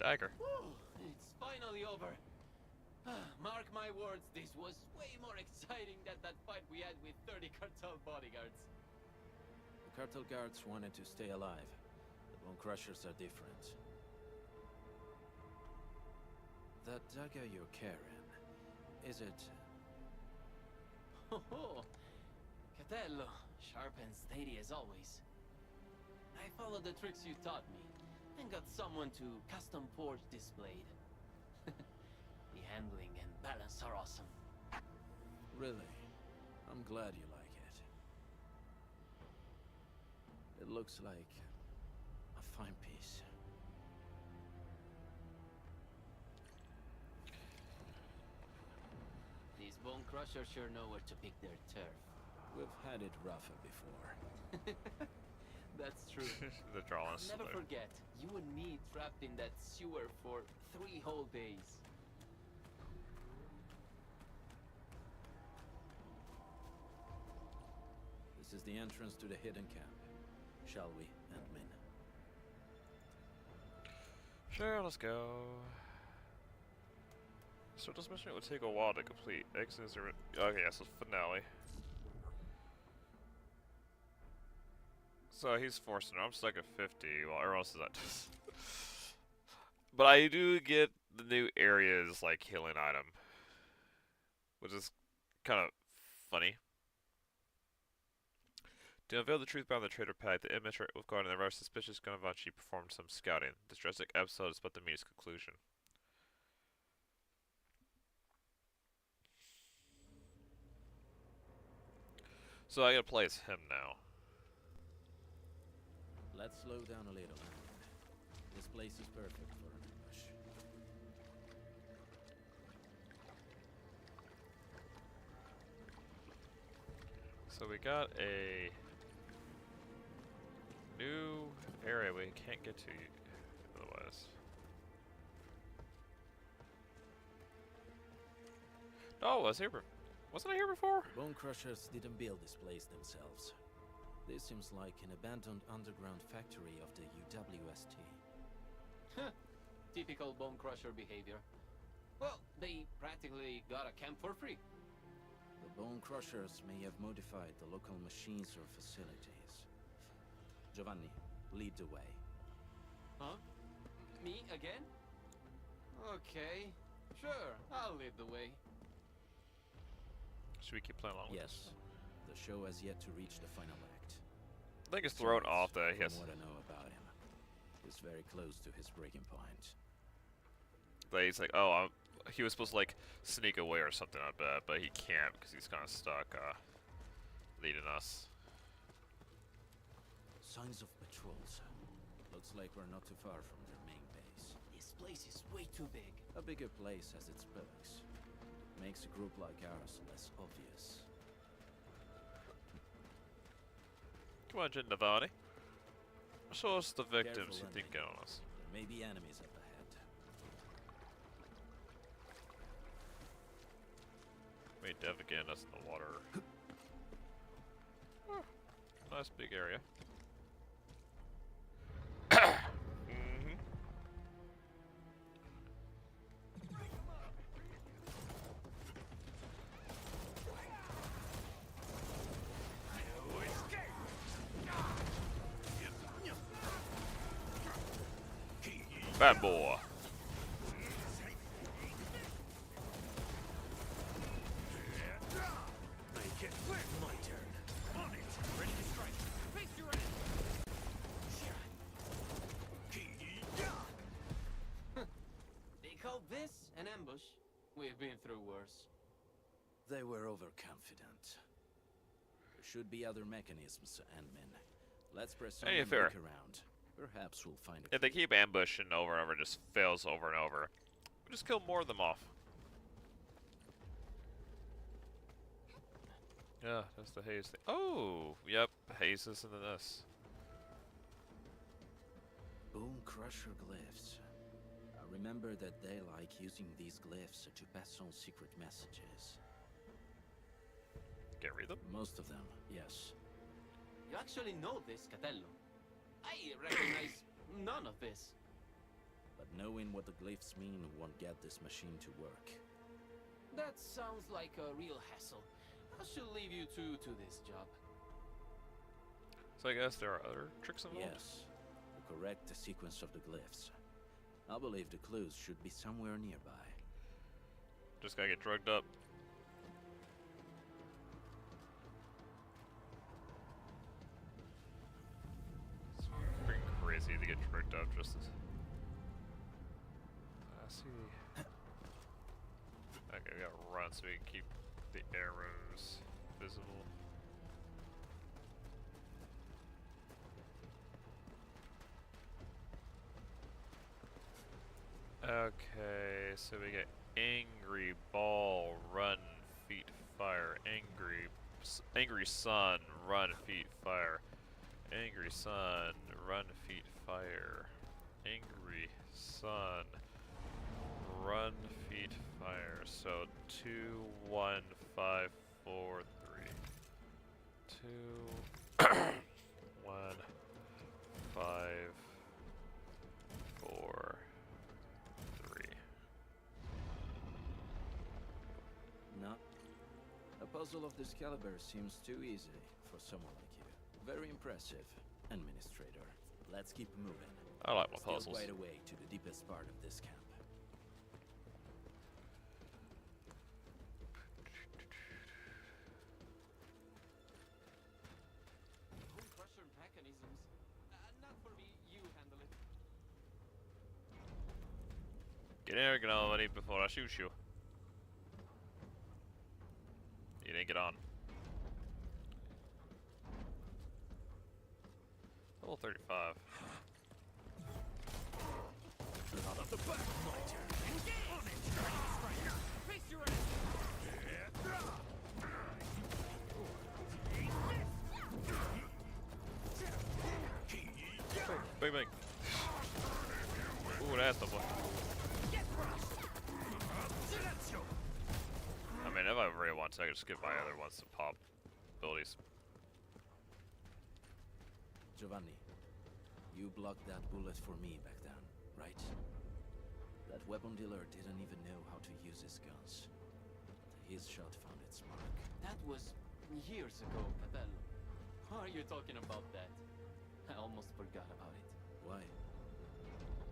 [SPEAKER 1] Dagger.
[SPEAKER 6] Whew, it's finally over. Mark my words, this was way more exciting than that fight we had with 30 cartel bodyguards.
[SPEAKER 5] The cartel guards wanted to stay alive. The Bone Crushers are different. That dagger you're carrying, is it...
[SPEAKER 6] Oh, Catello, sharp and steady as always. I followed the tricks you taught me, and got someone to custom forge this blade. The handling and balance are awesome.
[SPEAKER 5] Really? I'm glad you like it. It looks like a fine piece.
[SPEAKER 6] These Bone Crushers sure know where to pick their turf.
[SPEAKER 5] We've had it rougher before.
[SPEAKER 6] That's true.
[SPEAKER 1] The drawing
[SPEAKER 6] I'll never forget, you and me trapped in that sewer for 3 whole days.
[SPEAKER 5] This is the entrance to the hidden camp. Shall we, Ant-Man?
[SPEAKER 1] Sure, let's go. So this mission would take a while to complete. Exodus or okay, yeah, so finale. So he's forcing it. I'm stuck at 50 while everyone else is at But I do get the new areas like healing item. Which is kind of funny. To unveil the truth behind the traitor pact, the image with God and the rather suspicious Gunavachi performed some scouting. This drastic episode is but the meeting's conclusion. So I gotta play as him now.
[SPEAKER 5] Let's slow down a little, Ant-Man. This place is perfect for an ambush.
[SPEAKER 1] So we got a new area we can't get to otherwise. Oh, wasn't I here before?
[SPEAKER 5] The Bone Crushers didn't build this place themselves. This seems like an abandoned underground factory of the UWST.
[SPEAKER 6] Typical Bone Crusher behavior. Well, they practically got a camp for free.
[SPEAKER 5] The Bone Crushers may have modified the local machines or facilities. Giovanni, lead the way.
[SPEAKER 6] Huh? Me again? Okay, sure, I'll lead the way.
[SPEAKER 1] Should we keep playing along with
[SPEAKER 5] Yes. The show has yet to reach the final act.
[SPEAKER 1] I think it's thrown off that he has.
[SPEAKER 5] From what I know about him, he's very close to his breaking point.
[SPEAKER 1] That he's like, oh, he was supposed to like sneak away or something, I bet, but he can't because he's kind of stuck leading us.
[SPEAKER 5] Signs of patrols. Looks like we're not too far from their main base.
[SPEAKER 6] This place is way too big.
[SPEAKER 5] A bigger place has its perks. Makes a group like ours less obvious.
[SPEAKER 1] Come on, Gennavani. Show us the victims
[SPEAKER 5] Careful,
[SPEAKER 1] you think get on us.
[SPEAKER 5] There may be enemies up ahead.
[SPEAKER 1] Wait, Dev again, that's in the water. Oh, nice big area. Bad boy.
[SPEAKER 2] Make it my turn. On it. Ready to strike. Face your
[SPEAKER 6] They call this an ambush? We've been through worse.
[SPEAKER 5] They were overconfident. There should be other mechanisms, Ant-Man. Let's press on
[SPEAKER 1] Hey,
[SPEAKER 5] and
[SPEAKER 1] fair.
[SPEAKER 5] look around. Perhaps we'll find a
[SPEAKER 1] If they keep ambushing over and over, it just fails over and over. We just kill more of them off. Yeah, that's the haze thing. Oh, yep, hazes into this.
[SPEAKER 5] Bone Crusher glyphs. I remember that they like using these glyphs to pass on secret messages.
[SPEAKER 1] Can't read them?
[SPEAKER 5] Most of them, yes.
[SPEAKER 6] You actually know this, Catello. I recognize none of this.
[SPEAKER 5] But knowing what the glyphs mean won't get this machine to work.
[SPEAKER 6] That sounds like a real hassle. I should leave you two to this job.
[SPEAKER 1] So I guess there are other tricks involved?
[SPEAKER 5] Yes. To correct the sequence of the glyphs. I believe the clues should be somewhere nearby.
[SPEAKER 1] Just gotta get drugged up. It's freaking crazy to get drugged up just as... I see. Okay, we gotta run so we can keep the arrows visible. Okay, so we get angry ball, run, feet, fire, angry sun, run, feet, fire, angry sun, run, feet, fire, angry sun, run, feet, fire. So 2, 1, 5, 4, 3. 2, 1, 5, 4.
[SPEAKER 5] No. A puzzle of this caliber seems too easy for someone like you. Very impressive, Administrator. Let's keep moving.
[SPEAKER 1] I like my
[SPEAKER 5] Still
[SPEAKER 1] puzzles.
[SPEAKER 5] quite a way to the deepest part of this camp.
[SPEAKER 6] Bone crusher mechanisms. Not for me. You handle it.
[SPEAKER 1] Get in there, Gnolly, before I shoot you. You didn't get on. Level 35.
[SPEAKER 2] Out of the back, my turn. On it, Strider.
[SPEAKER 6] Face your
[SPEAKER 1] Bang, bang. Ooh, that's the one. I mean, if I really want to, I could just get my other ones to pop abilities.
[SPEAKER 5] Giovanni, you blocked that bullet for me back then, right? That weapon dealer didn't even know how to use his guns. But his shot found its mark.
[SPEAKER 6] That was years ago, Capello. Why are you talking about that? I almost forgot about it.
[SPEAKER 5] Why?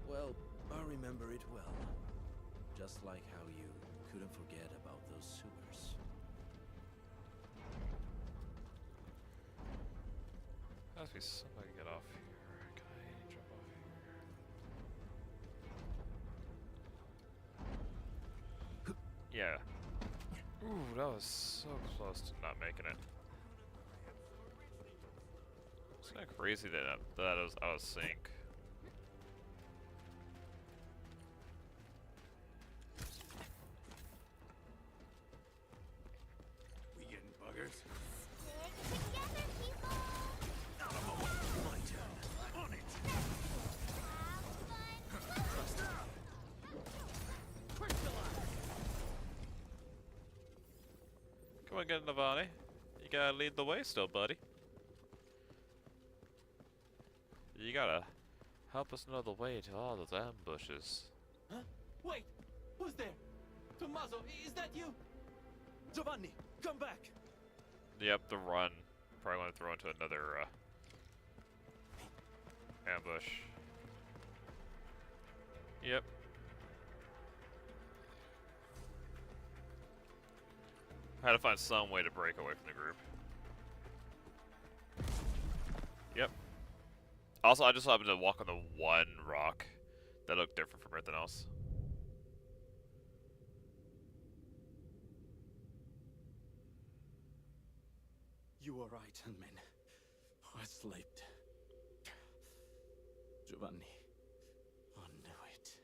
[SPEAKER 5] Well, I remember it well. Just like how you couldn't forget about those sewers.
[SPEAKER 1] Must be somebody get off here. Can I jump off here? Yeah. Ooh, that was so close to not making it. It's kind of crazy that I was out of sync.
[SPEAKER 2] We getting buggers?
[SPEAKER 3] Stick together, people!
[SPEAKER 2] Not a moment. My turn. On it.
[SPEAKER 1] Come on, get Navani. You gotta lead the way still, buddy. You gotta help us know the way to all those ambushes.
[SPEAKER 6] Huh? Wait! Who's there? Tommaso, is that you?
[SPEAKER 7] Giovanni, come back!
[SPEAKER 1] Yep, the run. Probably want to throw into another ambush. Yep. I had to find some way to break away from the group. Yep. Also, I just happened to walk on the one rock that looked different from everything else.
[SPEAKER 5] You were right, Hunman. I slept. Giovanni, I knew it.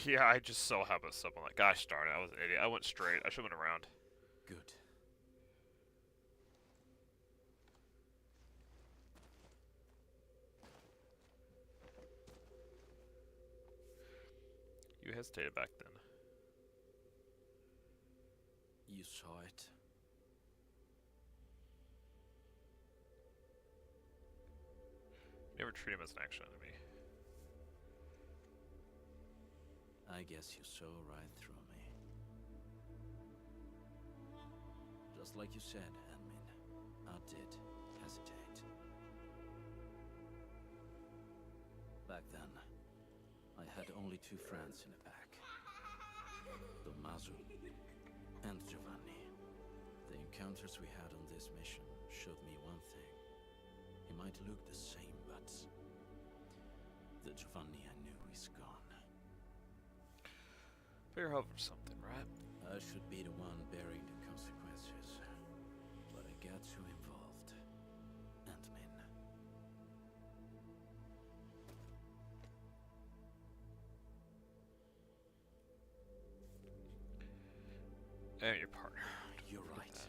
[SPEAKER 1] Yeah, I just so happened to step on that. Gosh darn it, I was an idiot. I went straight. I should have went around.
[SPEAKER 5] Good.
[SPEAKER 1] You hesitated back then.
[SPEAKER 5] You saw it?
[SPEAKER 1] treat him as an actual enemy.
[SPEAKER 5] I guess you saw right through me. Just like you said, Hanmin, I did hesitate. Back then, I had only two friends in the pack. Tommaso and Giovanni. The encounters we had on this mission showed me one thing. He might look the same, but the Giovanni I knew is gone.
[SPEAKER 1] Bear hope for something, right?
[SPEAKER 5] I should be the one bearing the consequences, but I got too involved. Ant-Man.
[SPEAKER 1] And your partner.
[SPEAKER 5] You're right.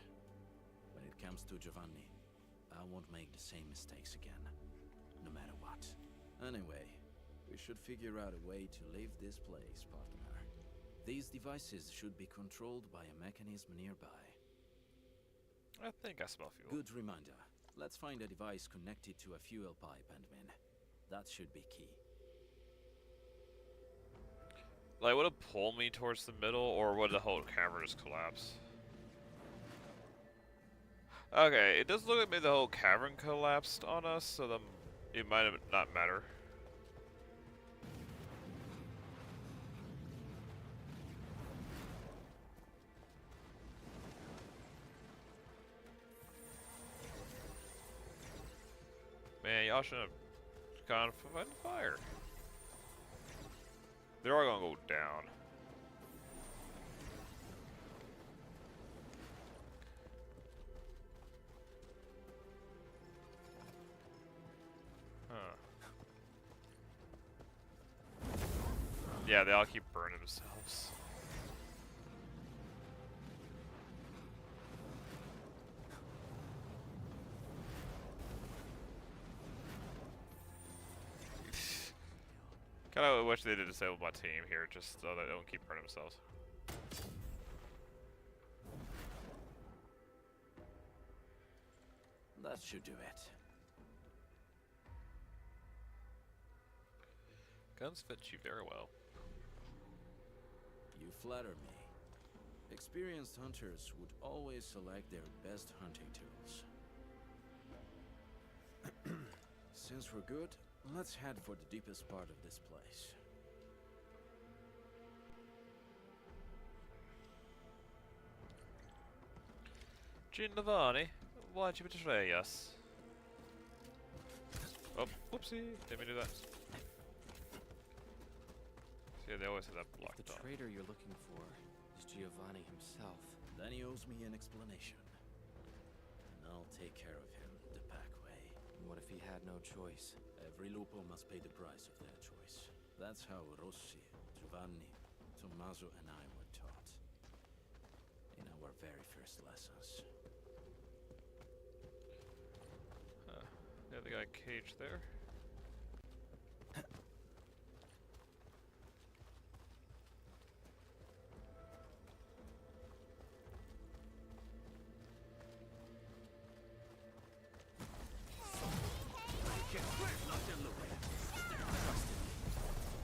[SPEAKER 5] When it comes to Giovanni, I won't make the same mistakes again, no matter what. Anyway, we should figure out a way to leave this place, partner. These devices should be controlled by a mechanism nearby.
[SPEAKER 1] I think I smell fuel.
[SPEAKER 5] Good reminder. Let's find a device connected to a fuel pipe, Ant-Man. That should be key.
[SPEAKER 1] Like, would it pull me towards the middle, or would the whole cavern just collapse? Okay, it does look like maybe the whole cavern collapsed on us, so it might not matter. Man, y'all should have gone for fire. They're all gonna go down. Huh. Yeah, they all keep burning themselves. Kind of wish they did disable my team here, just so they don't keep burning themselves.
[SPEAKER 5] That should do it.
[SPEAKER 1] Guns fit you very well.
[SPEAKER 5] You flatter me. Experienced hunters would always select their best hunting tools. Since we're good, let's head for the deepest part of this place.
[SPEAKER 1] Giovanni, why'd you betray us? Oh, whoopsie, didn't mean to do that. See, they always have that blocked
[SPEAKER 4] If the
[SPEAKER 1] off.
[SPEAKER 4] traitor you're looking for is Giovanni himself,
[SPEAKER 5] Then he owes me an explanation. And I'll take care of him the pack way.
[SPEAKER 4] what if he had no choice?
[SPEAKER 5] Every lupo must pay the price of their choice. That's how Rossi, Giovanni, Tommaso and I were taught. In our very first lessons.
[SPEAKER 1] Yeah, they got a cage there.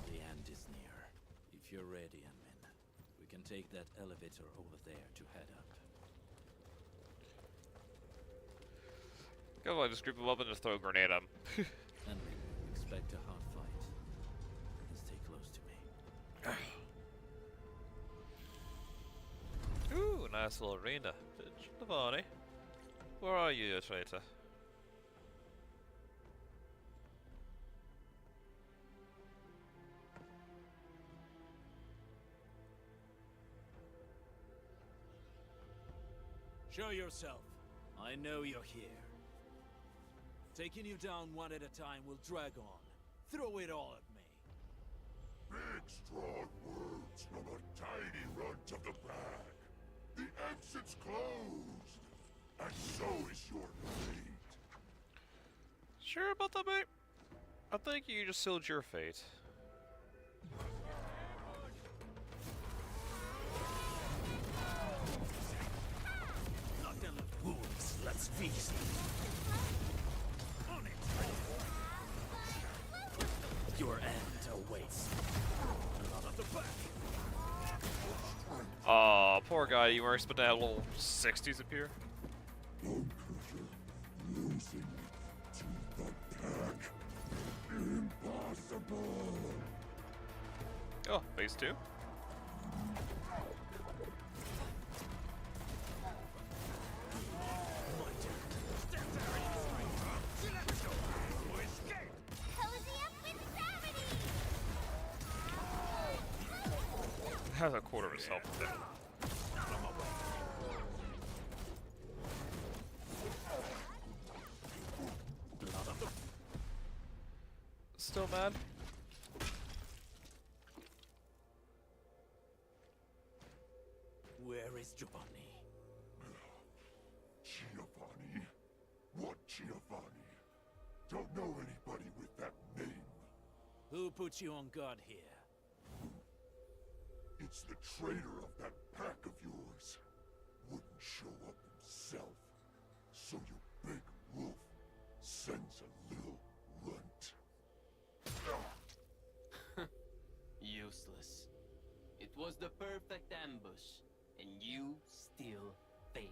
[SPEAKER 5] The end is near. If you're ready, Anmin, we can take that elevator over there to head up.
[SPEAKER 1] Gotta like just group them up and just throw a grenade at them.
[SPEAKER 5] Anmin, expect a hard fight. And stay close to me.
[SPEAKER 1] Ooh, nice little arena. Giovanni, where are you, you traitor?
[SPEAKER 2] Show yourself. I know you're here. Taking you down one at a time will drag on. Throw it all at me.
[SPEAKER 12] Big, strong words from a tiny runt of the pack. The exit's closed, and so is your fate.
[SPEAKER 1] Sure about that, mate? I think you just sealed your fate.
[SPEAKER 2] Not them fools. Let's feast. On it.
[SPEAKER 5] awaits. Blood of the pack.
[SPEAKER 1] Aw, poor guy. You were expecting that little 60s appear?
[SPEAKER 12] Bone Crusher losing to the pack. Impossible.
[SPEAKER 1] Oh, phase 2?
[SPEAKER 3] Cozy up with gravity!
[SPEAKER 1] Has a quarter of his health there. Still mad?
[SPEAKER 5] Where is Giovanni?
[SPEAKER 12] Giovanni? What Giovanni? Don't know anybody with that name.
[SPEAKER 5] Who put you on guard here?
[SPEAKER 12] It's the traitor of that pack of yours. Wouldn't show up himself. So your big wolf sends a little runt.
[SPEAKER 6] Useless. It was the perfect ambush, and you still failed.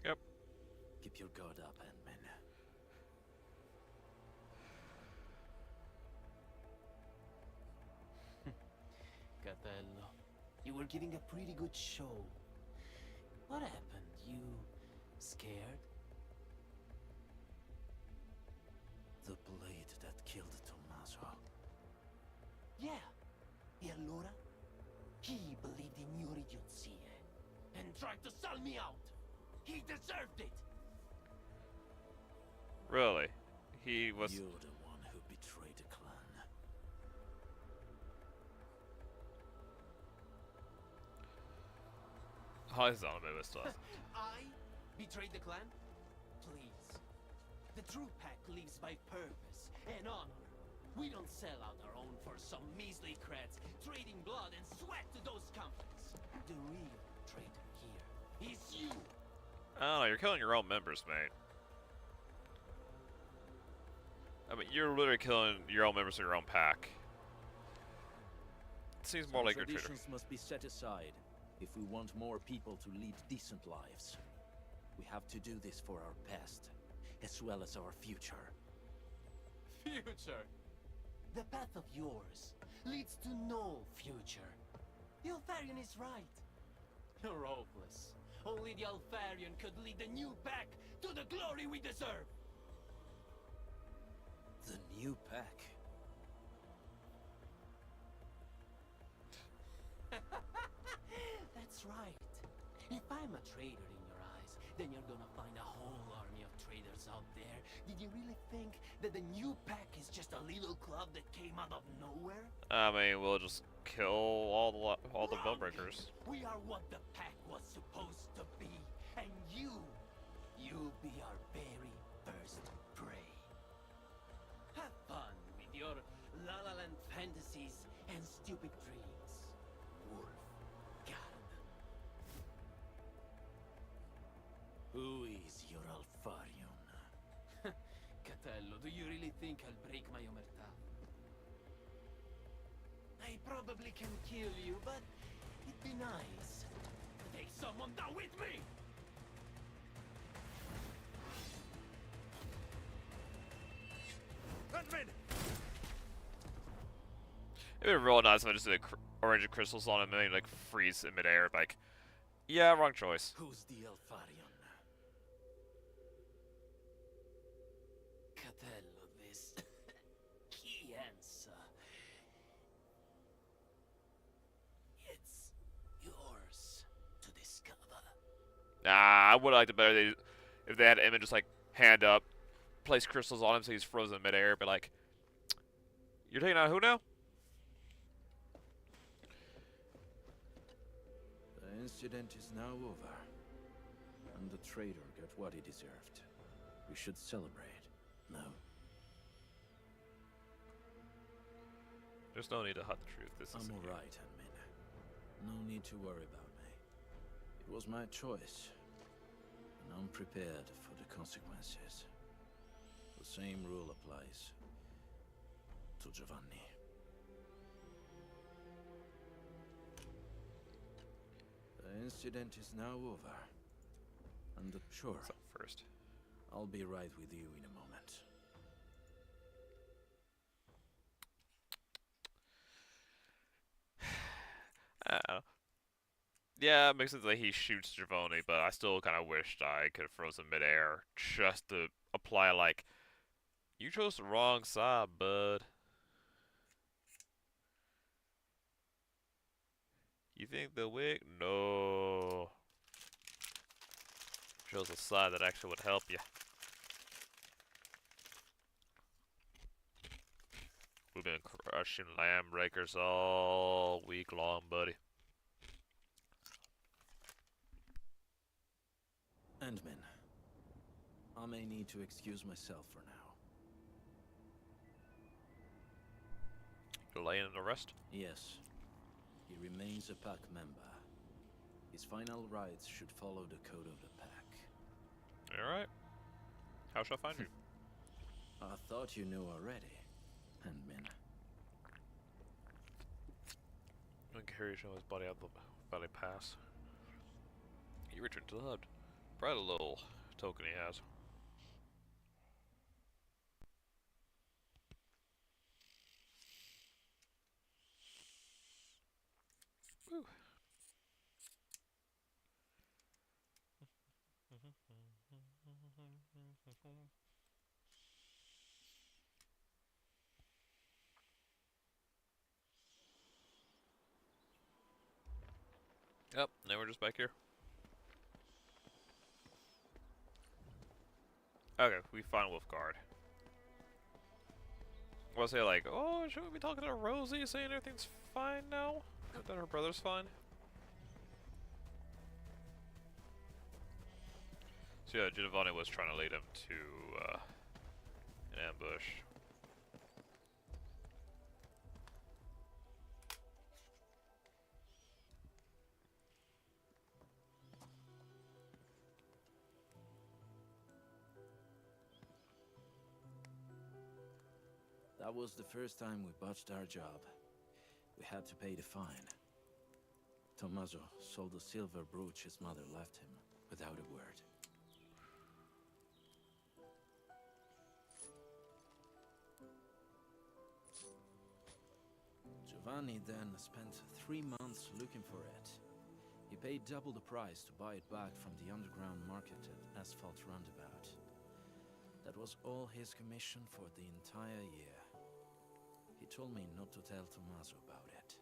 [SPEAKER 1] Yep.
[SPEAKER 5] Keep your guard up, Ant-Man.
[SPEAKER 6] Catello, you were giving a pretty good show. What happened? You scared?
[SPEAKER 5] The blade that killed Tommaso.
[SPEAKER 6] Yeah. E allora? He believed in your idiocy and tried to sell me out. He deserved it.
[SPEAKER 1] Really? He was...
[SPEAKER 5] You're the one who betrayed the clan.
[SPEAKER 1] Oh, he's on a bit of stuff.
[SPEAKER 6] I betrayed the clan? Please. The true pack lives by purpose and honor. We don't sell out our own for some measly creds, trading blood and sweat to those companies. The real traitor here is you.
[SPEAKER 1] Oh, you're killing your own members, mate. I mean, you're literally killing your own members of your own pack. It seems more like a traitor.
[SPEAKER 5] Traditions must be set aside if we want more people to lead decent lives. We have to do this for our past, as well as our future.
[SPEAKER 6] Future? The path of yours leads to no future. The Alfarian is right. You're hopeless. Only the Alfarian could lead the new pack to the glory we deserve.
[SPEAKER 5] The new pack?
[SPEAKER 6] That's right. If I'm a traitor in your eyes, then you're gonna find a whole army of traitors out there. Did you really think that the new pack is just a little club that came out of nowhere?
[SPEAKER 1] I mean, we'll just kill all the Bonebreakers.
[SPEAKER 6] We are what the pack was supposed to be, and you'll be our very first prey. Have fun with your La La Land fantasies and stupid dreams, Wolfgard.
[SPEAKER 5] Who is your Alfarion?
[SPEAKER 6] Catello, do you really think I'll break my omertà? I probably can kill you, but it'd be nice to take someone down with me!
[SPEAKER 1] It'd be real nice if I just did orange crystals on him and like freeze in midair. Like, yeah, wrong choice.
[SPEAKER 5] Who's the Alfarion?
[SPEAKER 6] Catello, this key answer. It's yours to discover.
[SPEAKER 1] Nah, I would have liked it better if they had him just like hand up, place crystals on him so he's frozen in midair. But like, you're taking out who now?
[SPEAKER 5] The incident is now over, and the traitor got what he deserved. We should celebrate, no?
[SPEAKER 1] There's no need to hide the truth. This is
[SPEAKER 5] I'm alright, Ant-Man. No need to worry about me. It was my choice, and I'm prepared for the consequences. The same rule applies to Giovanni. The incident is now over. And sure,
[SPEAKER 1] So first.
[SPEAKER 5] I'll be right with you in a moment.
[SPEAKER 1] Yeah, it makes sense that he shoots Giovanni, but I still kind of wished I could have frozen midair just to apply, like, you chose the wrong side, bud. You think they'll win? No. Chose a side that actually would help you. We've been crushing land breakers all week long, buddy.
[SPEAKER 5] Endman, I may need to excuse myself for now.
[SPEAKER 1] You're laying in the rest?
[SPEAKER 5] Yes. He remains a pack member. His final rites should follow the code of the pack.
[SPEAKER 1] Alright. How shall I find you?
[SPEAKER 5] I thought you knew already, Endman.
[SPEAKER 1] When Gary showed his body out the valley pass, he returned to the hub. Probably a little token he has. Woo. Yep, now we're just back here. Okay, we find Wolfguard. We'll say like, oh, should we be talking to Rosie saying everything's fine now? That her brother's fine? So yeah, Giovanni was trying to lead him to an ambush.
[SPEAKER 5] That was the first time we botched our job. We had to pay the fine. Tommaso sold the silver brooch his mother left him, without a word. Giovanni then spent 3 months looking for it. He paid double the price to buy it back from the underground market at Asphalt Roundabout. That was all his commission for the entire year. He told me not to tell Tommaso about it.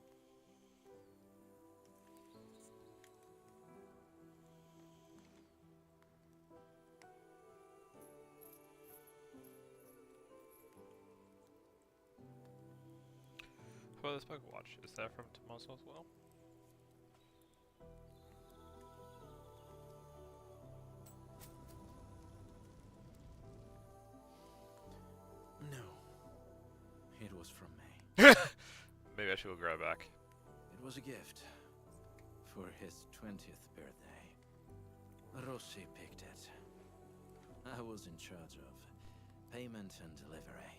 [SPEAKER 1] How about this pocket watch? Is that from Tommaso as well?
[SPEAKER 5] No. It was from me.
[SPEAKER 1] Maybe I should go grab back.
[SPEAKER 5] It was a gift. For his 20th birthday. Rossi picked it. I was in charge of payment and delivery.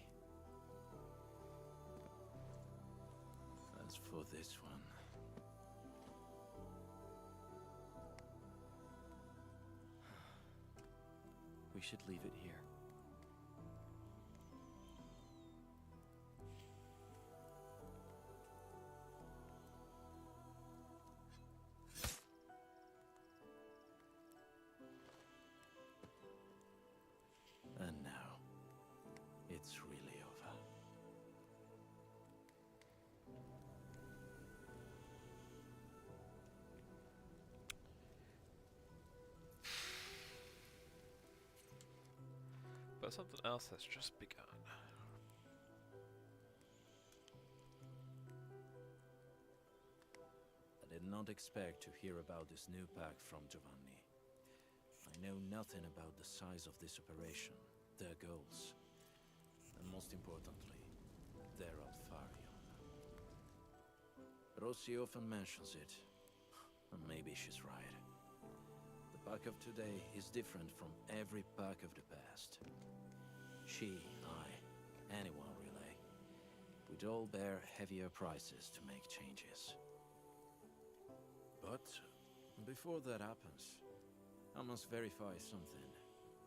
[SPEAKER 5] As for this one...
[SPEAKER 4] We should leave it here.
[SPEAKER 5] And now, it's really over.
[SPEAKER 1] But something else has just begun.
[SPEAKER 5] I did not expect to hear about this new pack from Giovanni. I know nothing about the size of this operation, their goals, and most importantly, their Alfarion. Rossi often mentions it, and maybe she's right. The Pack of today is different from every pack of the past. She, I, anyone really, would all bear heavier prices to make changes. But before that happens, I must verify something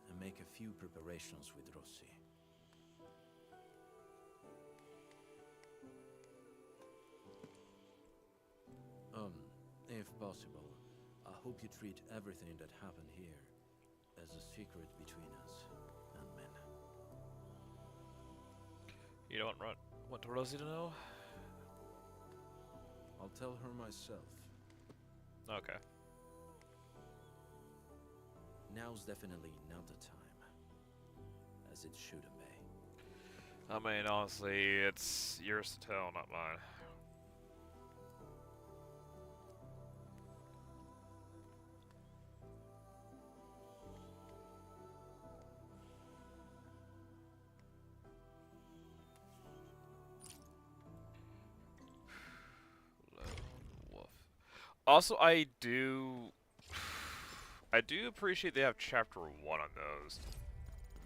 [SPEAKER 5] and make a few preparations with Rossi. If possible, I hope you treat everything that happened here as a secret between us and men.
[SPEAKER 1] You don't want Rosie to know?
[SPEAKER 5] I'll tell her myself.
[SPEAKER 1] Okay.
[SPEAKER 5] Now's definitely not the time, as it shouldn't be.
[SPEAKER 1] I mean, honestly, it's yours to tell, not mine. Also, I do appreciate they have chapter 1 on those,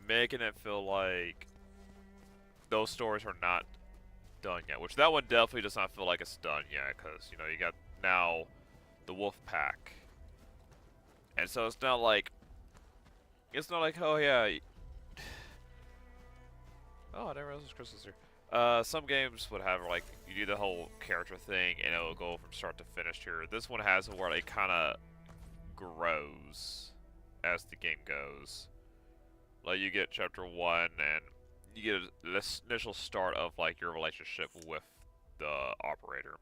[SPEAKER 1] making it feel like those stories are not done yet. Which that one definitely does not feel like it's done yet, because you know you got now the Wolf Pack, and so it's not like oh yeah. Oh, I didn't realize Chris was here. Some games would have like you do the whole character thing and it'll go from start to finish here. This one has it where it kind of grows as the game goes. Like you get chapter 1 and you get this initial start of like your relationship with the operator.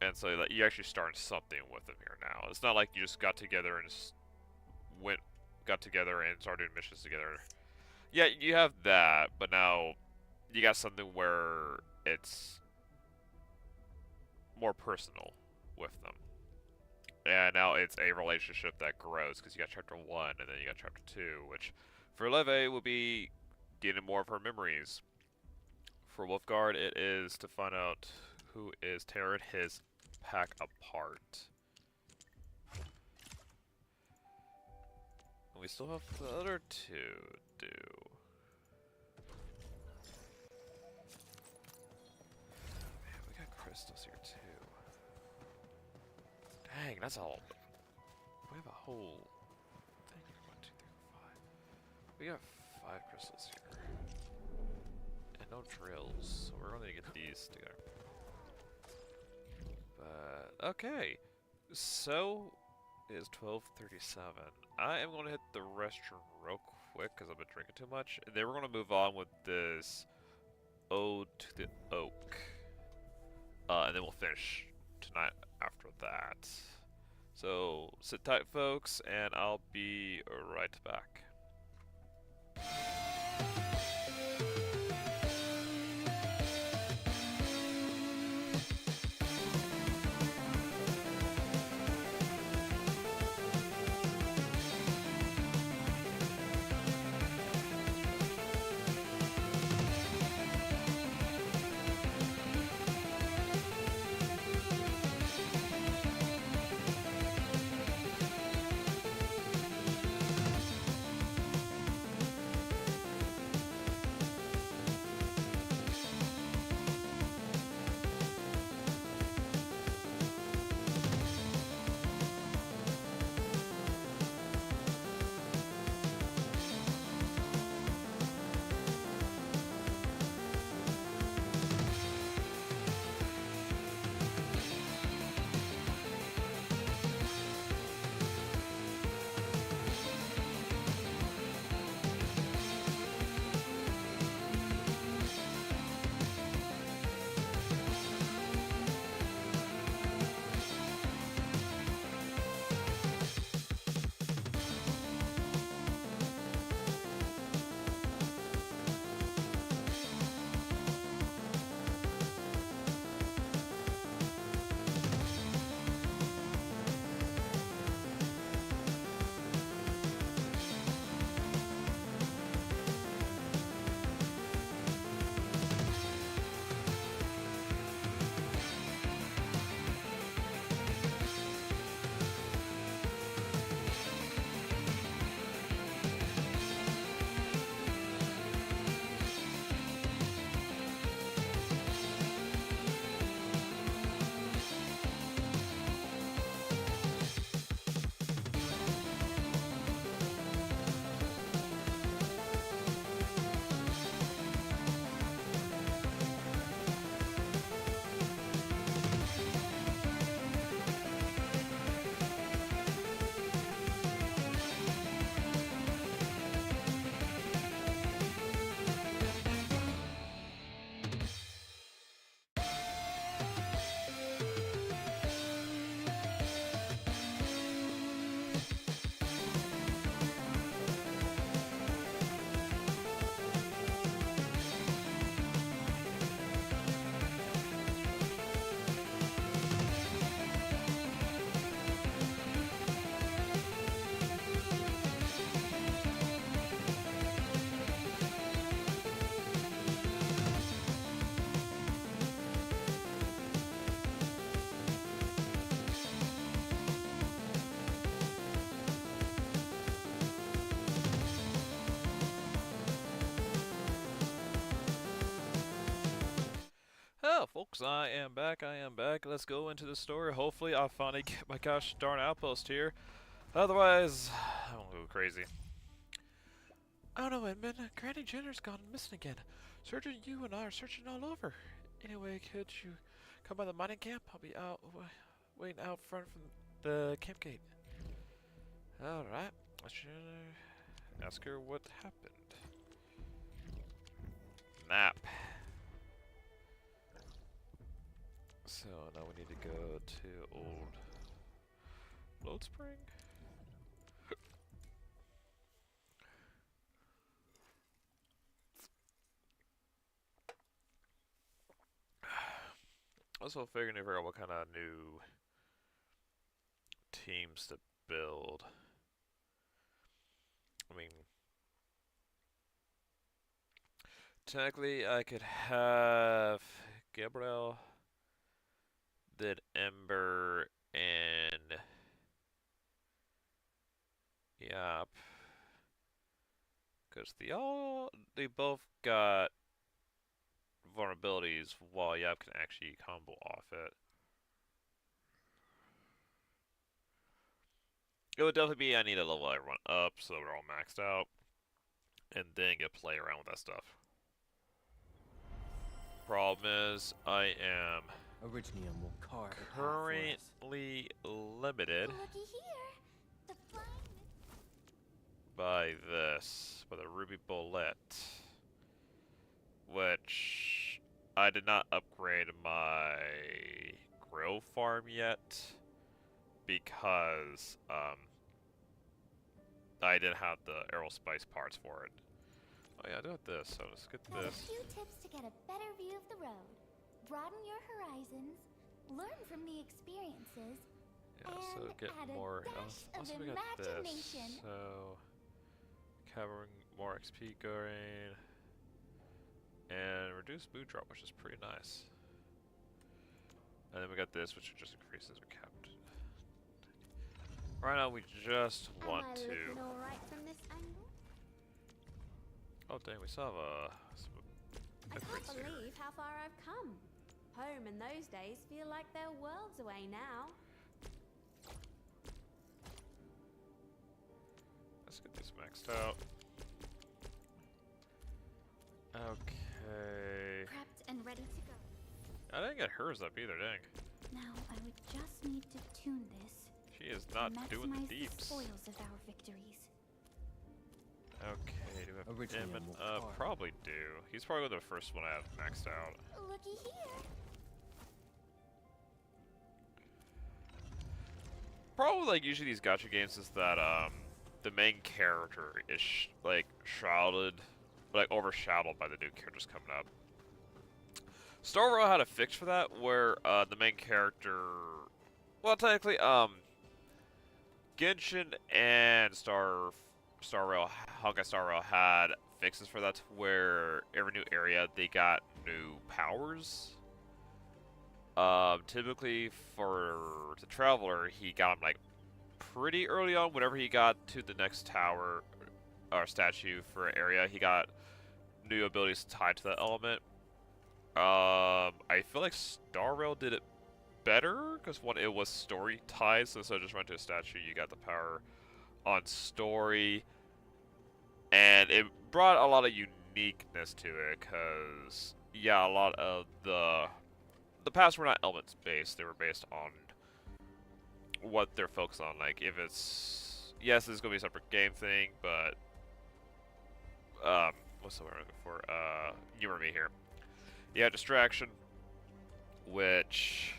[SPEAKER 1] And so like, you actually start something with them here now. It's not like you just got together and just got together and started doing missions together. Yeah, you have that, but now you got something where it's more personal with them. And now it's a relationship that grows because you got chapter 1 and then you got chapter 2, which for Leve will be getting more of her memories. For Wolfguard, it is to find out who is tearing his pack apart. We still have the other 2 to do. Man, we got crystals here too. Dang, that's all. We have a whole thing. 1, 2, 3, 4, 5. We got 5 crystals here. And no drills, so we're only gonna get these together. But, okay. So, it is 12:37. I am going to hit the restroom real quick because I've been drinking too much. And then we're going to move on with this Ode to the Oak. And then we'll finish tonight after that. So sit tight, folks, and I'll be right back. folks, I am back, Let's go into the story. Hopefully I'll finally get my gosh darn outpost here. Otherwise, I won't go crazy. I don't know, Edmund. Granny Jenner's gone missing again. Sergeant, you and I are searching all over. Anyway, could you come by the mining camp? I'll be out, waiting out front from the camp gate. Alright, I should ask her what happened. Map. So now we need to go to old Load Spring. Also figuring to figure out what kind of new teams to build. I mean, technically I could have Gabriel, then Ember, and Yap. Because they both got vulnerabilities while Yap can actually combo off it. It would definitely be I need to level everyone up so we're all maxed out, and then get play around with that stuff. Problem is, I am currently limited by the Ruby Bullet, which I did not upgrade my grow farm yet because I didn't have the aerospice parts for it. Oh yeah, I do have this, so let's get
[SPEAKER 3] Now
[SPEAKER 1] this.
[SPEAKER 3] a few tips to get a better view of the road. Broaden your horizons, learn from the experiences,
[SPEAKER 1] Yeah, so
[SPEAKER 3] and
[SPEAKER 1] get
[SPEAKER 3] add a
[SPEAKER 1] more.
[SPEAKER 3] dash of
[SPEAKER 1] Also, we got this.
[SPEAKER 3] imagination.
[SPEAKER 1] So, covering more XP going, and reduce mood drop, which is pretty nice. And then we got this, which just increases our cap. Right now, we just want
[SPEAKER 3] Am I
[SPEAKER 1] to.
[SPEAKER 3] looking all right from this angle?
[SPEAKER 1] Oh dang, we still have
[SPEAKER 13] I can't believe how far I've come. Home in those days feel like they're worlds away now.
[SPEAKER 1] Let's get this maxed out. Okay.
[SPEAKER 3] Prepped and ready to go.
[SPEAKER 1] I didn't get hers up either, dang.
[SPEAKER 3] Now I would just need to tune this.
[SPEAKER 1] She is
[SPEAKER 3] to
[SPEAKER 1] not doing the
[SPEAKER 3] maximize
[SPEAKER 1] deeps.
[SPEAKER 3] spoils of our victories.
[SPEAKER 1] Okay, do we have
[SPEAKER 4] Originally
[SPEAKER 1] Damon?
[SPEAKER 4] on Wolf Farm.
[SPEAKER 1] Probably do. He's probably the first one I have maxed out.
[SPEAKER 3] Looky here.
[SPEAKER 1] Probably like usually these gacha games is that the main character is like shrouded, like overshadowed by the new characters coming up. Star Rail had a fix for that where the main character, well technically Genshin and Honkai Star Rail had fixes for that where every new area they got new powers. Typically for the Traveler, he got them like pretty early on. Whenever he got to the next tower or statue for an area, he got new abilities tied to that element. I feel like Star Rail did it better because one, it was story tied, so instead of just running to a statue, you got the power on story, and it brought a lot of uniqueness to it. Because yeah, a lot of the past were not elements based; they were based on what they're focused on. Like if it's yes, it's gonna be a separate game thing, but what's the word I'm looking for? Humor me here. Yeah, Distraction, which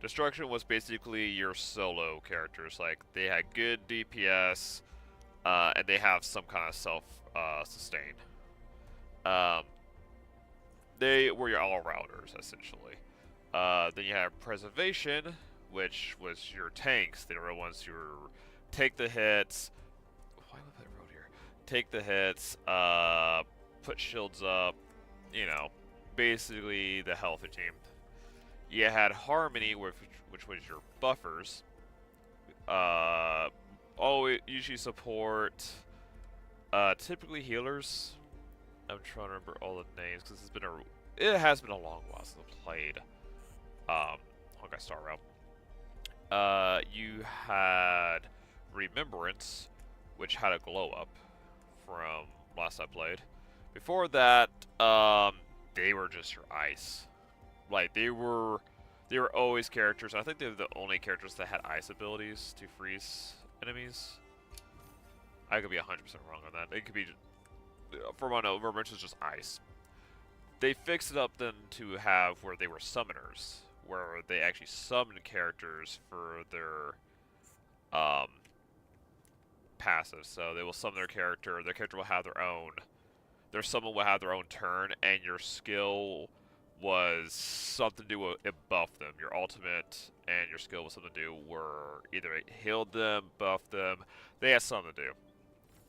[SPEAKER 1] Destruction was basically your solo characters. Like they had good DPS, and they have some kind of self sustain. They were your all-rounders essentially. Then you have Preservation, which was your tanks. They were the ones who were take the hits. Why would I put road here? Take the hits, put shields up, you know, basically the healthy team. You had Harmony, which was your buffers. Usually support, typically healers. I'm trying to remember all the names because it has been a long while since I played Honkai Star Rail. You had Remembrance, which had a glow up from last I played. Before that, they were just your ice. Like they were always characters. I think they were the only characters that had ice abilities to freeze enemies. I could be 100% wrong on that. It could be, from what I know, Remembrance was just ice. They fixed it up then to have where they were summoners, where they actually summoned characters for their passive. So they will summon their character will have their own. Their summon will have their own turn, and your skill was something to do with it buffed them. Your ultimate and your skill was something to do were either it healed them, buffed them. They had something to do.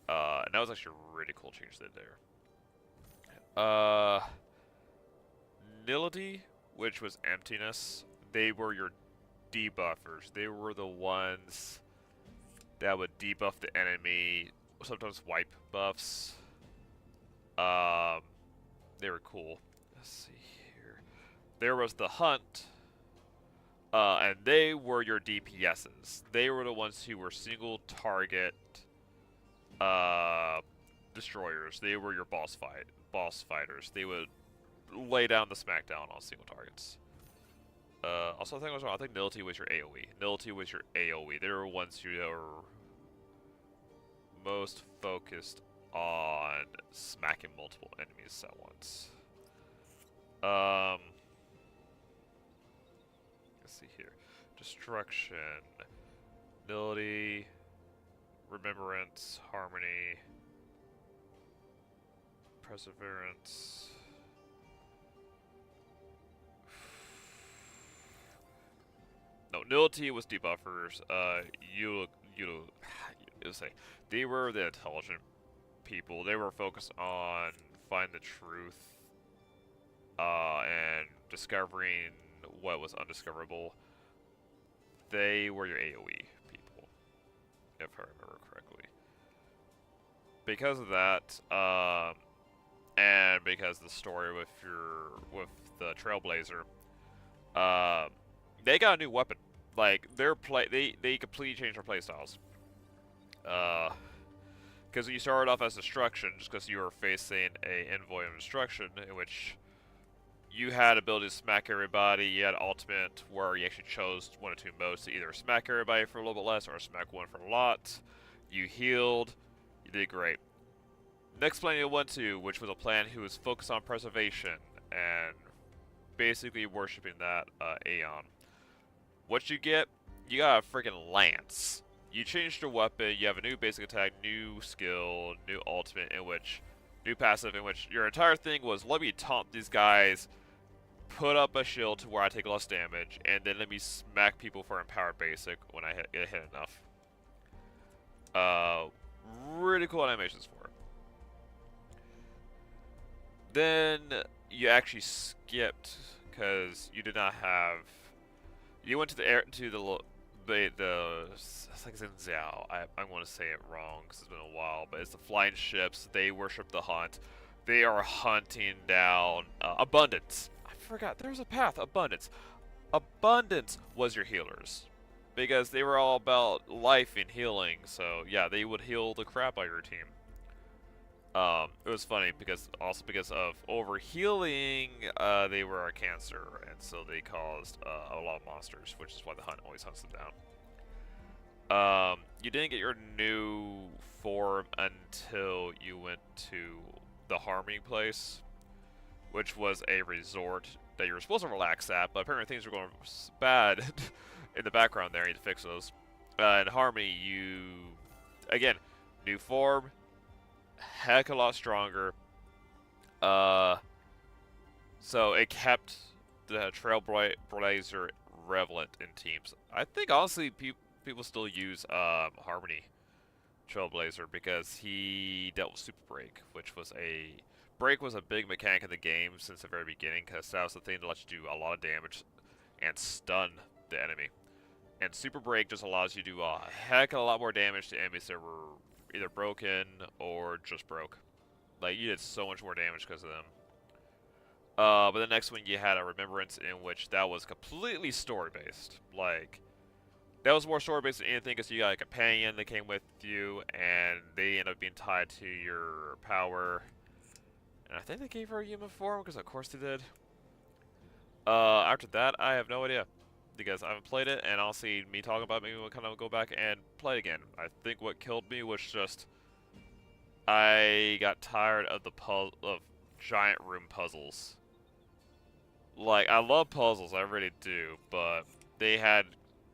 [SPEAKER 1] And that was actually a really cool change they did there. Nility, which was emptiness, they were your debuffers. They were the ones that would debuff the enemy, sometimes wipe buffs. They were cool. Let's see here. There was the Hunt, and they were your DPSs. They were the ones who were single target destroyers. They were your boss fighters. They would lay down the smackdown on single targets. Also, I think I was wrong. I think Nility was your AoE. Nility was your AoE. They were ones who were most focused on smacking multiple enemies at once. Let's see here. Destruction, Nility, Remembrance, Harmony, Perseverance. No, Nility was debuffers. They were the intelligent people. They were focused on finding the truth and discovering what was undiscoverable. They were your AoE people, if I remember correctly. Because of that, and because of the story with the Trailblazer, they got a new weapon. Like they completely changed their playstyles. Because you started off as Destruction, just because you were facing a envoy of Destruction, in which you had ability to smack everybody. You had ultimate, where you actually chose one or two modes to either smack everybody for a little bit less or smack one for a lot. You healed. You did great. Next plan you went to, which was a plan who was focused on preservation and basically worshipping that Aeon. What you get? You got a freaking lance. You changed your weapon, you have a new basic attack, new skill, new ultimate, new passive, in which your entire thing was, let me taunt these guys, put up a shield to where I take less damage, and then let me smack people for empowered basic when I get hit enough. Really cool animations for it. Then you actually skipped, because you did not have, you went to the it's like Zhenjiao. I want to say it wrong because it's been a while, but it's the flying ships. They worship the hunt. They are hunting down Abundance. I forgot. There's a path. Abundance. Abundance was your healers, because they were all about life and healing. So yeah, they would heal the crap out of your team. It was funny because of overhealing, they were a cancer, and so they caused a lot of monsters, which is why the hunt always hunts them down. You didn't get your new form until you went to the Harmony place, which was a resort that you were supposed to relax at, but apparently things were going bad in the background there. You need to fix those. In Harmony, again, new form. Heck a lot stronger. So it kept the Trailblazer relevant in teams. I think honestly people still use Harmony Trailblazer because he dealt with Super Break, which was Break was a big mechanic in the game since the very beginning, because that was the thing that lets you do a lot of damage and stun the enemy. And Super Break just allows you to do a heck of a lot more damage to enemies that were either broken or just broke. Like, you did so much more damage because of them. But the next one you had a Remembrance, in which that was completely story-based. Like, that was more story-based than anything, because you got a companion that came with you, and they ended up being tied to your power. And I think they gave her a human form, because of course they did. After that, I have no idea, because I haven't played it, and honestly, me talking about it, maybe we'll kind of go back and play it again. I think what killed me was just, I got tired of of giant room puzzles. Like, I love puzzles, I really do, but they had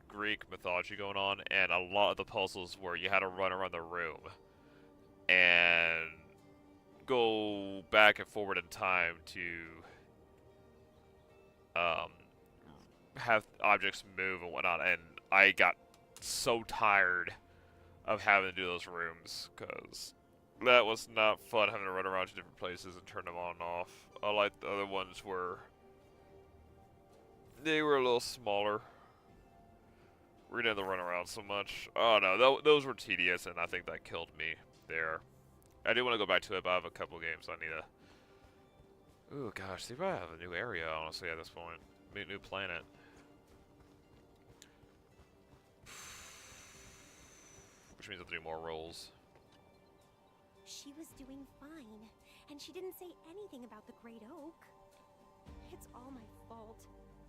[SPEAKER 1] Greek mythology going on, and a lot of the puzzles where you had to run around the room and go back and forward in time to have objects move and whatnot, and I got so tired of having to do those rooms, because that was not fun, having to run around to different places and turn them on and off. Unlike the other ones where they were a little smaller. We didn't have to run around so much. Oh no, those were tedious, and I think that killed me there. I do want to go back to it, but I have a couple games I need to... Ooh, gosh, see if I have a new area, honestly, at this point. New planet. Which means I'll do more rolls.
[SPEAKER 14] She was doing fine, and she didn't say anything about the Great Oak. It's all my fault.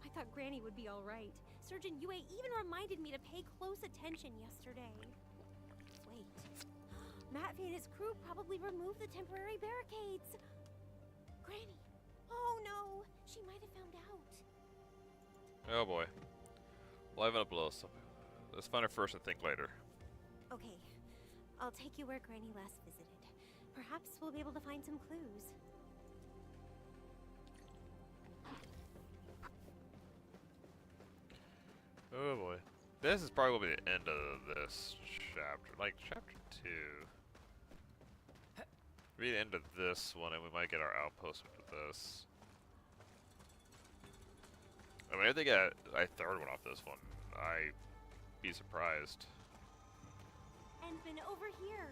[SPEAKER 14] I thought Granny would be all right. Surgeon Yue even reminded me to pay close attention yesterday. Wait. Matvey and his crew probably removed the temporary barricades. Granny. Oh no, she might have found out.
[SPEAKER 1] Oh boy. Liven up a little something. Let's find her first and think later.
[SPEAKER 14] Okay, I'll take you where Granny last visited. Perhaps we'll be able to find some clues.
[SPEAKER 1] Oh boy. This is probably going to be the end of this chapter. Like, chapter 2. Be the end of this one, and we might get our outpost with this. I mean, if they get a third one off this one, I'd be surprised.
[SPEAKER 14] Endman, over here.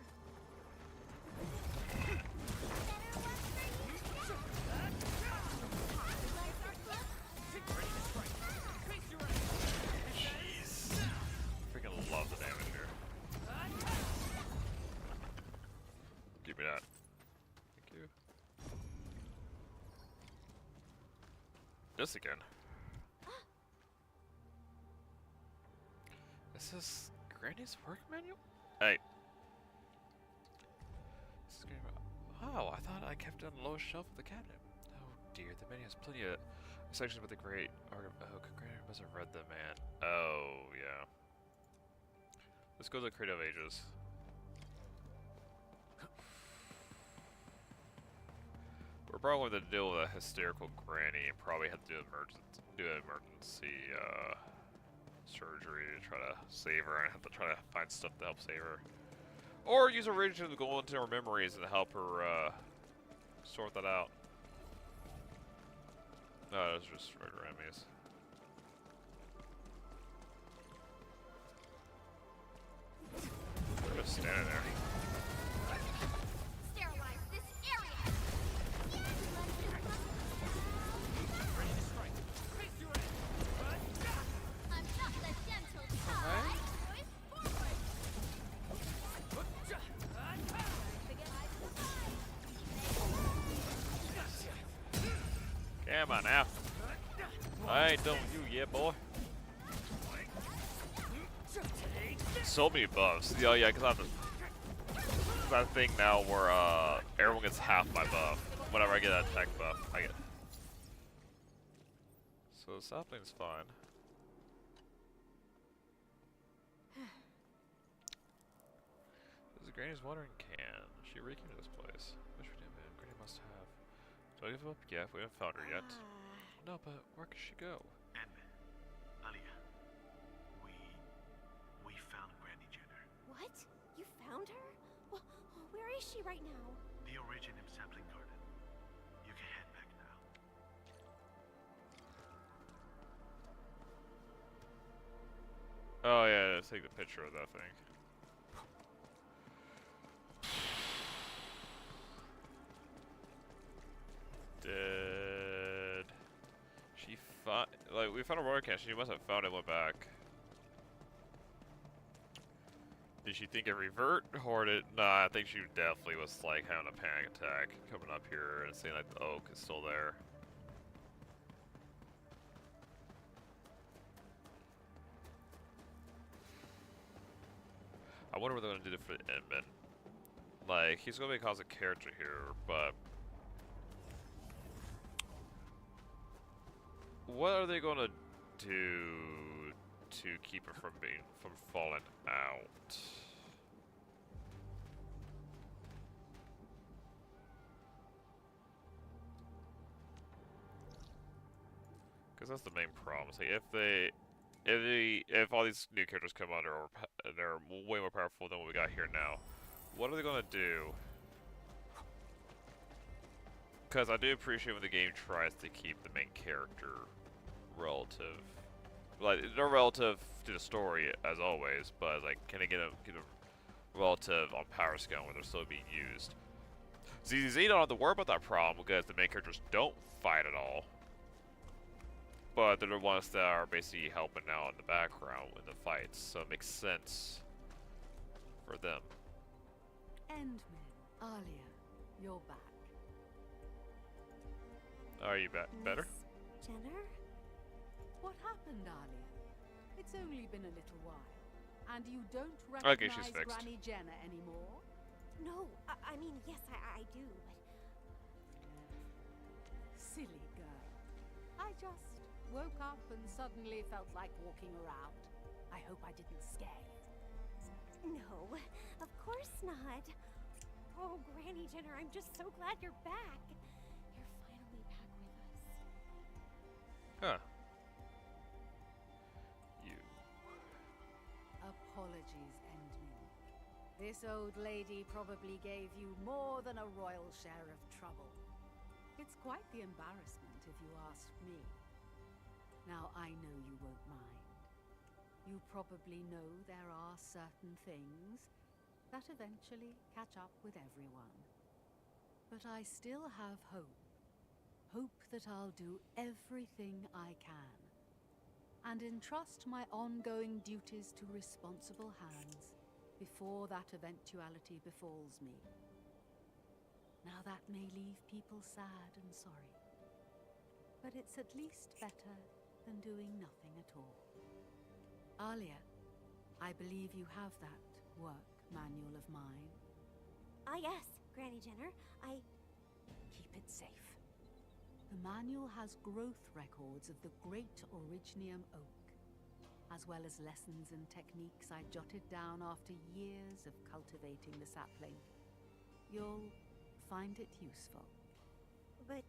[SPEAKER 1] Jeez. Freaking love the damage here. Give me that. Thank you. This again. This is Granny's work manual? Hey. This is oh, I thought I kept it on the lowest shelf of the cabinet. Oh dear, the menu has plenty of sections with the great art of oak. Granny must have read them, man. Oh, yeah. Let's go to the Creative Ages. We're probably going to deal with a hysterical Granny and probably have to do an emergency surgery to try to save her, and have to try to find stuff to help save her. Or use a region to go into her memories and help her sort that out. No, those are just regular enemies. They're just standing there.
[SPEAKER 3] Sterilize this area. I'm not the gentle type.
[SPEAKER 1] Come on now. I ain't done with you yet, boy. So many buffs. Oh yeah, because I have that thing now where everyone gets half my buff. Whenever I get an attack buff, I get. So the sapling's fine. This is Granny's watering can. She recame this place. Wish we did, man. Granny must have. Do I give up? Yeah, we haven't found her yet. No, but where could she go?
[SPEAKER 15] Endman, Alia, we found Granny Jenner.
[SPEAKER 14] What? You found her? Well, where is she right now?
[SPEAKER 15] The Originium Sapling Garden. You can head back now.
[SPEAKER 1] Oh yeah, let's take the picture of that thing. like, we found a royal cache. She must have found it and went back. Did she think it revert, or did... Nah, I think she definitely was, like, having a panic attack coming up here and seeing, like, the oak is still there. I wonder what they're gonna do for Inman. Like, he's gonna be a constant character here, but... what are they gonna do to keep it from falling out? Because that's the main problem. See, if all these new characters come under, or they're way more powerful than what we got here now, what are they gonna do? Because I do appreciate when the game tries to keep the main character relative, like, they're relative to the story as always, but like, can they get a relative on power scale where they're still being used? ZZZ don't have to worry about that problem because the main characters don't fight at all, but they're the ones that are basically helping out in the background in the fights, so it makes sense for them.
[SPEAKER 16] Endman, Alia, you're back.
[SPEAKER 1] Are you better?
[SPEAKER 14] Jenner?
[SPEAKER 16] What happened, Alia? It's only been a little while. And you don't
[SPEAKER 1] Okay,
[SPEAKER 16] recognize
[SPEAKER 1] she's fixed.
[SPEAKER 16] Granny Jenner anymore?
[SPEAKER 14] No, I mean, yes, I do, but...
[SPEAKER 16] Silly girl. I just woke up and suddenly felt like walking around. I hope I didn't scare you.
[SPEAKER 14] No, of course not. Oh, Granny Jenner, I'm just so glad you're back. You're finally back with us.
[SPEAKER 1] Huh. You.
[SPEAKER 16] Apologies, Endman. This old lady probably gave you more than a royal share of trouble. It's quite the embarrassment, if you ask me. Now, I know you won't mind. You probably know there are certain things that eventually catch up with everyone. But I still have hope. Hope that I'll do everything I can, and entrust my ongoing duties to responsible hands before that eventuality befalls me. Now that may leave people sad and sorry, but it's at least better than doing nothing at all. Alia, I believe you have that work manual of mine.
[SPEAKER 14] Ah, yes, Granny Jenner.
[SPEAKER 16] Keep it safe. The manual has growth records of the great Originium oak, as well as lessons and techniques I jotted down after years of cultivating the sapling. You'll find it useful.
[SPEAKER 14] But...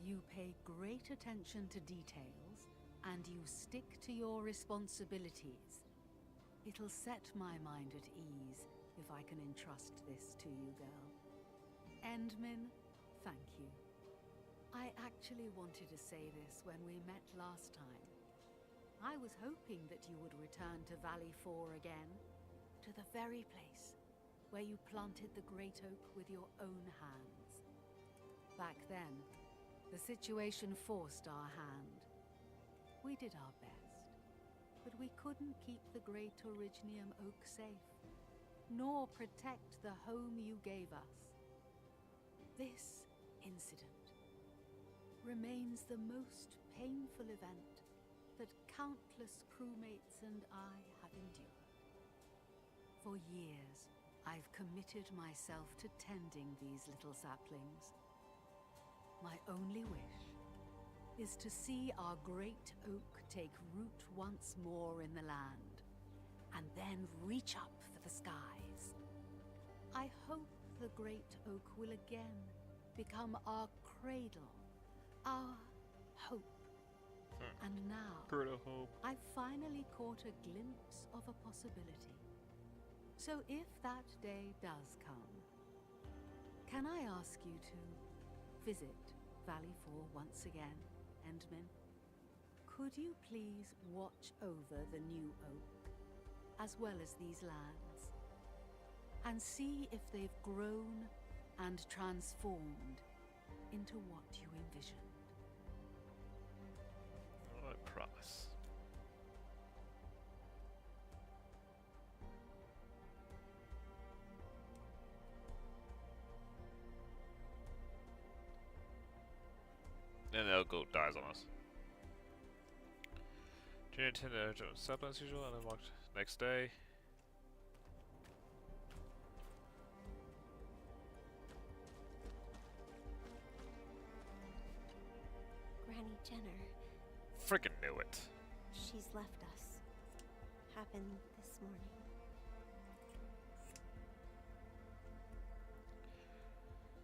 [SPEAKER 16] You pay great attention to details, and you stick to your responsibilities. It'll set my mind at ease if I can entrust this to you, girl. Endman, thank you. I actually wanted to say this when we met last time. I was hoping that you would return to Valley 4 again, to the very place where you planted the great oak with your own hands. Back then, the situation forced our hand. We did our best, but we couldn't keep the great Originium oak safe, nor protect the home you gave us. This incident remains the most painful event that countless crewmates and I have endured. For years, I've committed myself to tending these little saplings. My only wish is to see our great oak take root once more in the land, and then reach up for the skies. I hope the great oak will again become our cradle, our hope. And now, I've finally caught a glimpse of a possibility. So if that day does come, can I ask you to visit Valley 4 once again, Endman? Could you please watch over the new oak, as well as these lands, and see if they've grown and transformed into what you envisioned?
[SPEAKER 1] I promise. And Elko dies on us. Junior Nintendo Sapling as usual and unlocked next day.
[SPEAKER 14] Granny Jenner.
[SPEAKER 1] Freaking knew it.
[SPEAKER 14] She's left us. Happened this morning.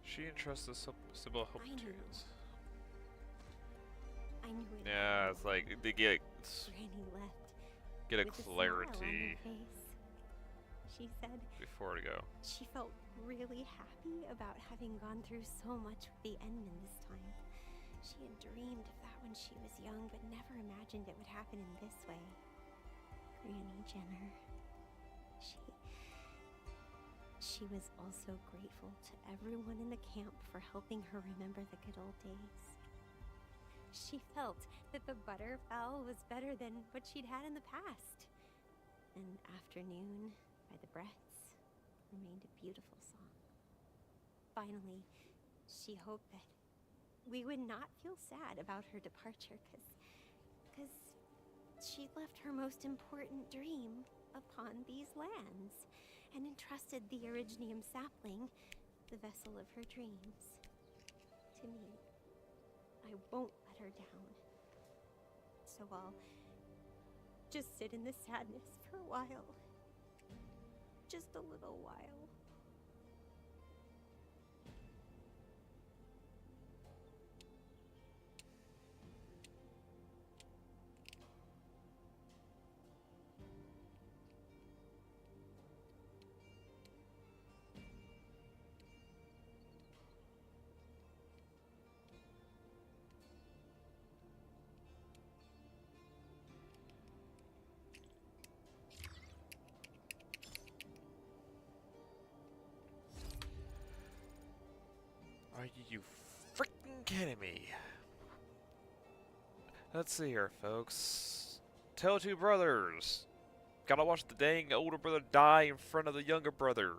[SPEAKER 1] She entrusts the Sybil Hope materials.
[SPEAKER 14] I knew it.
[SPEAKER 1] Yeah, it's like they get
[SPEAKER 14] Granny left.
[SPEAKER 1] a
[SPEAKER 14] with a smile on her
[SPEAKER 1] clarity
[SPEAKER 14] face. She said
[SPEAKER 1] before to go.
[SPEAKER 14] she felt really happy about having gone through so much with the Endman this time. She had dreamed of that when she was young, but never imagined it would happen in this way. Granny Jenner. She was also grateful to everyone in the camp for helping her remember the good old days. She felt that the butterfowl was better than what she'd had in the past. And Afternoon by the Bretts remained a beautiful song. Finally, she hoped that we would not feel sad about her departure, because she left her most important dream upon these lands and entrusted the Originium sapling, the vessel of her dreams, to me. I won't let her down. So I'll just sit in the sadness for a while. Just a little while.
[SPEAKER 1] Are you freaking kidding me? Let's see here, folks. Tale of Two Brothers. Gotta watch the dang older brother die in front of the younger brother.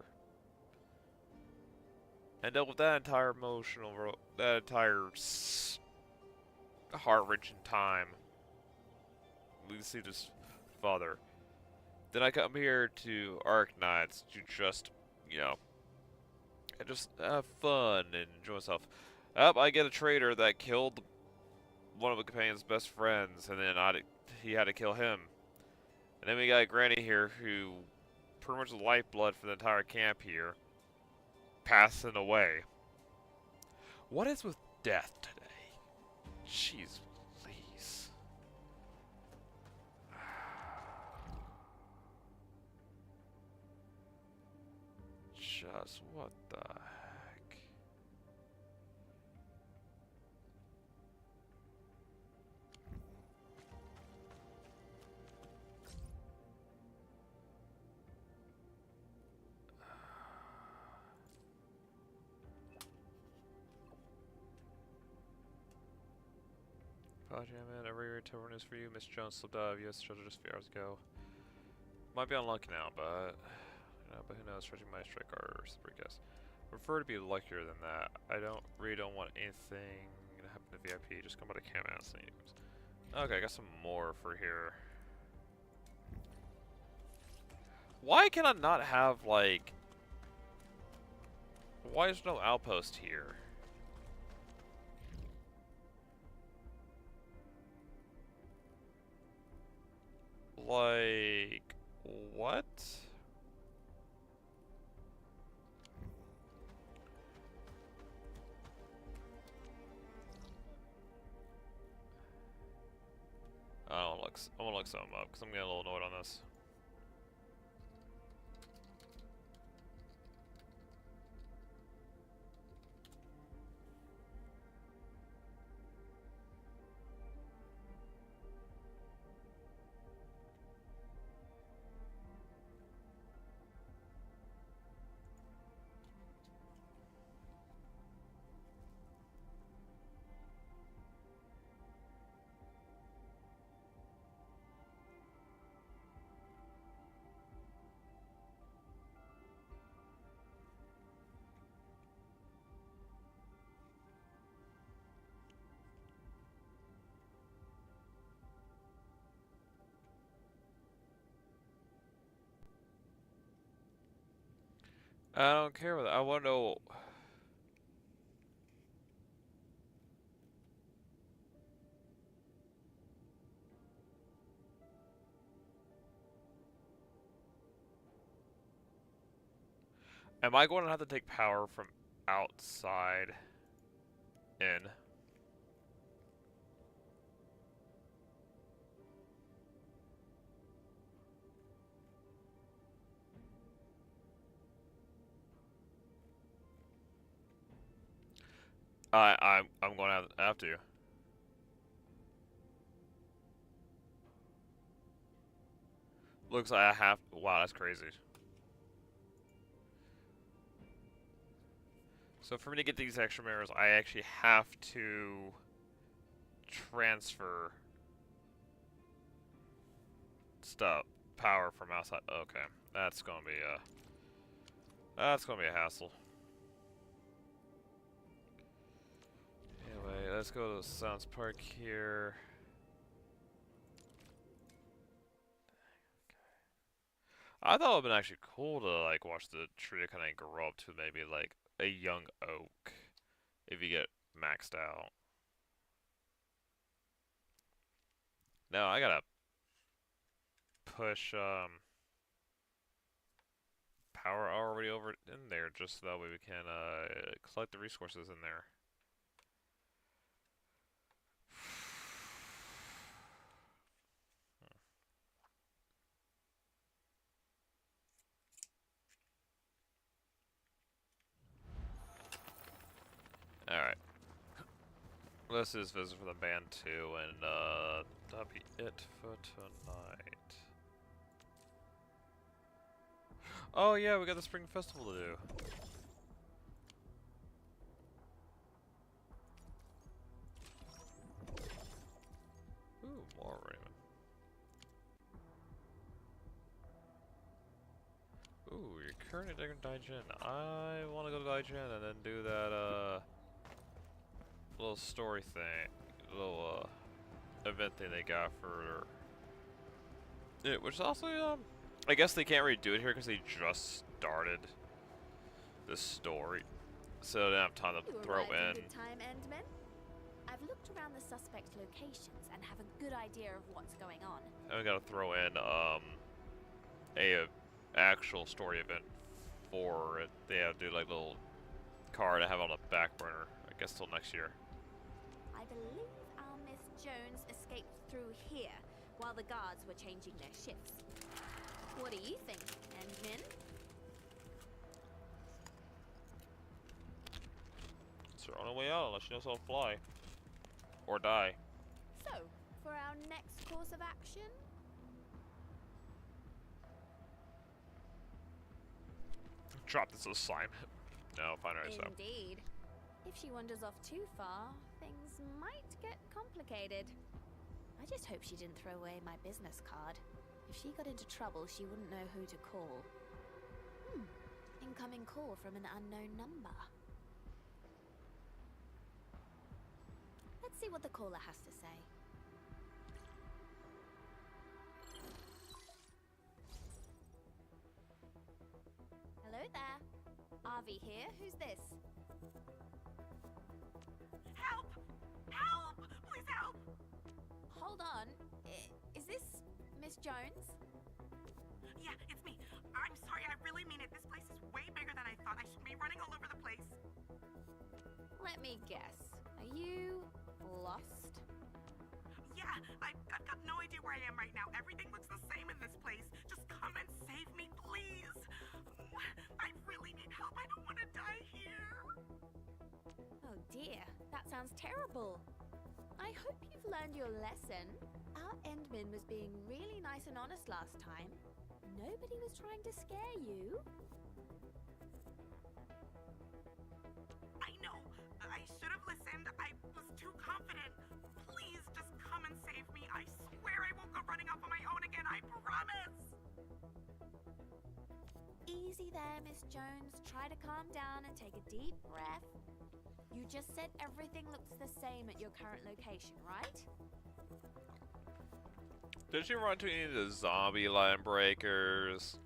[SPEAKER 1] And dealt with that entire that entire heart-wrenching time. We see this father. Then I come here to Arknights to just, you know, and just have fun and enjoy myself. Up, I get a traitor that killed one of the companion's best friends, and then he had to kill him. And then we got Granny here, who pretty much the lifeblood for the entire camp here, passing away. What is with death today? Jeez, please. Just what the heck? Apology, man. Every return is for you. Miss Jones slipped out of U.S. treasure just a few hours ago. Might be unlucky now, but who knows? Stretching my strike or guess. Prefer to be luckier than that. I really don't want anything to happen to VIP. Just come by the camp and see. Okay, I got some more for here. Why can I not have like? Why is there no outpost here? Like, what? I wanna look something up because I'm getting a little annoyed on this. I don't care about that. I want to know. Am I going to have to take power from outside in? I'm going to have to. Looks like I have. Wow, that's crazy. So for me to get these extra mirrors, I actually have to transfer stuff, power from outside. Okay, that's gonna be a hassle. Anyway, let's go to Sounds Park here. I thought it would have been actually cool to like watch the tree kind of grow up to maybe like a young oak if you get maxed out. No, I gotta push power already over in there just so that way we can collect the resources in there. Alright. Let's just visit for the band too, and that'll be it for tonight. Oh yeah, we got the Spring Festival to do. Ooh, more Raymond. Ooh, you're currently in Daijin. I want to go to Daijin and then do that little story thing, little event thing they got for it, which is also I guess they can't really do it here because they just started the story, so they don't have time to throw in.
[SPEAKER 13] Good time, Endman. I've looked around the suspect locations and have a good idea of what's going on.
[SPEAKER 1] And we gotta throw in a actual story event for it. They have to do like a little card to have on the back burner, I guess, till next year.
[SPEAKER 13] I believe our Miss Jones escaped through here while the guards were changing their shifts. What do you think, Endman?
[SPEAKER 1] It's her only way out unless she knows how to fly. Or die.
[SPEAKER 13] So, for our next course of action?
[SPEAKER 1] Drop this little slime. No, find her yourself.
[SPEAKER 13] Indeed. If she wanders off too far, things might get complicated. I just hope she didn't throw away my business card. If she got into trouble, she wouldn't know who to call. Incoming call from an unknown number. Let's see what the caller has to say. Hello there. Avi here. Who's this?
[SPEAKER 17] Help! Help! Please help!
[SPEAKER 13] Hold on. Is this Miss Jones?
[SPEAKER 17] Yeah, it's me. I'm sorry, I really mean it. This place is way bigger than I thought. I should be running all over the place.
[SPEAKER 13] Let me guess. Are you lost?
[SPEAKER 17] Yeah, I've got no idea where I am right now. Everything looks the same in this place. Just come and save me, please. I really need help. I don't want to die here.
[SPEAKER 13] Oh dear, that sounds terrible. I hope you've learned your lesson. Our Endman was being really nice and honest last time. Nobody was trying to scare you.
[SPEAKER 17] I know. I should have listened. I was too confident. Please just come and save me. I swear I won't go running off on my own again. I promise.
[SPEAKER 13] Easy there, Miss Jones. Try to calm down and take a deep breath. You just said everything looks the same at your current location, right?
[SPEAKER 1] Did you run into any of the zombie line breakers?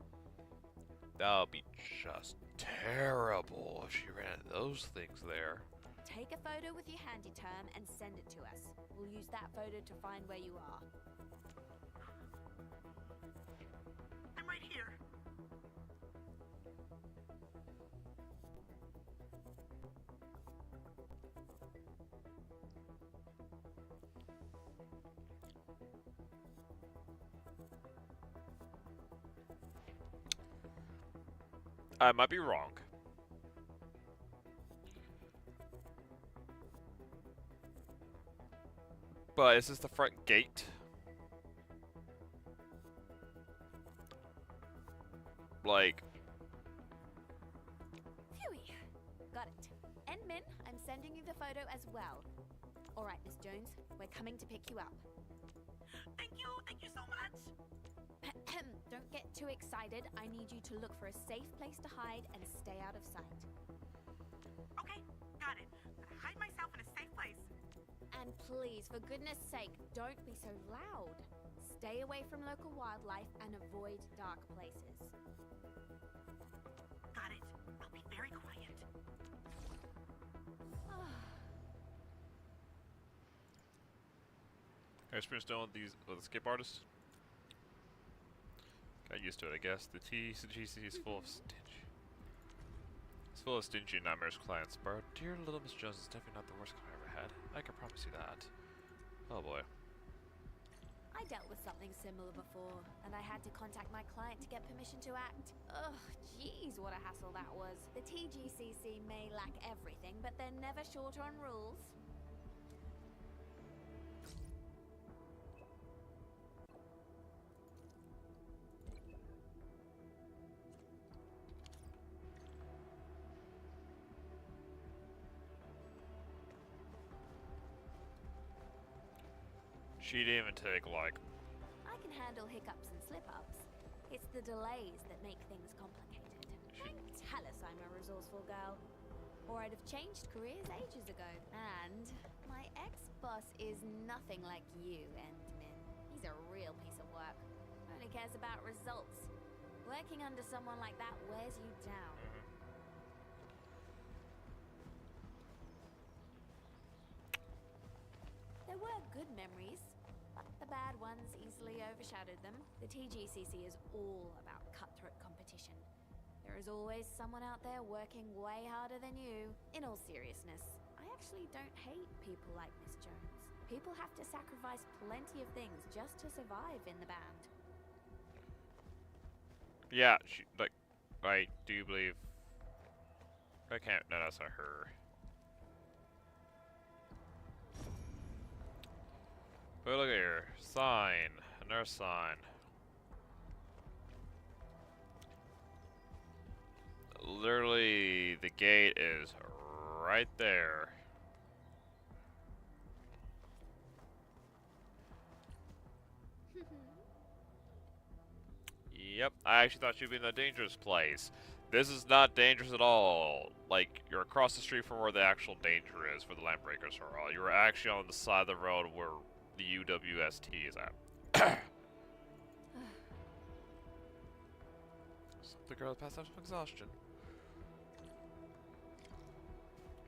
[SPEAKER 1] That would be just terrible if she ran into those things there.
[SPEAKER 13] Take a photo with your handy term and send it to us. We'll use that photo to find where you are.
[SPEAKER 17] I'm right here.
[SPEAKER 1] I might be wrong. But is this the front gate? Like...
[SPEAKER 13] Phewy. Got it. And Min, I'm sending you the photo as well. Alright, Miss Jones, we're coming to pick you up.
[SPEAKER 17] Thank you so much.
[SPEAKER 13] Don't get too excited. I need you to look for a safe place to hide and stay out of sight.
[SPEAKER 17] Okay, got it. Hide myself in a safe place.
[SPEAKER 13] And please, for goodness sake, don't be so loud. Stay away from local wildlife and avoid dark places.
[SPEAKER 17] Got it. I'll be very quiet.
[SPEAKER 1] Experience done with the skip artist? Got used to it, I guess. The TGC is full of stingy. It's full of stingy nightmares clients, but our dear little Miss Jones is definitely not the worst client I ever had. I can promise you that. Oh boy.
[SPEAKER 13] I dealt with something similar before, and I had to contact my client to get permission to act. Ugh, jeez, what a hassle that was. The TGCC may lack everything, but they're never short on rules.
[SPEAKER 1] She didn't even take, like...
[SPEAKER 13] I can handle hiccups and slip-ups. It's the delays that make things complicated. Thank Talus I'm a resourceful girl. Or I'd have changed careers ages ago. And my ex-boss is nothing like you, Endmin. He's a real piece of work. Only cares about results. Working under someone like that wears you down. There were good memories, but the bad ones easily overshadowed them. The TGCC is all about cutthroat competition. There is always someone out there working way harder than you. In all seriousness, I actually don't hate people like Miss Jones. People have to sacrifice plenty of things just to survive in the band.
[SPEAKER 1] Yeah, she, like, I do believe... I can't, no, that's not her. But look here, sign, another sign. Literally, the gate is right there. Yep, I actually thought you'd be in a dangerous place. This is not dangerous at all. Like, you're across the street from where the actual danger is, where the Landbreakers are all. You're actually on the side of the road where the UWST is at. The girl passed out from exhaustion.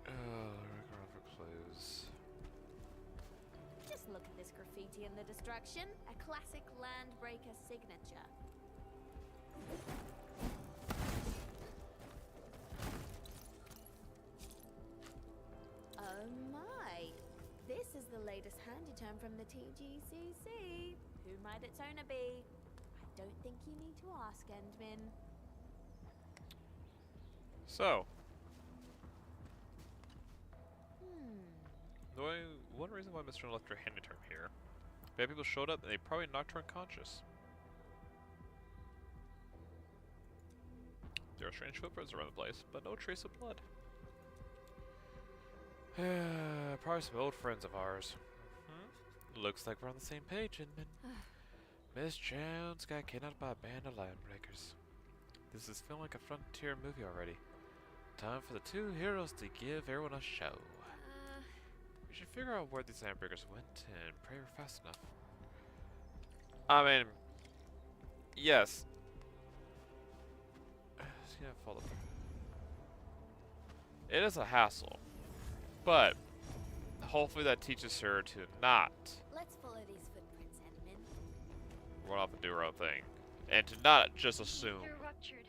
[SPEAKER 1] For clues.
[SPEAKER 13] Just look at this graffiti in the destruction. A classic Landbreaker signature. Oh my! This is the latest handy term from the TGCC. Who might its owner be? I don't think you need to ask, Endmin.
[SPEAKER 1] So. One reason why Mr. left her handy term here. Bad people showed up and they probably knocked her unconscious. There are strange footprints around the place, but no trace of blood. Probably some old friends of ours. Looks like we're on the same page, Inman. Miss Jones got kidnapped by a band of Landbreakers. This is feeling like a frontier movie already. Time for the two heroes to give everyone a show. We should figure out where these Landbreakers went and pray we're fast enough. I mean, yes. Yeah, follow. It is a hassle, but hopefully that teaches her to not
[SPEAKER 13] Let's follow these footprints, Edmund.
[SPEAKER 1] run off and do her own thing, and to not just assume.
[SPEAKER 18] They're ruptured,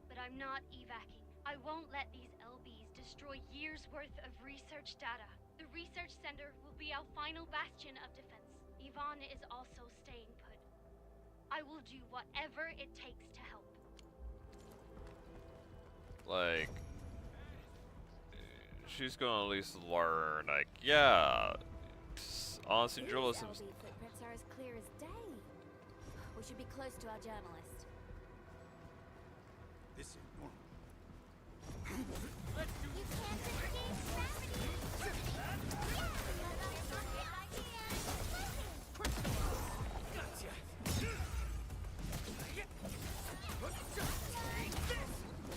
[SPEAKER 18] but I'm not evacing. I won't let these LBs destroy years' worth of research data. The research center will be our final bastion of defense. Yvonne is also staying put. I will do whatever it takes to help.
[SPEAKER 1] Like, she's gonna at least learn, like, yeah, honestly, journalism.
[SPEAKER 13] These LB footprints are as clear as day. We should be close to our journalist.
[SPEAKER 15] This is normal.
[SPEAKER 3] You can't escape gravity!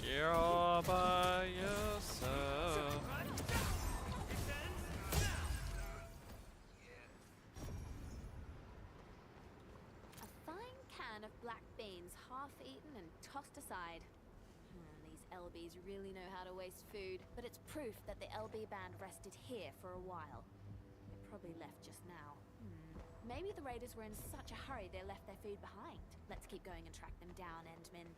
[SPEAKER 1] You're by yourself.
[SPEAKER 13] A fine can of black beans, half eaten and tossed aside. These LBs really know how to waste food, but it's proof that the LB band rested here for a while. They probably left just now. Maybe the raiders were in such a hurry they left their food behind. Let's keep going and track them down, Endman.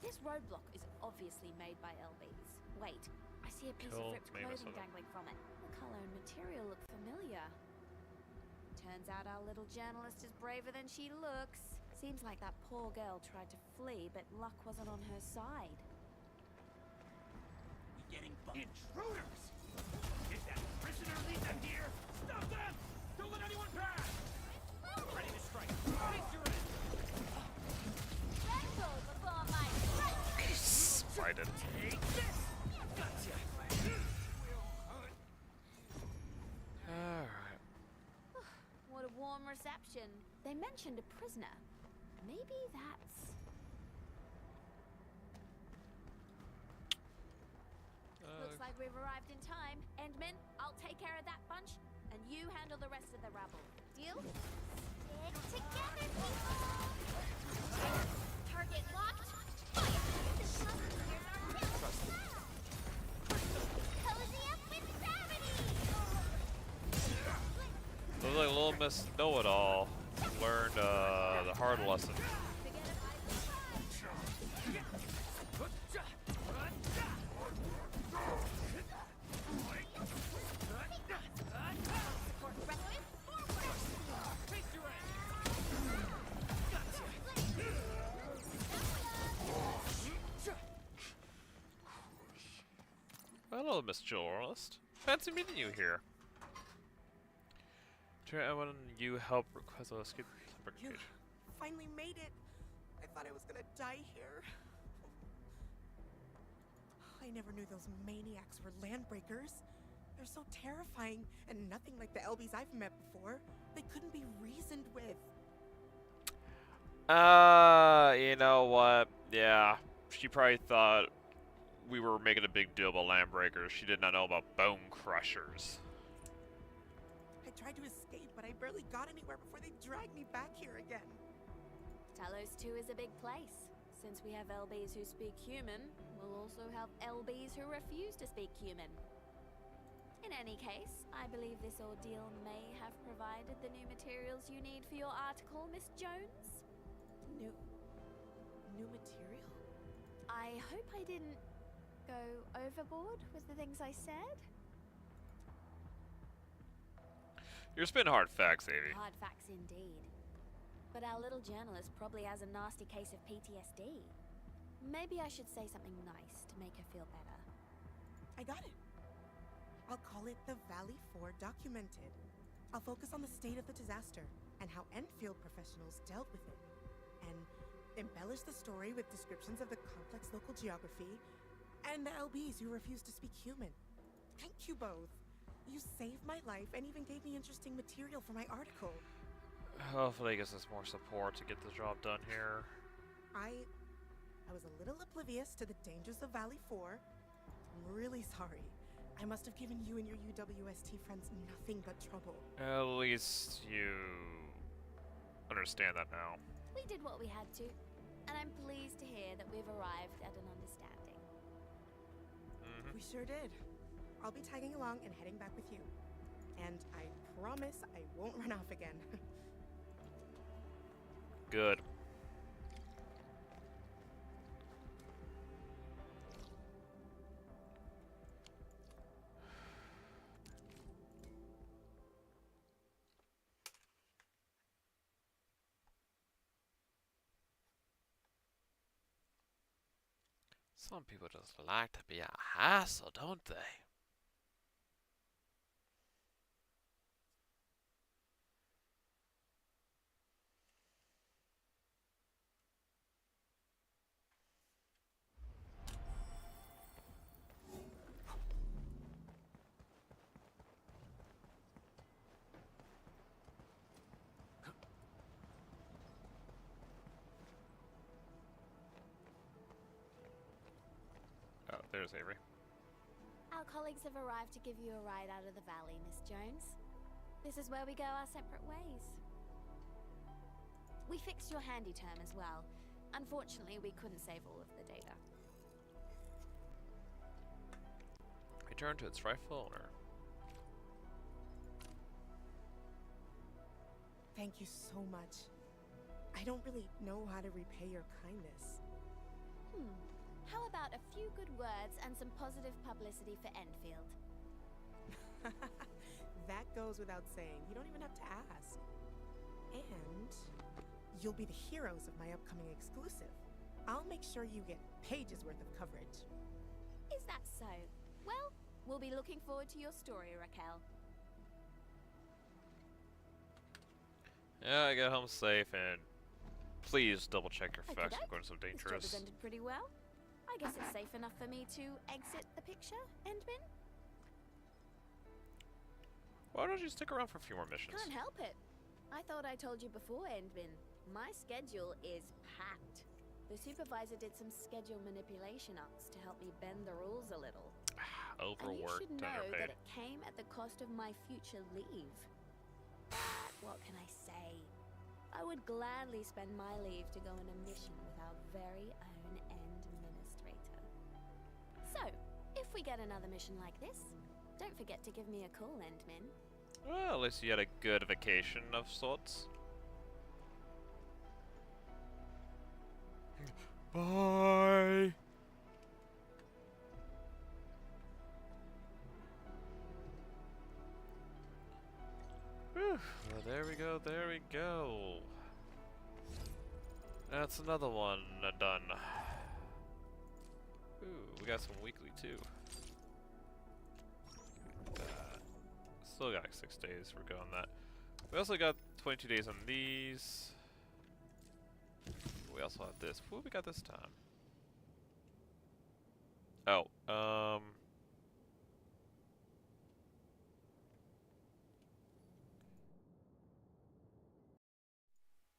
[SPEAKER 13] This roadblock is obviously made by LBs. Wait, I see a piece of ripped clothing dangling from it. The color and material look familiar. Turns out our little journalist is braver than she looks. Seems like that poor girl tried to flee, but luck wasn't on her side.
[SPEAKER 15] We're getting intruders! Get that prisoner, lead them here! Stop them! Don't let anyone pass! Ready to strike. Face your end!
[SPEAKER 13] Wrestle before my
[SPEAKER 1] Spited.
[SPEAKER 15] Take this! Gotcha!
[SPEAKER 1] Alright.
[SPEAKER 13] What a warm reception. They mentioned a prisoner. Maybe that's... Looks like we've arrived in time. Endman, I'll take care of that bunch, and you handle the rest of the rabble. Deal?
[SPEAKER 3] Stick together, people! Target locked. Fire! Here's our cozy up with gravity!
[SPEAKER 1] Looks like Little Miss Know-It-All learned the hard lesson. Hello, Miss Journalist. Fancy meeting you here. When you help request a escape
[SPEAKER 17] You finally made it. I thought I was gonna die here. I never knew those maniacs were landbreakers. They're so terrifying and nothing like the LBs I've met before. They couldn't be reasoned with.
[SPEAKER 1] You know what? Yeah, she probably thought we were making a big deal about Landbreakers. She did not know about Bone Crushers.
[SPEAKER 17] I tried to escape, but I barely got anywhere before they dragged me back here again.
[SPEAKER 13] Talos 2 is a big place. Since we have LBs who speak human, we'll also have LBs who refuse to speak human. In any case, I believe this ordeal may have provided the new materials you need for your article, Miss Jones.
[SPEAKER 17] New material?
[SPEAKER 13] I hope I didn't go overboard with the things I said.
[SPEAKER 1] You're spitting hard facts, Evie.
[SPEAKER 13] Hard facts indeed. But our little journalist probably has a nasty case of PTSD. Maybe I should say something nice to make her feel better.
[SPEAKER 17] I got it. I'll call it the Valley 4 Documented. I'll focus on the state of the disaster and how Enfield professionals dealt with it. And embellish the story with descriptions of the complex local geography and the LBs who refuse to speak human. Thank you both. You saved my life and even gave me interesting material for my article.
[SPEAKER 1] Hopefully it gives us more support to get the job done here.
[SPEAKER 17] I was a little oblivious to the dangers of Valley 4. I'm really sorry. I must have given you and your UWST friends nothing but trouble.
[SPEAKER 1] At least you understand that now.
[SPEAKER 13] We did what we had to. and I'm pleased to hear that we've arrived at an understanding.
[SPEAKER 17] We sure did. I'll be tagging along and heading back with you. And I promise I won't run off again.
[SPEAKER 1] Good. Some people just like to be a hassle, don't they? Oh, there's Avery.
[SPEAKER 13] Our colleagues have arrived to give you a ride out of the valley, Miss Jones. This is where we go our separate ways. We fixed your handy term as well. Unfortunately, we couldn't save all of the data.
[SPEAKER 1] Return to its rightful owner.
[SPEAKER 17] Thank you so much. I don't really know how to repay your kindness.
[SPEAKER 13] How about a few good words and some positive publicity for Enfield?
[SPEAKER 17] That goes without saying. You don't even have to ask. And you'll be the heroes of my upcoming exclusive. I'll make sure you get pages worth of coverage.
[SPEAKER 13] Is that so? Well, we'll be looking forward to your story, Raquel.
[SPEAKER 1] Yeah, I got home safe, and please double check your facts. I'm
[SPEAKER 13] Okey-doke.
[SPEAKER 1] going so
[SPEAKER 13] This job
[SPEAKER 1] dangerous.
[SPEAKER 13] has ended pretty well. I guess it's safe enough for me to exit the picture, Endman?
[SPEAKER 1] Why don't you stick around for a few more missions?
[SPEAKER 13] Can't help it. I thought I told you before, Endman. My schedule is packed. The supervisor did some schedule manipulation acts to help me bend the rules a little.
[SPEAKER 1] Overworked,
[SPEAKER 13] and you should know
[SPEAKER 1] underpaid.
[SPEAKER 13] that it came at the cost of my future leave. But what can I say? I would gladly spend my leave to go on a mission with our very own End Administrator. So, if we get another mission like this, don't forget to give me a call, Endmin.
[SPEAKER 1] Well, at least you had a good vacation of sorts. Bye. Whew. Well, there we go, there we go. That's another one done. Ooh, we got some weekly too. Still got like 6 days, we're good on that. We also got 22 days on these. We also have this. What we got this time? Oh,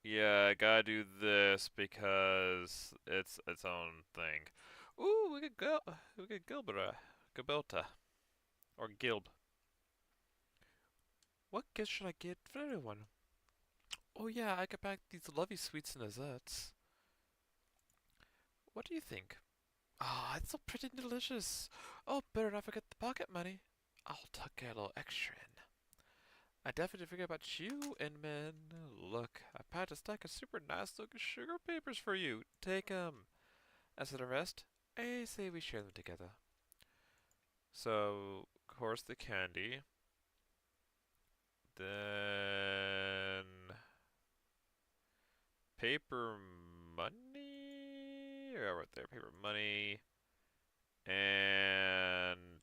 [SPEAKER 1] yeah, I gotta do this because it's its own thing. Ooh, we get Gilberta, or Gilb. What gift should I get for everyone? Oh yeah, I got back these lovely sweets and desserts. What do you think? Ah, it's so pretty and delicious. Oh, better not forget the pocket money. I'll tuck a little extra in. I definitely forget about you, Inman. Look, I packed a stack of super nice looking sugar papers for you. Take 'em. As for the rest, I say we share them together. So, of course, the candy. Then paper money. Yeah, right there, paper money. And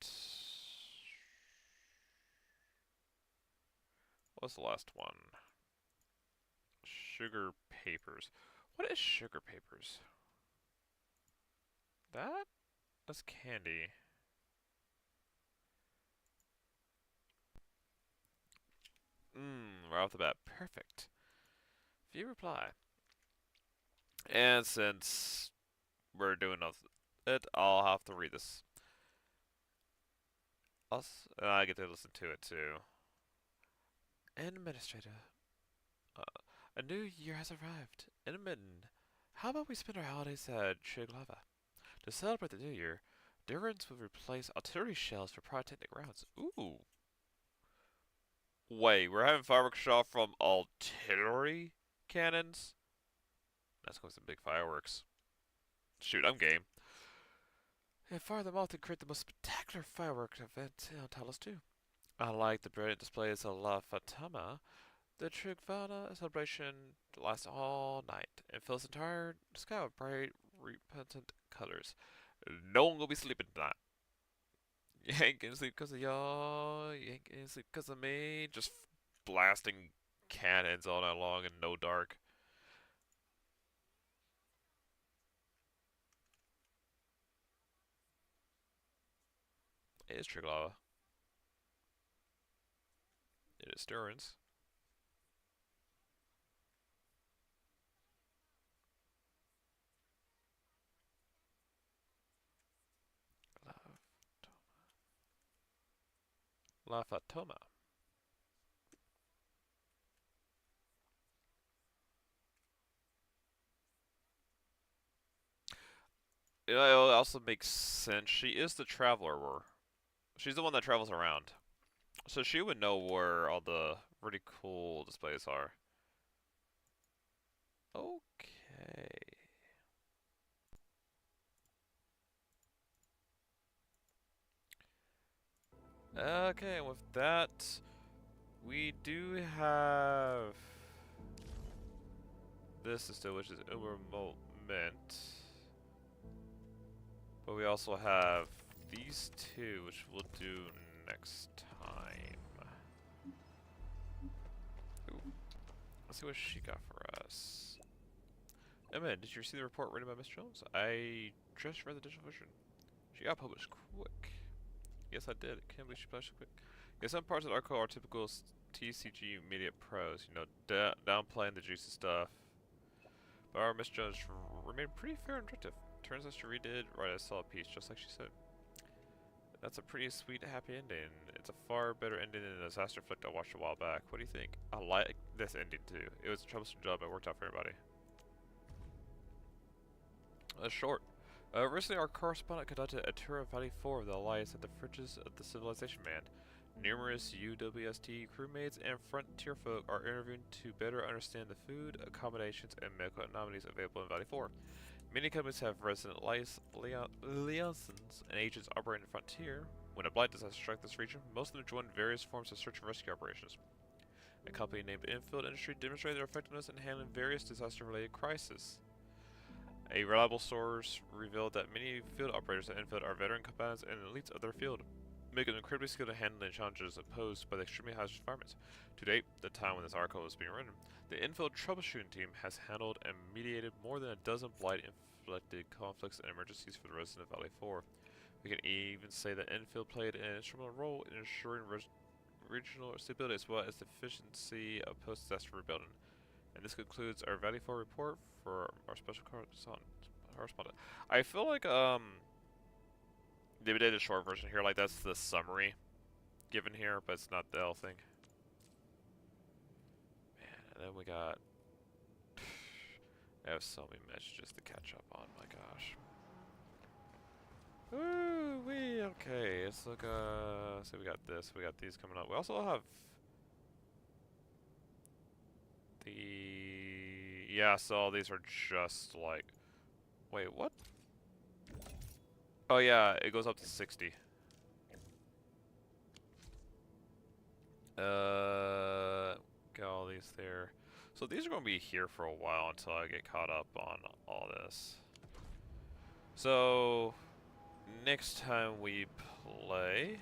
[SPEAKER 1] what's the last one? Sugar papers. What is sugar papers? That's candy. Right off the bat. Perfect. View reply. And since we're doing it, I'll have to read this. I get to listen to it too. Administrator. A new year has arrived. Inman How about we spend our holidays at Triglava? To celebrate the new year, Durans will replace artillery shells for pyrotechnic rounds. Ooh. Wait, we're having fireworks shot from artillery cannons? That's going to be some big fireworks. Shoot, I'm game. And fire them off to create the most spectacular fireworks event in Talos 2. Unlike the brilliant displays of La Fatama, the Trigvana celebration lasts all night and fills the entire sky with bright, repentant colors. No one will be sleeping tonight. You ain't gonna sleep because of y'all. You ain't gonna sleep because of me. Just blasting cannons all night long in no dark. It is Triglava. It is Durans. La Fatoma. It also makes sense. She is the traveler. She's the one that travels around. So she would know where all the really cool displays are. Okay. Okay, and with that, we do have this still, which is Uber Moment. But we also have these two, which we'll do next time. Ooh. Let's see what she got for us. Emma, did you see the report written by Miss Jones? I just read the digital version. She got published quick. Yes, I did. Can't believe she published quick. Yeah, some parts of the article are typical TCG media prose, you know, downplaying the juicy stuff. But our Miss Jones remained pretty fair and directive. Turns out she redid write a solid piece, just like she said. That's a pretty sweet, happy ending. It's a far better ending than the disaster flick I watched a while back. What do you think? I like this ending too. It was a troublesome job, but it worked out for everybody. Short. Recently, our correspondent conducted a tour of Valley 4 of the Alliance at the fringes of the Civilization Band. Numerous UWST crewmates and frontier folk are interviewing to better understand the food, accommodations, and medical amenities available in Valley 4. Many companies have resident liaisons and agents operating the frontier. When a blight disaster struck this region, most of them joined various forms of search and rescue operations. A company named Infield Industry demonstrated their effectiveness in handling various disaster-related crises. A reliable source revealed that many field operators at Infield are veteran combatants and elites of their field, making them incredibly skilled at handling challenges posed by the extremely hazardous environments. To date, the time when this article was being written, the Infield troubleshooting team has handled and mediated more than a dozen blight-inflicted conflicts and emergencies for the residents of Valley 4. We can even say that Infield played an instrumental role in ensuring regional stability as well as the efficiency of post-disaster rebuilding. And this concludes our Valley 4 report for our special correspondent. I feel like they did a short version here, like that's the summary given here, but it's not the L thing. Man, and then we got I have so many messages to catch up on, my gosh. Ooh wee, okay, let's look so we got this, we got these coming up. We also have yeah, so all these are just like, wait, what? Oh yeah, it goes up to 60. Got all these there. So these are going to be here for a while until I get caught up on all this. So next time we play,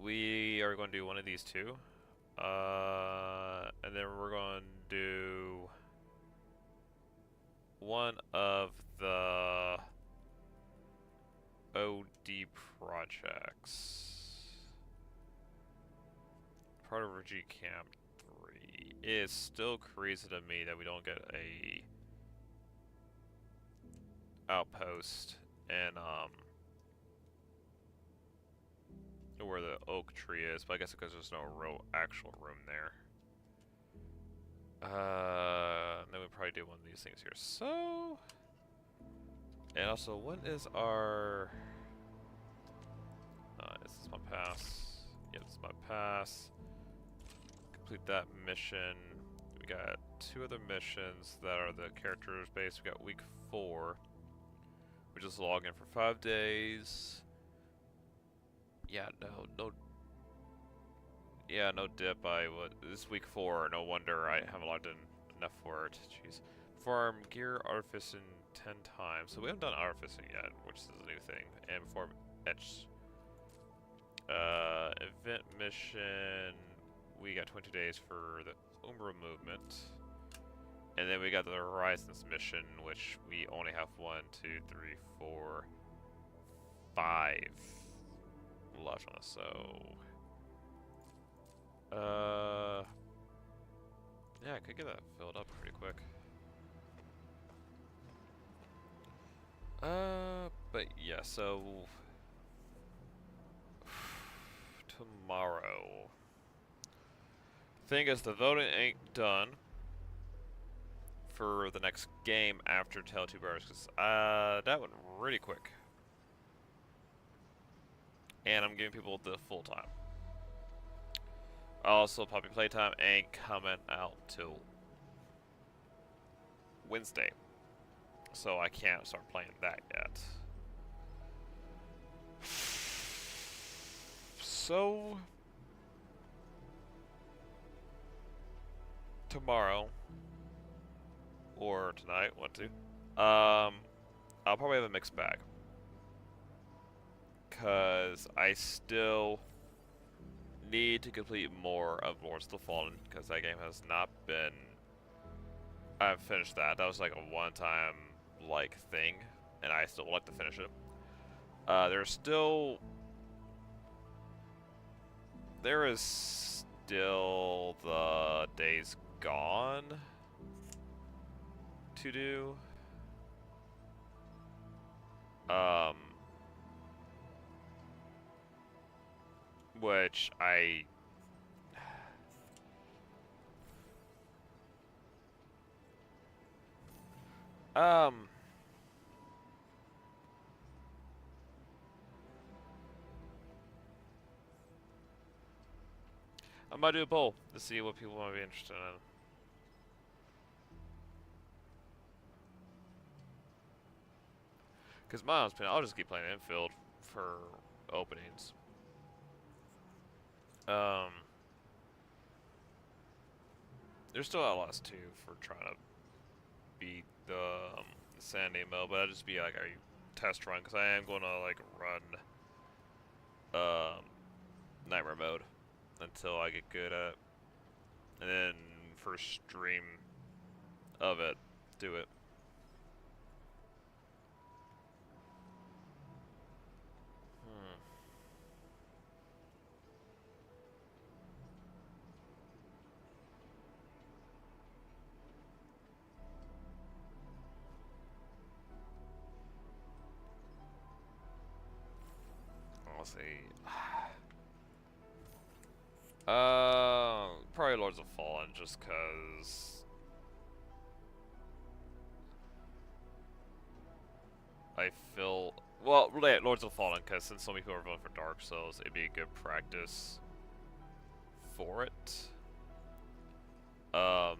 [SPEAKER 1] we are going to do one of these two. And then we're going to do one of the OD projects. Part of G Camp 3. It's still crazy to me that we don't get a outpost and where the oak tree is, but I guess because there's no real actual room there. Then we probably do one of these things here. So, and also, when is our? This is my pass. Yeah, this is my pass. Complete that mission. We got 2 other missions that are the characters based. We got week 4. We just log in for 5 days. Yeah, no. Yeah, no dip. This week 4. No wonder I haven't logged in enough for it. Jeez. Perform gear artificing 10 times. So we haven't done artificing yet, which is a new thing. And perform etch. Event mission. We got 22 days for the Umbra movement. And then we got the Horizons mission, which we only have 1, 2, 3, 4, 5 left on us. So, yeah, I could get that filled up pretty quick. But yeah, so tomorrow. Thing is, the voting ain't done for the next game after Tale 2 Bars, because that went really quick. And I'm giving people the full time. Also, Poppy Playtime ain't coming out till Wednesday, so I can't start playing that yet. So tomorrow or tonight, I'll probably have a mixed bag, cause I still need to complete more of Lords of the Fallen, because that game has not been. I haven't finished that. That was like a one-time like thing, and I still would like to finish it. There is still the Days Gone to do. Which I might do a poll to see what people might be interested in. Because my honest opinion, I'll just keep playing Infield for openings. There's still Outlast 2 for trying to beat the Sandy mode, but I'll just be like a test run, because I am going to like run Nightmare mode until I get good at it, and then first stream of it, do it. I'll see. Probably Lords of Fallen, just cause I feel, well, really Lords of Fallen, cause since so many people are voting for Dark Souls, it'd be a good practice for it. Now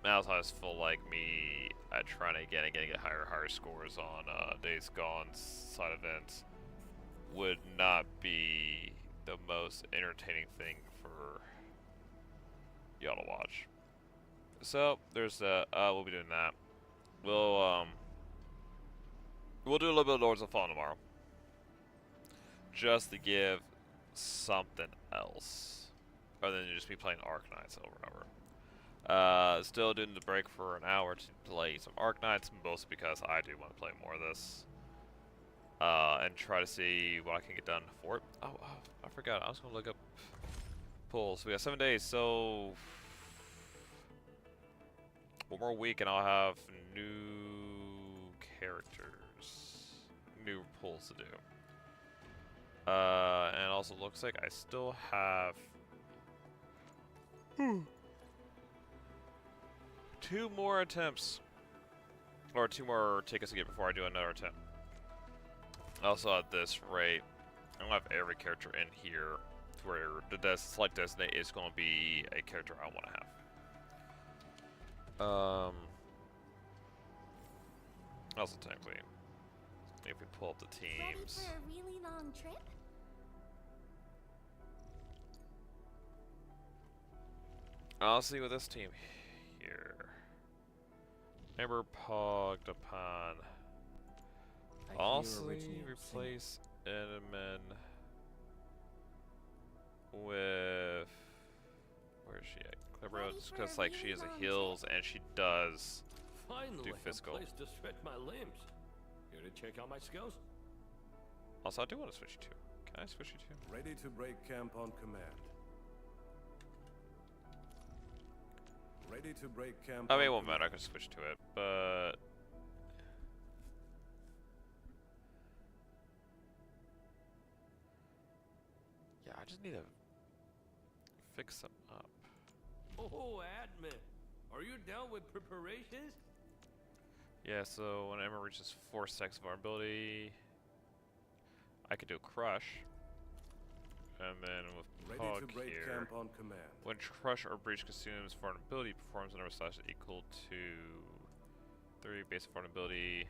[SPEAKER 1] I just feel like me trying to get higher scores on Days Gone side events would not be the most entertaining thing for y'all to watch. So there's that. We'll be doing that. We'll do a little bit of Lords of Fallen tomorrow, just to give something else, other than just be playing Arknights over and over. Still doing the break for an hour to play some Arknights, mostly because I do want to play more of this. And try to see what I can get done for it. Oh, I forgot. I was going to look up pulls. We got 7 days, so one more week and I'll have new characters, new pulls to do. And also looks like I still have 2 more attempts. Or 2 more tickets to get before I do another attempt. Also at this rate, I'm gonna have every character in here where the select destiny is gonna be a character I wanna have. Also technically, if we pull up the teams.
[SPEAKER 3] Ready for a really long trip?
[SPEAKER 1] I'll see with this team here. Ember pogged upon. Also replace Edelman with, where is she at? Clever, because like she is a heals and she does
[SPEAKER 19] Finally,
[SPEAKER 1] do physical.
[SPEAKER 19] a place to stretch my limbs. Here to check out my skills?
[SPEAKER 1] Also, I do want to switch you to. Can I switch you to?
[SPEAKER 12] Ready to break camp on command. Ready to break camp.
[SPEAKER 1] I mean, it won't matter. I can switch to it, but yeah, I just need to fix them up.
[SPEAKER 19] Oh, admin, are you done with preparations?
[SPEAKER 1] Yeah, so when Emma reaches 4 stacks of vulnerability, I could do Crush. And then with Pog here,
[SPEAKER 12] camp on command.
[SPEAKER 1] When Crush or Breach consumes vulnerability, performs a number of slashes equal to 3 basic vulnerability,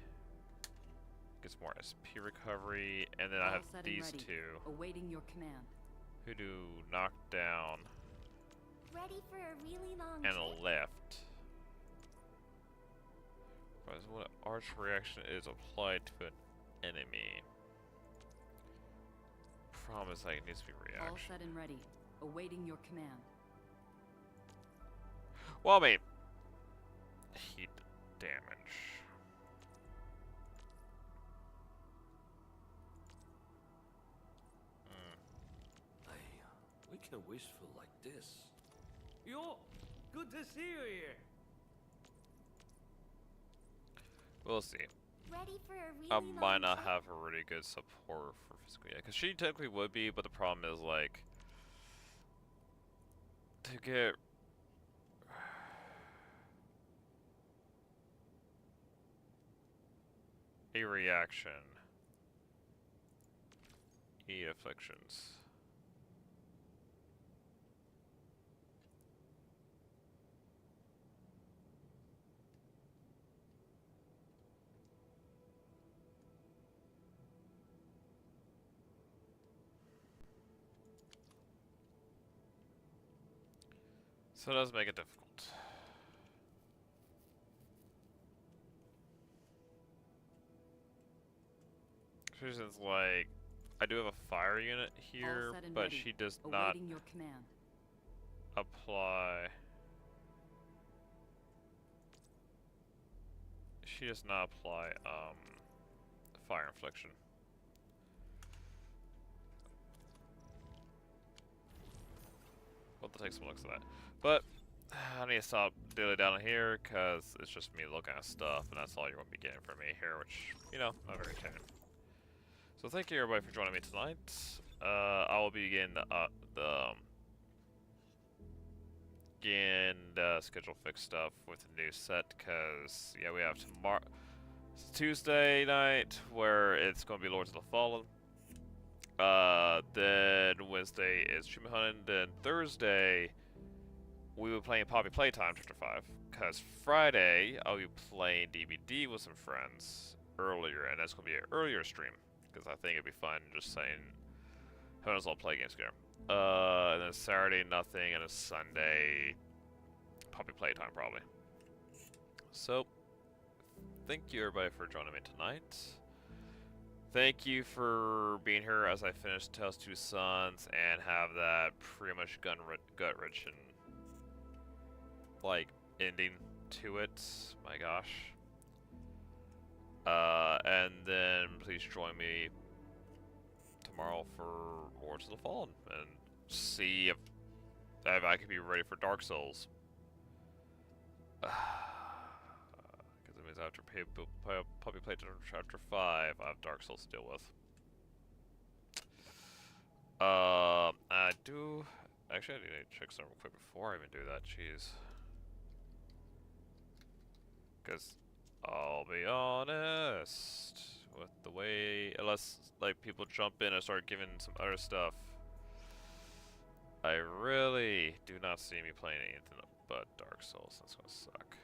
[SPEAKER 1] gets more SP recovery, and then I have these 2
[SPEAKER 16] awaiting your command.
[SPEAKER 1] who do knockdown
[SPEAKER 3] Ready for a really long
[SPEAKER 1] and
[SPEAKER 3] trip?
[SPEAKER 1] a left. What arch reaction is applied to an enemy. Promise like it needs to be reaction.
[SPEAKER 16] All set and ready, awaiting your command.
[SPEAKER 1] Well, I mean, heat damage.
[SPEAKER 19] We can wishful like this. Yo, good to see you here.
[SPEAKER 1] We'll see.
[SPEAKER 3] Ready for a really
[SPEAKER 1] I
[SPEAKER 3] long
[SPEAKER 1] might not
[SPEAKER 3] trip?
[SPEAKER 1] have a really good support for physical, yeah, because she technically would be, but the problem is like to get a reaction, E afflictions. So it does make it difficult. For instance, like, I do have a fire unit here,
[SPEAKER 16] All set and
[SPEAKER 1] but
[SPEAKER 16] ready,
[SPEAKER 1] she does not
[SPEAKER 16] awaiting your command.
[SPEAKER 1] apply. She does not apply fire infliction. We'll have to take some looks at that. But I need to stop dilly down here because it's just me looking at stuff, and that's all you're going to be getting from me here, which, you know, not very exciting. So thank you everybody for joining me tonight. I will be getting the schedule fix stuff with the new set because, yeah, we have tomorrow. It's Tuesday night where it's going to be Lords of the Fallen. Then Wednesday is Achievement Hunting. Then Thursday, we will be playing Poppy Playtime Chapter 5. Because Friday, I'll be playing DBD with some friends earlier, and that's going to be an earlier stream. Because I think it'd be fun just saying, having us all play games together. And then Saturday, nothing, and a Sunday, Poppy Playtime probably. So, thank you everybody for joining me tonight. Thank you for being here as I finish Tales 2 Sons and have that pretty much gut-wrenching, like, ending to it. My gosh. And then please join me tomorrow for Lords of the Fallen and see if I could be ready for Dark Souls. Because it means after Puppy Playtime Chapter 5, I have Dark Souls to deal with. I do Actually, I need to check something real quick before I even do that. Jeez. Because I'll be honest with the way, unless like people jump in and start giving some other stuff, I really do not see me playing anything but Dark Souls. That's gonna suck.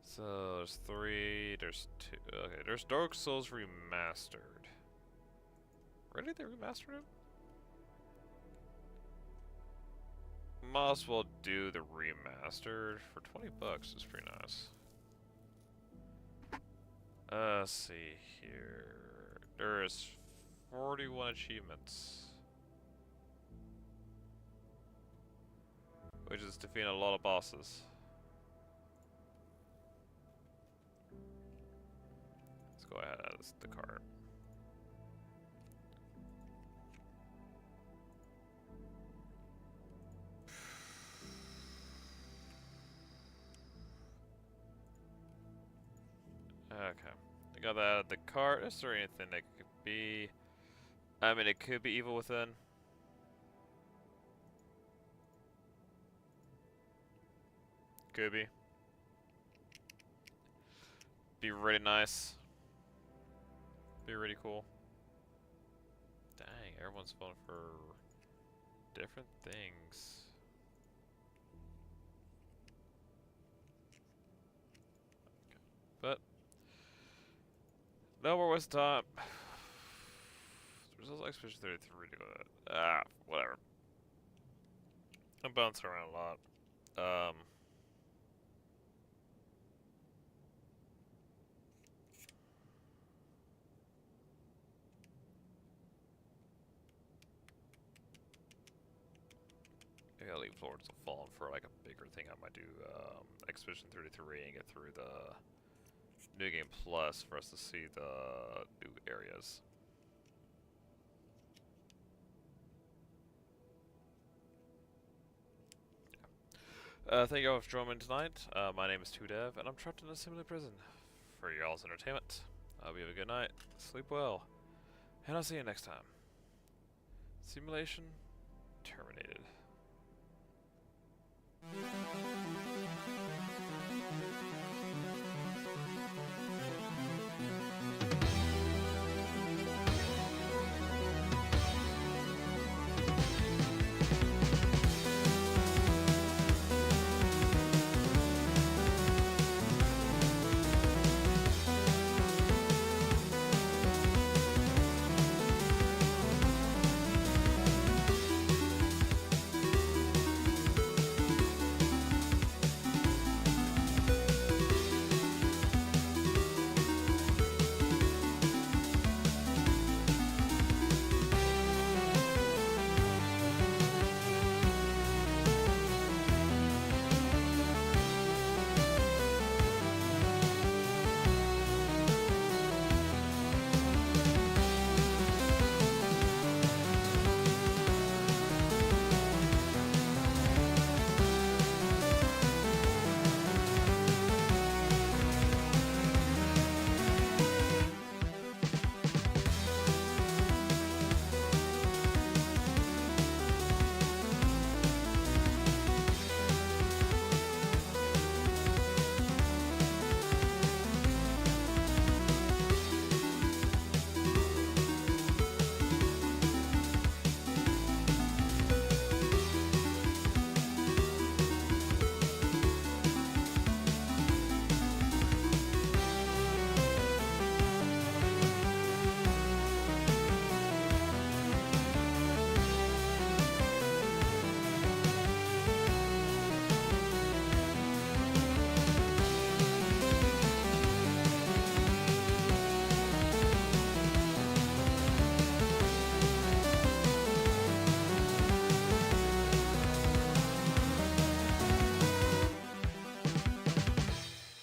[SPEAKER 1] So there's 3, there's 2. Okay, there's Dark Souls Remastered. Really, they remastered it? Might as well do the remastered for 20 bucks. It's pretty nice. Let's see here. There is 41 achievements, which is defeating a lot of bosses. Let's go ahead and add this to the cart. Okay, I got that at the cart. Is there anything that could be? I mean, it could be Evil Within. Could be. Be really nice. Be really cool. Dang, everyone's voting for different things. But no more wasting time. Results Expedition 33 to go with that. Ah, whatever. I'm bouncing around a lot. Maybe I'll leave Lords of Fallen for like a bigger thing. I might do Expedition 33 and get through the New Game Plus for us to see the new areas. Thank you all for joining me tonight. My name is 2Dev, and I'm trapped in a simulated prison for y'all's entertainment. I hope you have a good night, sleep well, and I'll see you next time. Simulation terminated.